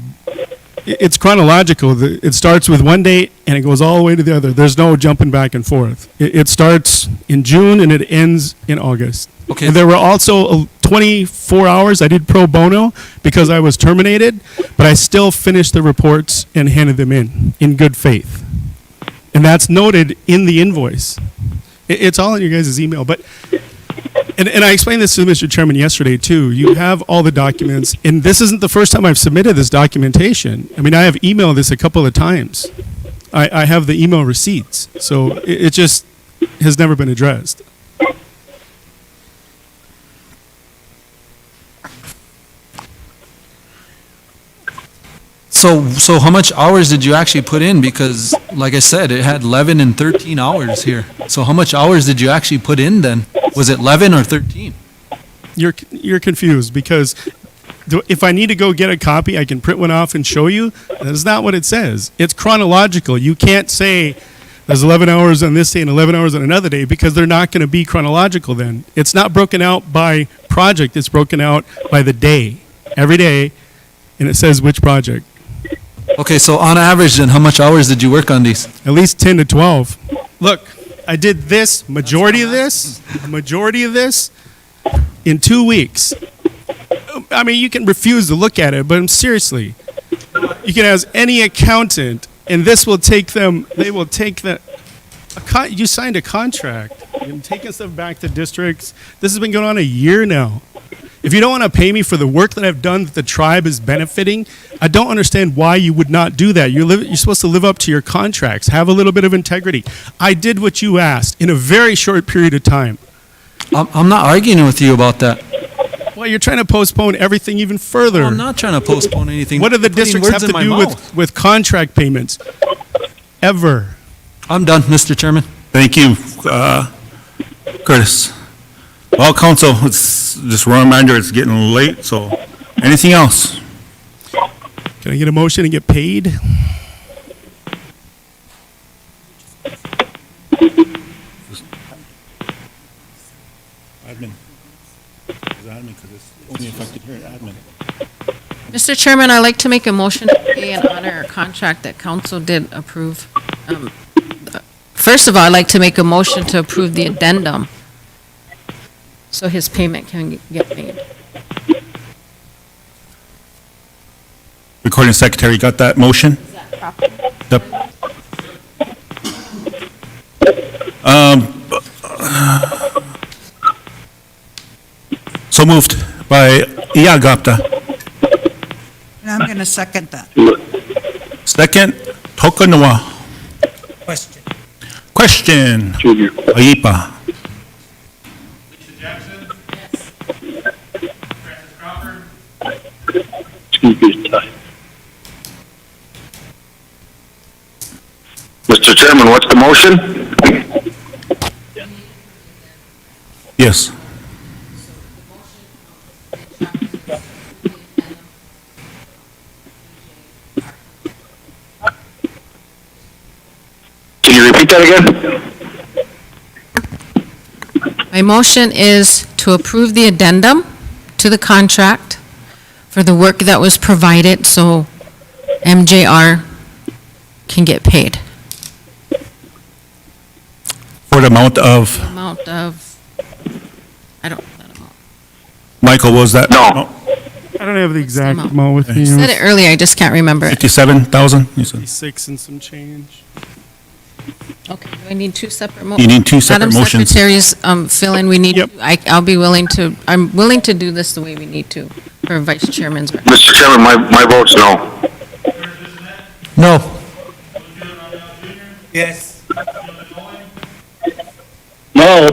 it's chronological. It starts with one date and it goes all the way to the other. There's no jumping back and forth. It starts in June and it ends in August. Okay. And there were also 24 hours I did pro bono because I was terminated, but I still finished the reports and handed them in good faith. And that's noted in the invoice. It's all in your guys' email. But and I explained this to Mr. Chairman yesterday too. You have all the documents, and this isn't the first time I've submitted this documentation. I mean, I have emailed this a couple of times. I have the email receipts, so it just has never been addressed. So how much hours did you actually put in? Because, like I said, it had 11 and 13 hours here. So how much hours did you actually put in then? Was it 11 or 13? You're confused because if I need to go get a copy, I can print one off and show you. That is not what it says. It's chronological. You can't say there's 11 hours on this day and 11 hours on another day because they're not going to be chronological then. It's not broken out by project. It's broken out by the day, every day, and it says which project. Okay, so on average then, how much hours did you work on these? At least 10 to 12. Look, I did this, majority of this in 2 weeks. I mean, you can refuse to look at it, but seriously, you can ask any accountant, and this will take them, they will take the, you signed a contract. You're taking stuff back to districts. This has been going on a year now. If you don't want to pay me for the work that I've done that the tribe is benefiting, I don't understand why you would not do that. You're supposed to live up to your contracts. Have a little bit of integrity. I did what you asked in a very short period of time. I'm not arguing with you about that. Well, you're trying to postpone everything even further. I'm not trying to postpone anything. What do the You're putting districts have words to in do my mouth. with contract payments? Ever. I'm done, Mr. Chairman. Thank you, Curtis. Well, council, it's just a reminder, it's getting late, so anything else? Can I get a motion and get paid? Admin. Because it's only affected here, admin. Mr. Chairman, I'd like to make a motion to pay and honor a contract that council did approve. first of all, I'd like to make a motion to approve the addendum so his payment can get paid. Recording secretary, got that motion? The- So moved by Iagapta. And I'm going to second that. Second, Tokanoa. Question. Question. Aipa. Lisa Jackson? Francis Crawford? Mr. Chairman, what's the motion? Yes. Can you repeat that again? My motion is to approve the addendum to the contract for the work that was provided so MJR can get paid. For the amount of, Amount of, I don't know that amount. Michael, was that? No. I don't have the exact amount? amount with me. I said it earlier, I just can't remember it. 57,000? You said. 56 and some change. Okay, do I need two separate motions? You need two separate Madam motions. Secretary's fill-in, we need, I'm willing to do this the way we need to for Vice Chairman's. Mr. Chairman, my vote's no. No. Yes. No.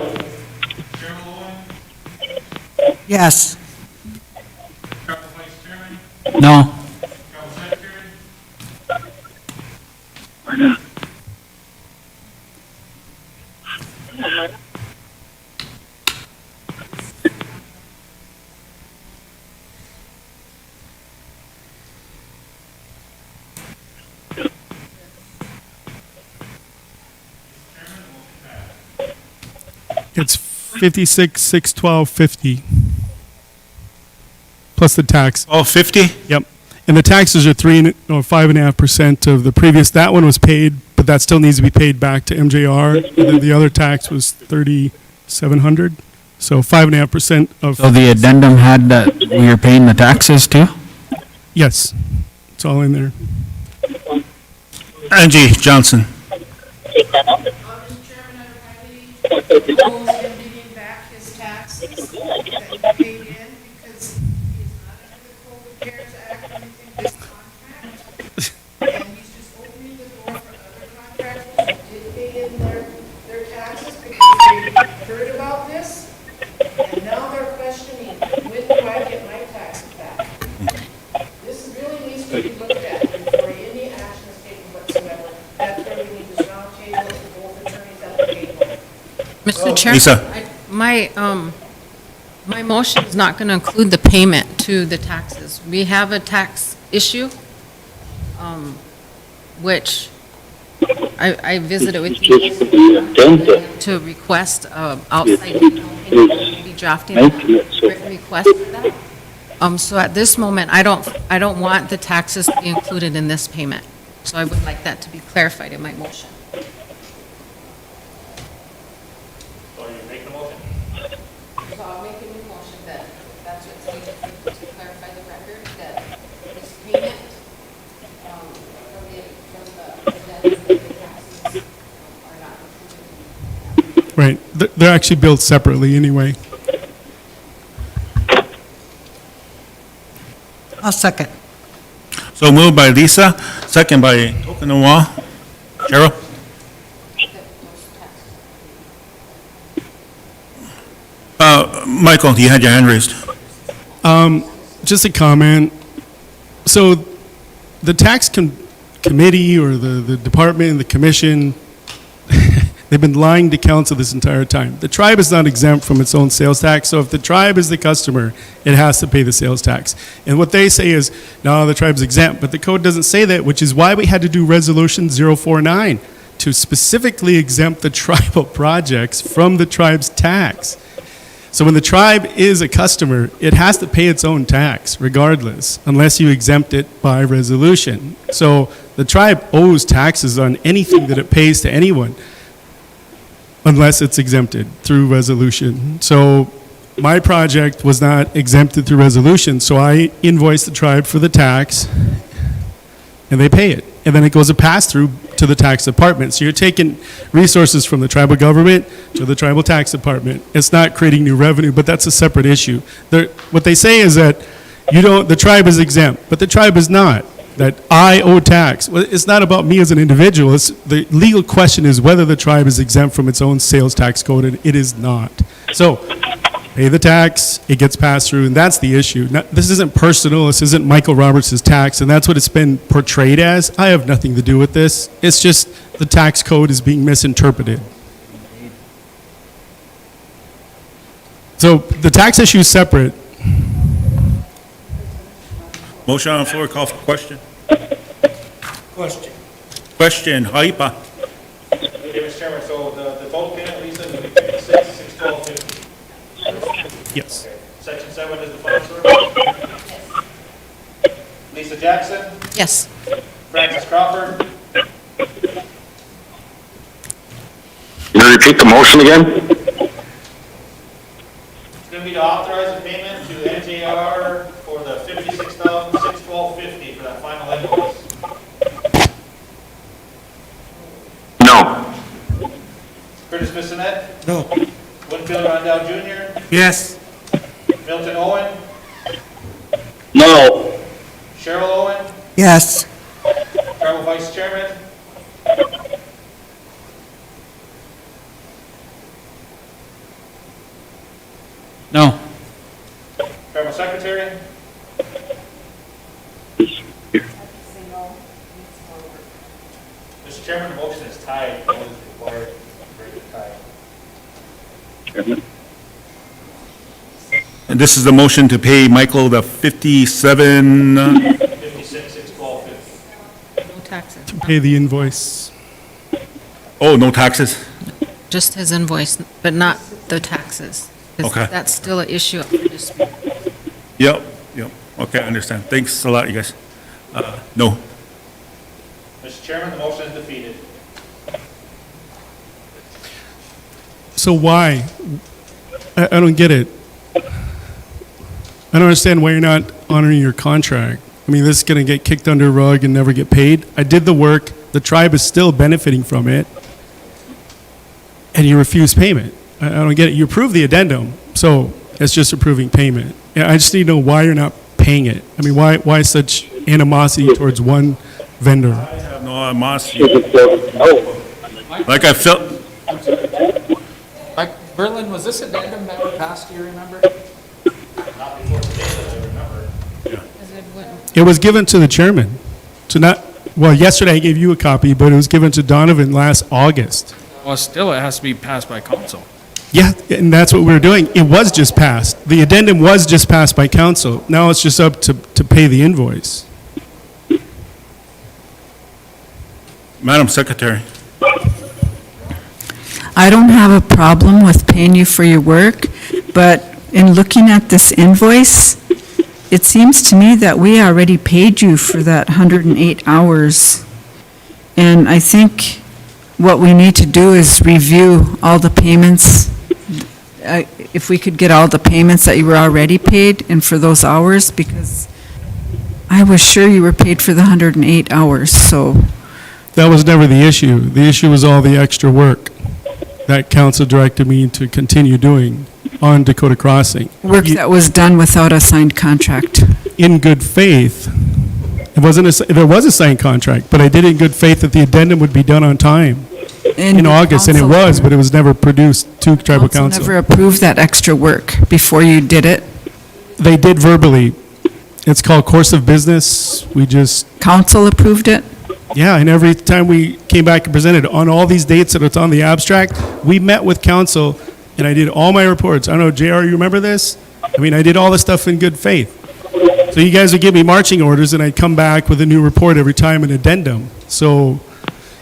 Yes. No. It's 56, 612, 50. Plus the tax. Oh, 50? Yep. And the taxes are 5.5% of the previous. That one was paid, but that still needs to be paid back to MJR. And then the other tax was 3,700. So 5.5% of. So the addendum had that we are paying the taxes too? Yes, it's all in there. Angie Johnson. Propose him digging back his taxes that he paid in because he's not under the COVID CARES Act or anything, this contract. And he's just opening the door for other contractors who did pay in their taxes because they heard about this. And now they're questioning, when do I get my taxes back? This really needs to be looked at before any action is taken whatsoever. That's where we need this round table with both attorneys at the table. Mr. Chairman, Lisa. my motion is not going to include the payment to the taxes. We have a tax issue, which I visited with you to request outside legal opinion, be drafting a written request for that. So at this moment, I don't want the taxes to be included in this payment. So I would like that to be clarified in my motion. So you make the motion? So I'll make a new motion that that's what's needed to clarify the record, that this payment from the taxes are not included. Right. They're actually billed separately anyway. I'll second. So moved by Lisa, second by Tokanoa. Cheryl? Michael, you had your hand raised. Just a comment. So the tax committee or the department and the commission, they've been lying to council this entire time. The tribe is not exempt from its own sales tax, so if the tribe is the customer, it has to pay the sales tax. And what they say is, no, the tribe's exempt, but the code doesn't say that, which is why we had to do Resolution 049 to specifically exempt the tribal projects from the tribe's tax. So when the tribe is a customer, it has to pay its own tax regardless, unless you exempt it by resolution. So the tribe owes taxes on anything that it pays to anyone. unless it's exempted through resolution. So my project was not exempted through resolution, so I invoice the tribe for the tax, and they pay it. And then it goes a pass-through to the tax department. So you're taking resources from the tribal government to the tribal tax department. It's not creating new revenue, but that's a separate issue. What they say is that the tribe is exempt, but the tribe is not. That I owe tax. Well, it's not about me as an individual. The legal question is whether the tribe is exempt from its own sales tax code, and it is not. So pay the tax, it gets passed through, and that's the issue. This isn't personal, this isn't Michael Roberts' tax, and that's what it's been portrayed as. I have nothing to do with this. It's just the tax code is being misinterpreted. So the tax issue is separate. Motion on the floor, call for question. Question. Question, Haipa. Okay, Mr. Chairman, so the total payment, Lisa, is going to be 56, 612.50. Yes. Okay. Section 7 is the final source. Lisa Jackson, Yes. Francis Crawford, Can you repeat the motion again? it's going to be to authorize the payment to NJR for the $56,612.50 for that final invoice. No. Curtis Bissonette, No. Winfield Rondell Jr., Yes. Milton Owen, No. Cheryl Owen, Yes. Tribal Vice Chairman, No. Tribal Secretary, Mr. Chairman, the motion is tied. Vote is required to break the tie. And this is the motion to pay Michael the 57, 56, 612.50. No taxes. To pay the invoice. oh, no taxes? Just his invoice, but not the taxes. 'Cause Okay. That's still an issue up for dispute. Yep, okay, I understand. Thanks a lot, you guys. No. Mr. Chairman, the motion is defeated. So why? I don't get it. I don't understand why you're not honoring your contract. I mean, this is going to get kicked under a rug and never get paid. I did the work. The tribe is still benefiting from it. And you refuse payment. I don't get it. You approve the addendum, so it's just approving payment. Yeah, I just need to know why you're not paying it. I mean, why such animosity towards one vendor? I have no animosity. Like I felt, Mike Berlin, was this addendum that we passed, do you remember? Not before today, that I remember. It was given to the chairman. Yesterday I gave you a copy, but it was given to Donovan last August. Well, still, it has to be passed by council. Yeah, and that's what we're doing. It was just passed. The addendum was just passed by council. Now it's just up to pay the invoice. Madam Secretary. I don't have a problem with paying you for your work, but in looking at this invoice, it seems to me that we already paid you for that 108 hours. And I think what we need to do is review all the payments. If we could get all the payments that you were already paid and for those hours, because I was sure you were paid for the 108 hours, so. That was never the issue. The issue was all the extra work that council directed me to continue doing on Dakota Crossing. Work that was done without a signed contract. In good faith. There was a signed contract, but I did it in good faith that the addendum would be done on time in August, and it was, but it was never produced to tribal council. Never approved that extra work before you did it? They did verbally. It's called course of business. Council approved it? Yeah, and every time we came back and presented on all these dates that it's on the abstract, we met with council, and I did all my reports. I don't know, JR, you remember this? I mean, I did all this stuff in good faith. So you guys would give me marching orders, and I'd come back with a new report every time, an addendum. So,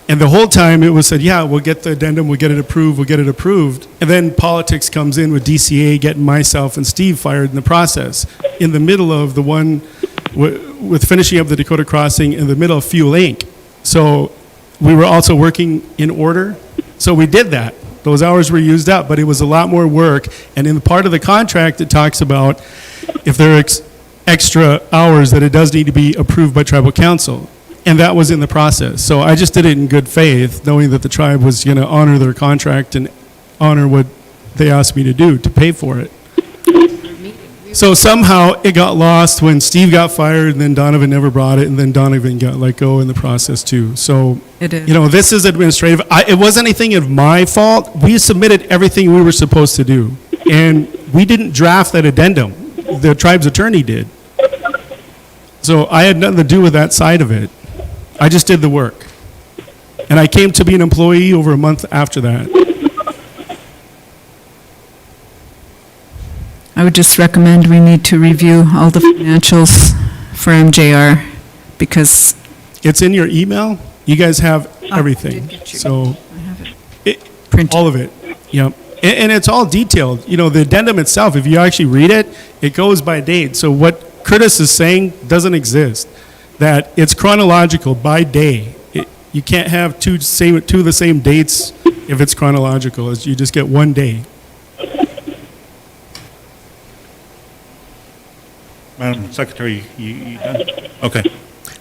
and the whole time it was said, yeah, we'll get the addendum, we'll get it approved. And then politics comes in with DCA getting myself and Steve fired in the process. In the middle of the one with finishing up the Dakota Crossing in the middle of Fuel Inc. So we were also working in order. So we did that. Those hours were used up, but it was a lot more work. And in the part of the contract, it talks about if there are extra hours, that it does need to be approved by tribal council. And that was in the process. So I just did it in good faith, knowing that the tribe was going to honor their contract and honor what they asked me to do, to pay for it. So somehow it got lost when Steve got fired, and then Donovan never brought it, and then Donovan got let go in the process too. So, It is. this is administrative. It wasn't anything of my fault. We submitted everything we were supposed to do, and we didn't draft that addendum. The tribe's attorney did. So I had nothing to do with that side of it. I just did the work. And I came to be an employee over a month after that. I would just recommend we need to review all the financials for MJR because. It's in your email. You guys have everything. So, all of it. Yep. And it's all detailed. The addendum itself, if you actually read it, it goes by date. So what Curtis is saying doesn't exist. That it's chronological by day. You can't have two of the same dates if it's chronological. You just get one day. Madam Secretary, you done? Okay.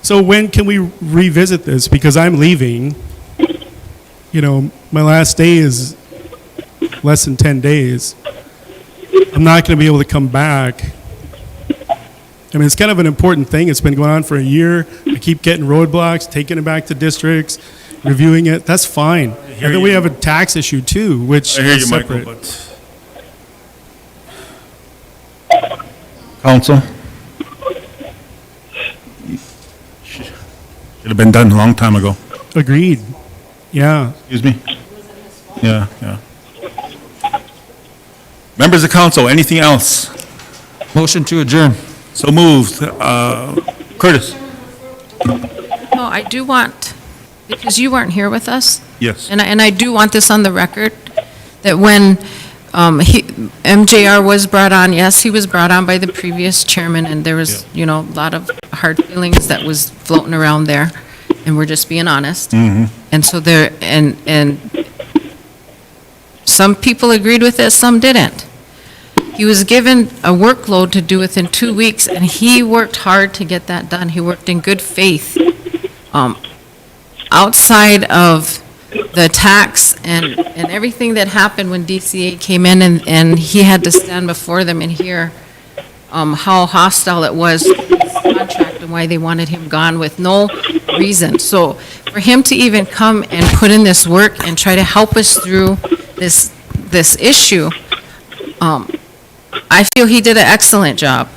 So when can we revisit this? Because I'm leaving. My last day is less than 10 days. I'm not going to be able to come back. I mean, it's kind of an important thing. It's been going on for a year. I keep getting roadblocks, taking it back to districts, reviewing it. That's fine. And then we have a tax issue too, which I hear is you, separate. Michael, but... Council? Should have been done a long time ago. Agreed. Yeah. Excuse me? Yeah. Members of council, anything else? Motion to adjourn. So moved. Curtis? No, I do want, because you weren't here with us, Yes. and I do want this on the record, that when MJR was brought on, yes, he was brought on by the previous chairman, and there was, a lot of hard feelings that was floating around there, and we're just being honest. Mm-hmm. And so and some people agreed with it, some didn't. He was given a workload to do within 2 weeks, and he worked hard to get that done. He worked in good faith. Outside of the tax and everything that happened when DCA came in, and he had to stand before them and hear how hostile it was to his contract and why they wanted him gone with no reason. So for him to even come and put in this work and try to help us through this issue, I feel he did an excellent job.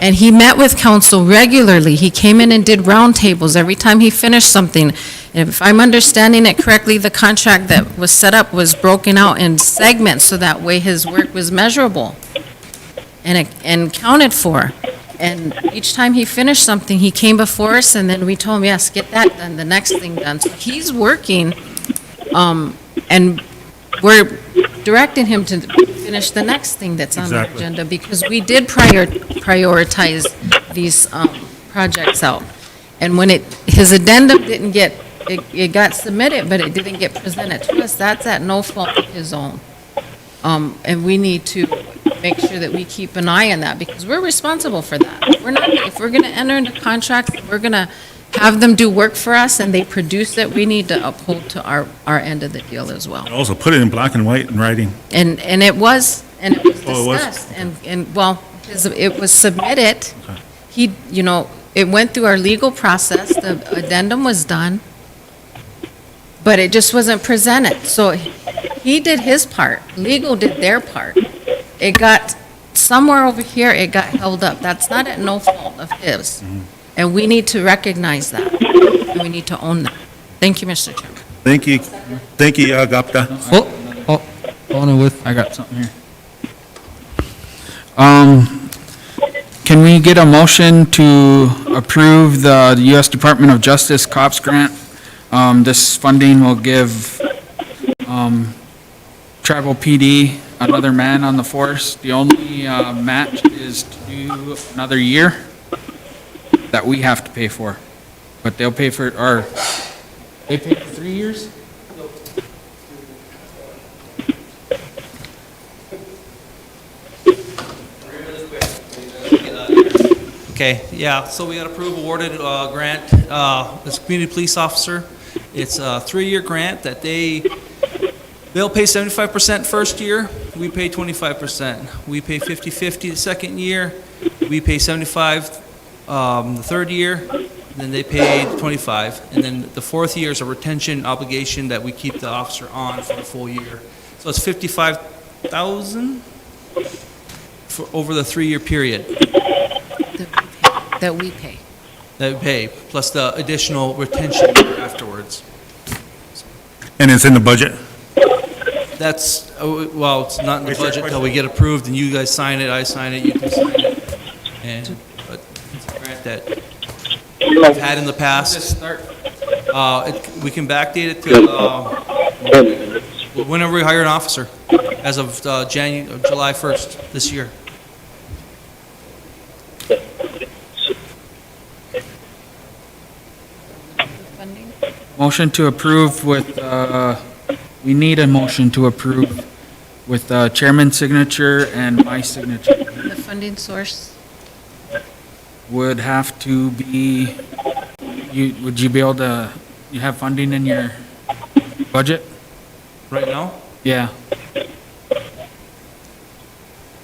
And he met with council regularly. He came in and did roundtables every time he finished something. And if I'm understanding it correctly, the contract that was set up was broken out in segments, so that way his work was measurable and counted for. And each time he finished something, he came before us, and then we told him, yes, get that done, the next thing done. So he's working, and we're directing him to finish the next thing that's on the Exactly. agenda, because we did prioritize these projects out. And when his addendum didn't get, it got submitted, but it didn't get presented to us, that's at no fault of his own. And we need to make sure that we keep an eye on that, because we're responsible for that. If we're going to enter into contracts, we're going to have them do work for us, and they produce it, we need to uphold to our end of the deal as well. Also put it in black and white in writing. And it was Oh, it was? discussed, and well, it was submitted. It went through our legal process, the addendum was done, but it just wasn't presented. So he did his part, legal did their part. It got, somewhere over here, it got held up. That's not at no fault of his. And we need to recognize that, and we need to own that. Thank you, Mr. Chairman. Thank you, Gapta. I got something here. Can we get a motion to approve the U.S. Department of Justice COPS grant? This funding will give Tribal PD another man on the force. The only match is to do another year that we have to pay for. But they'll pay for, they pay for 3 years? Okay, yeah, so we got approved, awarded grant, as a community police officer. It's a 3-year grant that they'll pay 75% first year, we pay 25%. We pay 50/50 the second year, we pay 75 the third year, then they pay 25. And then the fourth year is a retention obligation that we keep the officer on for a full year. So it's 55,000 for over the 3-year period. That we pay. That we pay, plus the additional retention afterwards. And it's in the budget? That's, well, it's not in the budget until we get approved, and you guys sign it, I sign it, you can sign it. But it's a grant that we've had in the past. We can backdate it to whenever we hire an officer, as of July 1st this year. Motion to approve with, we need a motion to approve with chairman's signature and my signature. The funding source? Would have to be, would you be able to, you have funding in your budget? Right now? Yeah.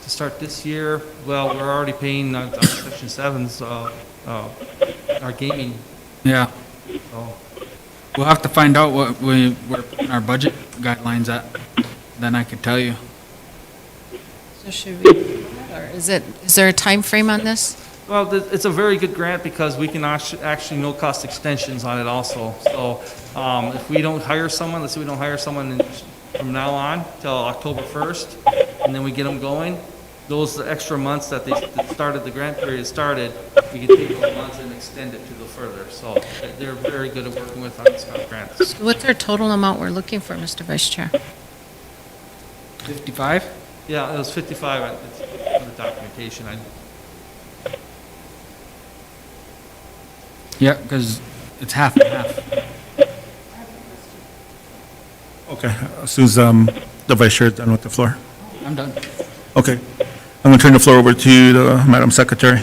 To start this year, well, we're already paying Section 7's, our gaming. Yeah. So, We'll have to find out what we're putting our budget guidelines at, then I could tell you. So should we, or is there a time frame on this? well, it's a very good grant because we can actually no-cost extensions on it also. So if we don't hire someone, let's say we don't hire someone from now on till October 1st, and then we get them going, those extra months that the grant period started, we can take those months and extend it to go further. So they're very good at working with on these kind of grants. So what's our total amount we're looking for, Mr. Vice Chair? 55? Yeah, it was 55 for the documentation. Yeah, because it's half and half. Okay, as soon as the vice chair is done with the floor. I'm done. Okay, I'm going to turn the floor over to you, Madam Secretary.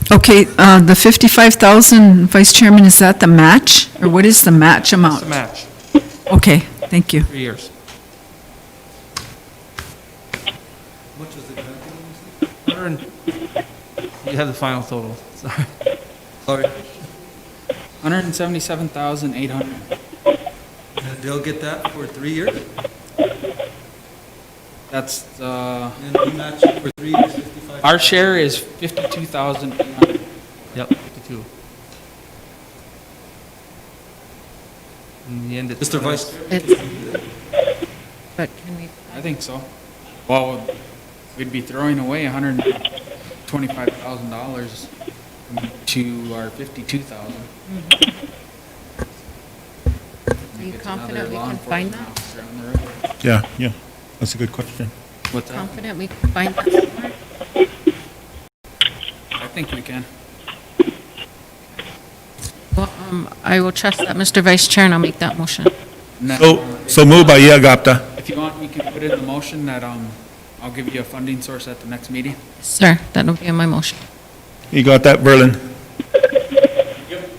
Okay, the 55,000, Vice Chairman, is that the match? Or what is the match amount? It's a match, Okay, thank you. 3 years. Which was the grant? You have the final total, sorry. Sorry. 177,800. They'll get that for 3 years? That's, And we match it for 3 years, 55? our share is 52,800. Yep, 52. In the end, it's... Mr. Vice... But can we? I think so. Well, we'd be throwing away $125,000 to our 52,000. Are you confident we can find that? Yeah, that's a good question. What's that? Confident we can find that somewhere? I think we can. Well, I will trust that, Mr. Vice Chair, and I'll make that motion. So moved by Iagapta. If you want, we can put in the motion that I'll give you a funding source at the next meeting. Sir, that'll be in my motion. You got that, Berlin? Yep.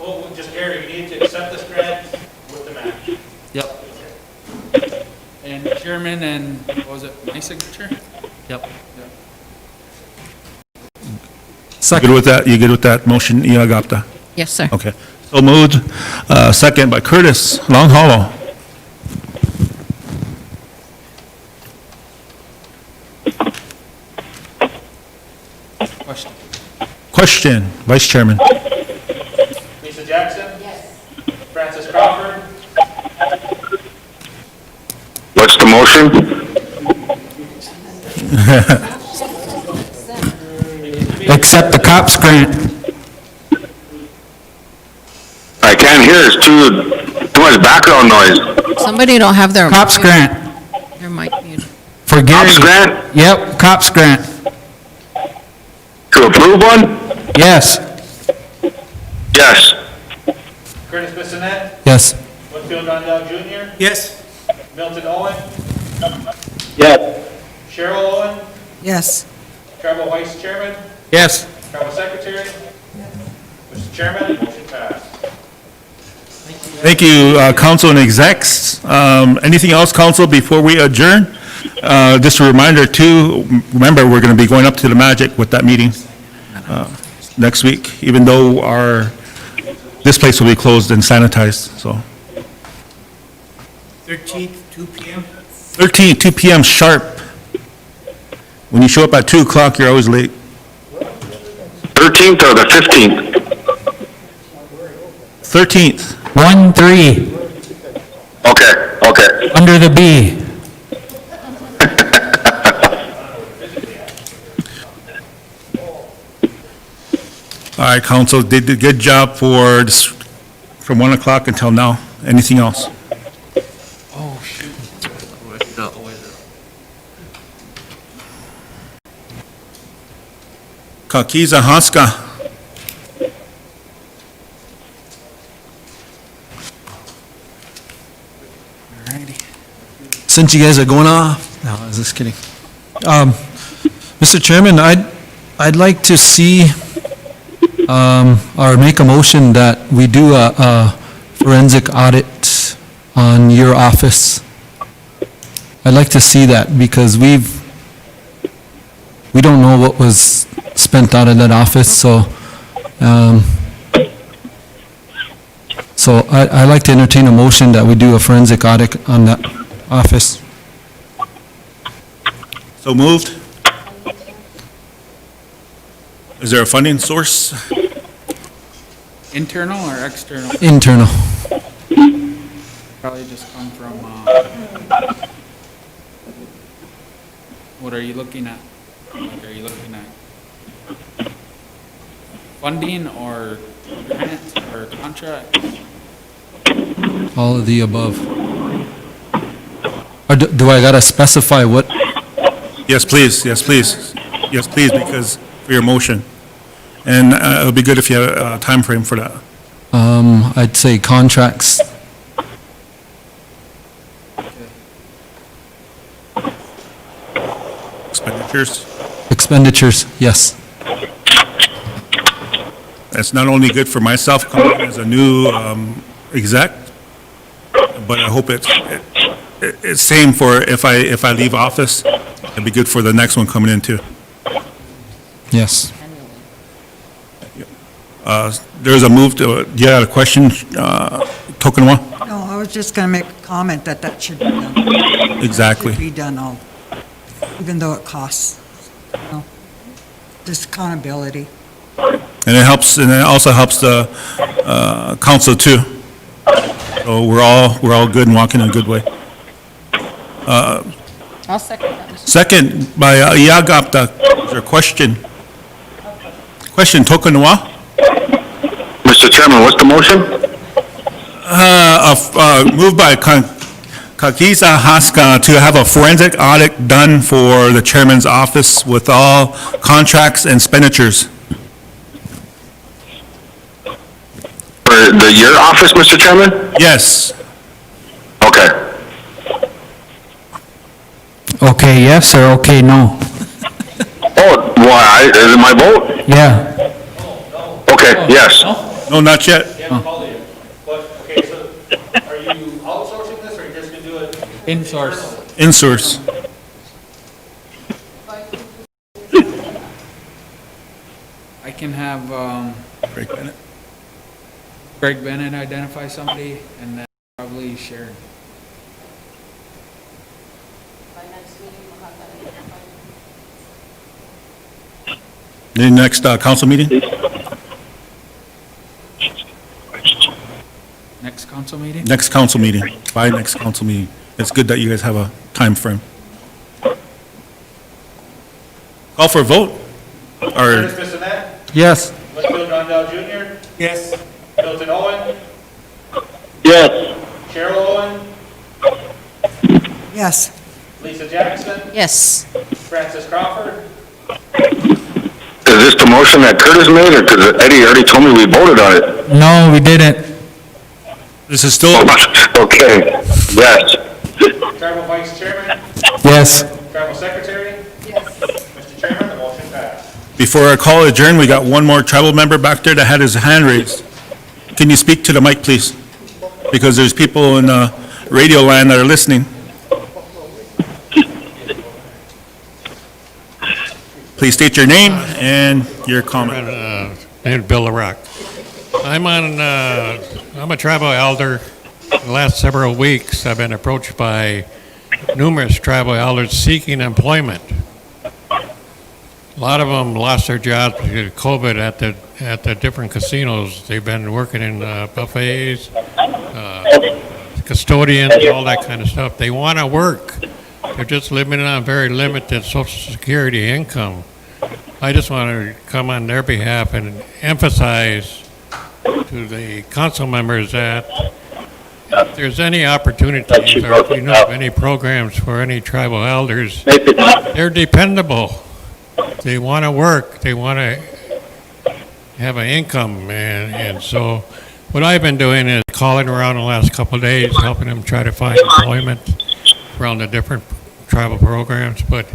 Oh, just Gary, you need to accept this grant with the match. Yep. And chairman and, what was it, my signature? Yep. Good with that? You good with that motion, Iagapta? Yes, sir. Okay. So moved. Second by Curtis, Long Hollow. Question, Vice Chairman. Lisa Jackson? Yes. Francis Crawford? What's the motion? Accept the COPS grant. I can't hear, it's too much background noise. Somebody don't have their. COPS grant. Their mic muted. For Gary. COPS grant? Yep, COPS grant. To approve one? Yes. Yes. Curtis Bissonette? Yes. Whitfield Rondell Jr.? Yes. Milton Owen? Yes. Cheryl Owen? Yes. Tribal Vice Chairman, Yes. Tribal Secretary. Mr. Chairman, the motion passed. Thank you, council and execs. Anything else, council, before we adjourn? Just a reminder too, remember, we're going to be going up to the Magic with that meeting next week, even though this place will be closed and sanitized, so. 13th, 2 p.m. 13, 2 p.m. sharp. When you show up at 2 o'clock, you're always late. 13th or the 15th? 13th. 1-3, Okay. under the B. All right, council, did a good job for this, from 1 o'clock until now. Anything else? Kakiza Haska. Since you guys are going off, no, I was just kidding. Mr. Chairman, I'd like to see, or make a motion that we do a forensic audit on your office. I'd like to see that because we don't know what was spent out of that office, so, I'd like to entertain a motion that we do a forensic audit on that office. So moved. Is there a funding source? Internal or external? Internal. Probably just come from, what are you looking at? Like, are you looking at funding or grant or contract? All of the above. Or do I gotta specify what? Yes, please. Yes, please. Yes, please, because for your motion. And it would be good if you had a time frame for that. I'd say contracts. Expenditures. Expenditures, yes. That's not only good for myself coming in as a new exec, but I hope it's same for if I leave office. It'd be good for the next one coming in too. Yes. There's a move to, you had a question, Token One? No, I was just going to make a comment that should be done. Exactly. Should be done, even though it costs. Just accountability. And it helps, and it also helps the council too. So we're all good and walking in a good way. I'll second that. Second, by Iagapta, is there a question? Question, Token Noa? Mr. Chairman, what's the motion? Moved by Kakiza Haska to have a forensic audit done for the chairman's office with all contracts and expenditures. For your office, Mr. Chairman? Yes. Okay. Okay, yes or okay, no? Oh, why, is it my vote? Yeah. Okay, yes. No, not yet. Yeah, call you. But, okay, so are you outsourcing this or are you just gonna do it? In-source. In-source. I can have, Greg Bennett identify somebody and then probably Sharon. The next council meeting? Next council meeting? Next council meeting, by next council meeting. It's good that you guys have a time frame. Call for a vote? Or, Curtis Bissonette? Yes. Litchfield Rondell Jr.? Yes. Milton Owen? Yes. Cheryl Owen? Yes. Lisa Jackson? Yes. Francis Crawford? Is this the motion that Curtis made, or because Eddie already told me we voted on it? No, we didn't. this is still, Okay, yes. Tribal Vice Chairman? Yes. Tribal Secretary? Yes. Mr. Chairman, the motion passes. Before our call adjourned, we got one more tribal member back there that had his hand raised. Can you speak to the mic, please? Because there's people in radio land that are listening. Please state your name and your comment. Named Bill LaRock. I'm a tribal elder. The last several weeks, I've been approached by numerous tribal elders seeking employment. A lot of them lost their jobs because of COVID at the different casinos. They've been working in buffets, custodians, all that kind of stuff. They want to work. They're just living on very limited Social Security income. I just want to come on their behalf and emphasize to the council members that if there's any opportunities or if you know of any programs for any tribal elders, they're dependable. They want to work. They want to have an income. And so what I've been doing is calling around the last couple of days, helping them try to find employment around the different tribal programs. But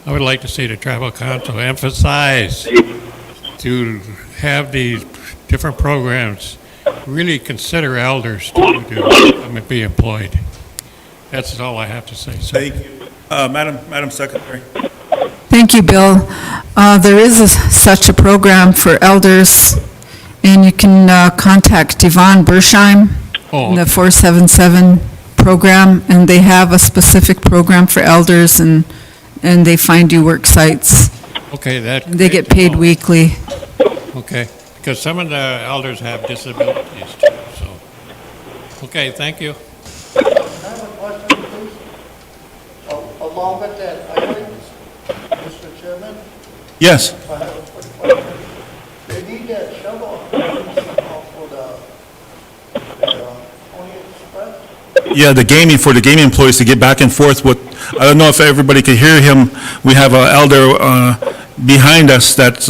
I would like to see the tribal council emphasize to have these different programs really consider elders to come and be employed. That's all I have to say. So. Thank you. Madam Secretary. Thank you, Bill. There is such a program for elders, and you can contact Yvonne Bersheim in the 477 program, and they have a specific program for elders, and they find you work sites. Okay, They get paid weekly. Okay, because some of the elders have disabilities too, so. Okay, thank you. I have a question, please. Along with that item, Mr. Chairman? Yes. I have a quick question. They need that shovel for the Pony Express? Yeah, for the gaming employees to get back and forth with, I don't know if everybody could hear him. We have an elder behind us that's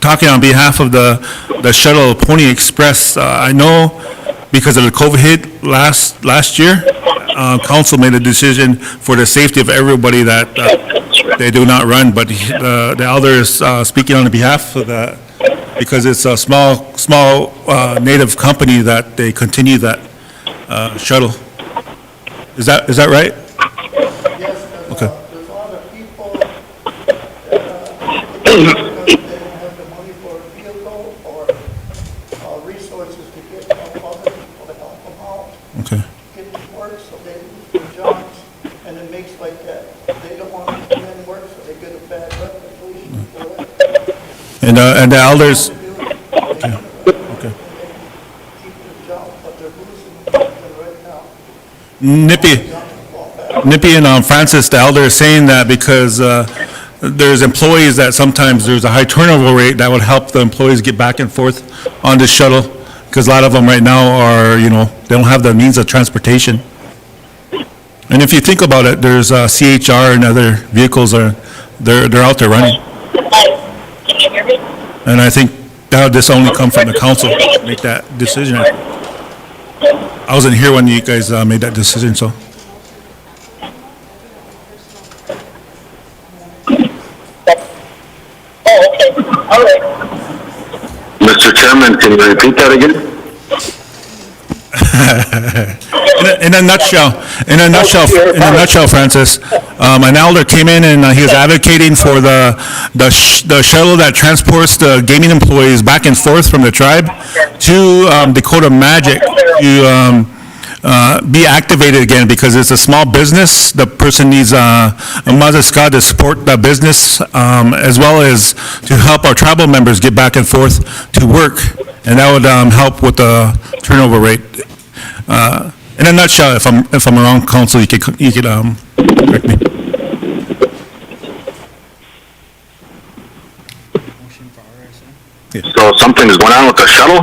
talking on behalf of the shuttle Pony Express. I know because of the COVID hit last year, council made a decision for the safety of everybody that they do not run, but the elder is speaking on behalf of that because it's a small native company that they continue that shuttle. Is that right? Yes, Okay. there's a lot of people that they don't have the money for a vehicle or resources to get other people to help them out. Okay. Get to work, so they lose their jobs, and it makes like that. They don't want to come in work, so they get a bad reputation for it. And the elders. Okay. Keep their job, but they're losing them right now. Nippy and Francis, the elder, is saying that because there's employees that sometimes there's a high turnover rate that would help the employees get back and forth on the shuttle, because a lot of them right now are, they don't have the means of transportation. And if you think about it, there's CHR and other vehicles they're out there running. Can you hear me? And I think that this only come from the council to make that decision. I wasn't here when you guys made that decision, so. Oh, okay. All right. Mr. Chairman, can you repeat that again? In a nutshell, Francis, an elder came in and he was advocating for the shuttle that transports the gaming employees back and forth from the tribe to Dakota Magic to be activated again, because it's a small business. The person needs a Mazasca to support the business, as well as to help our tribal members get back and forth to work, and that would help with the turnover rate. In a nutshell, if I'm wrong, council, you could correct me. So something's going on with the shuttle?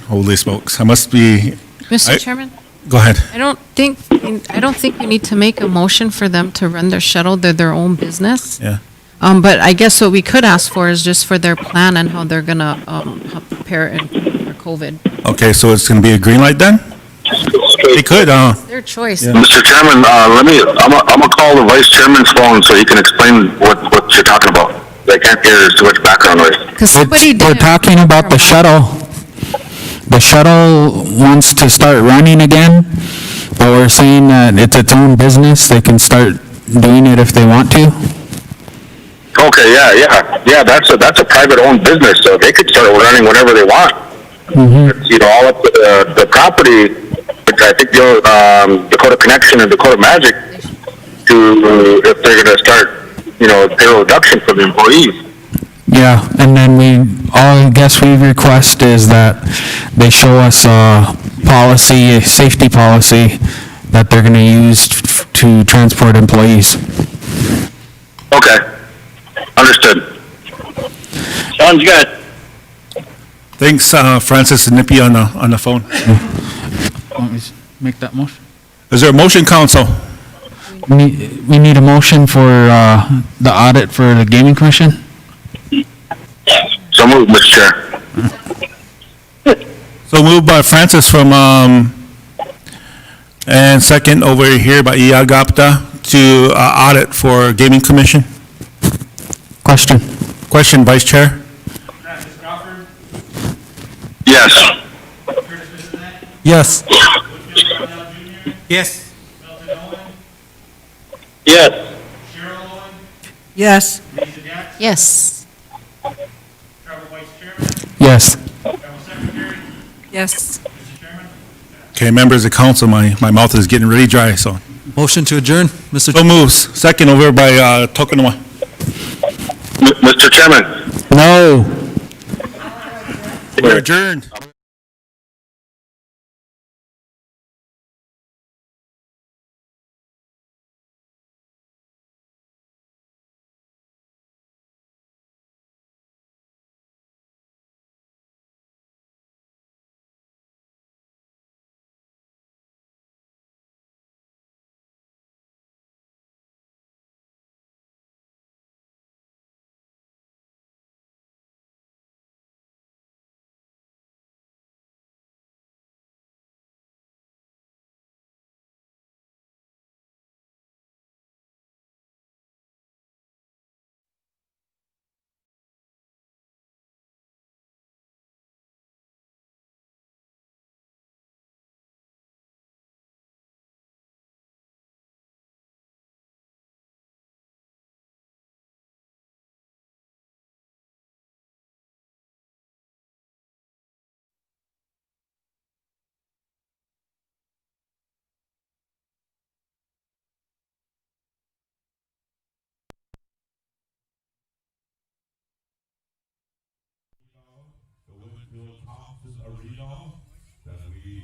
Holy smokes! I must be. Mr. Chairman? Go ahead. I don't think we need to make a motion for them to run their shuttle. They're their own business. Yeah. But I guess what we could ask for is just for their plan and how they're gonna help prepare for COVID. Okay, so it's going to be a green light then? They could, Their choice. Mr. Chairman, I'm gonna call the vice chairman's phone so he can explain what you're talking about. I can't hear, there's too much background noise. Because somebody We're did. talking about the shuttle. The shuttle wants to start running again, but we're saying that it's its own business. They can start doing it if they want to. Okay, yeah, that's a private owned business, so they could start running whenever they want. It's, all up to the property, which I think, Dakota Connection and Dakota Magic, to, if they're gonna start, payroll reduction for the employees. Yeah, and then all I guess we request is that they show us a policy, a safety policy that they're gonna use to transport employees. Okay, understood. Sounds good. Thanks, Francis and Nippy on the phone. Want me to make that motion? Is there a motion, council? We need a motion for, the audit for the gaming commission? So moved, Mr. Chair. So moved by Francis from, and second over here by Iagapta to audit for gaming commission. Question. Question, Vice Chair? Yes. Yes. Yes. Yes. Yes. Yes. Yes. Yes. Okay, members of council, my mouth is getting really dry, so. Motion to adjourn, Mr. So moves. Second over by Tokunawa. Mr. Chairman. No. We're adjourned. The women's field tops is a read-off that we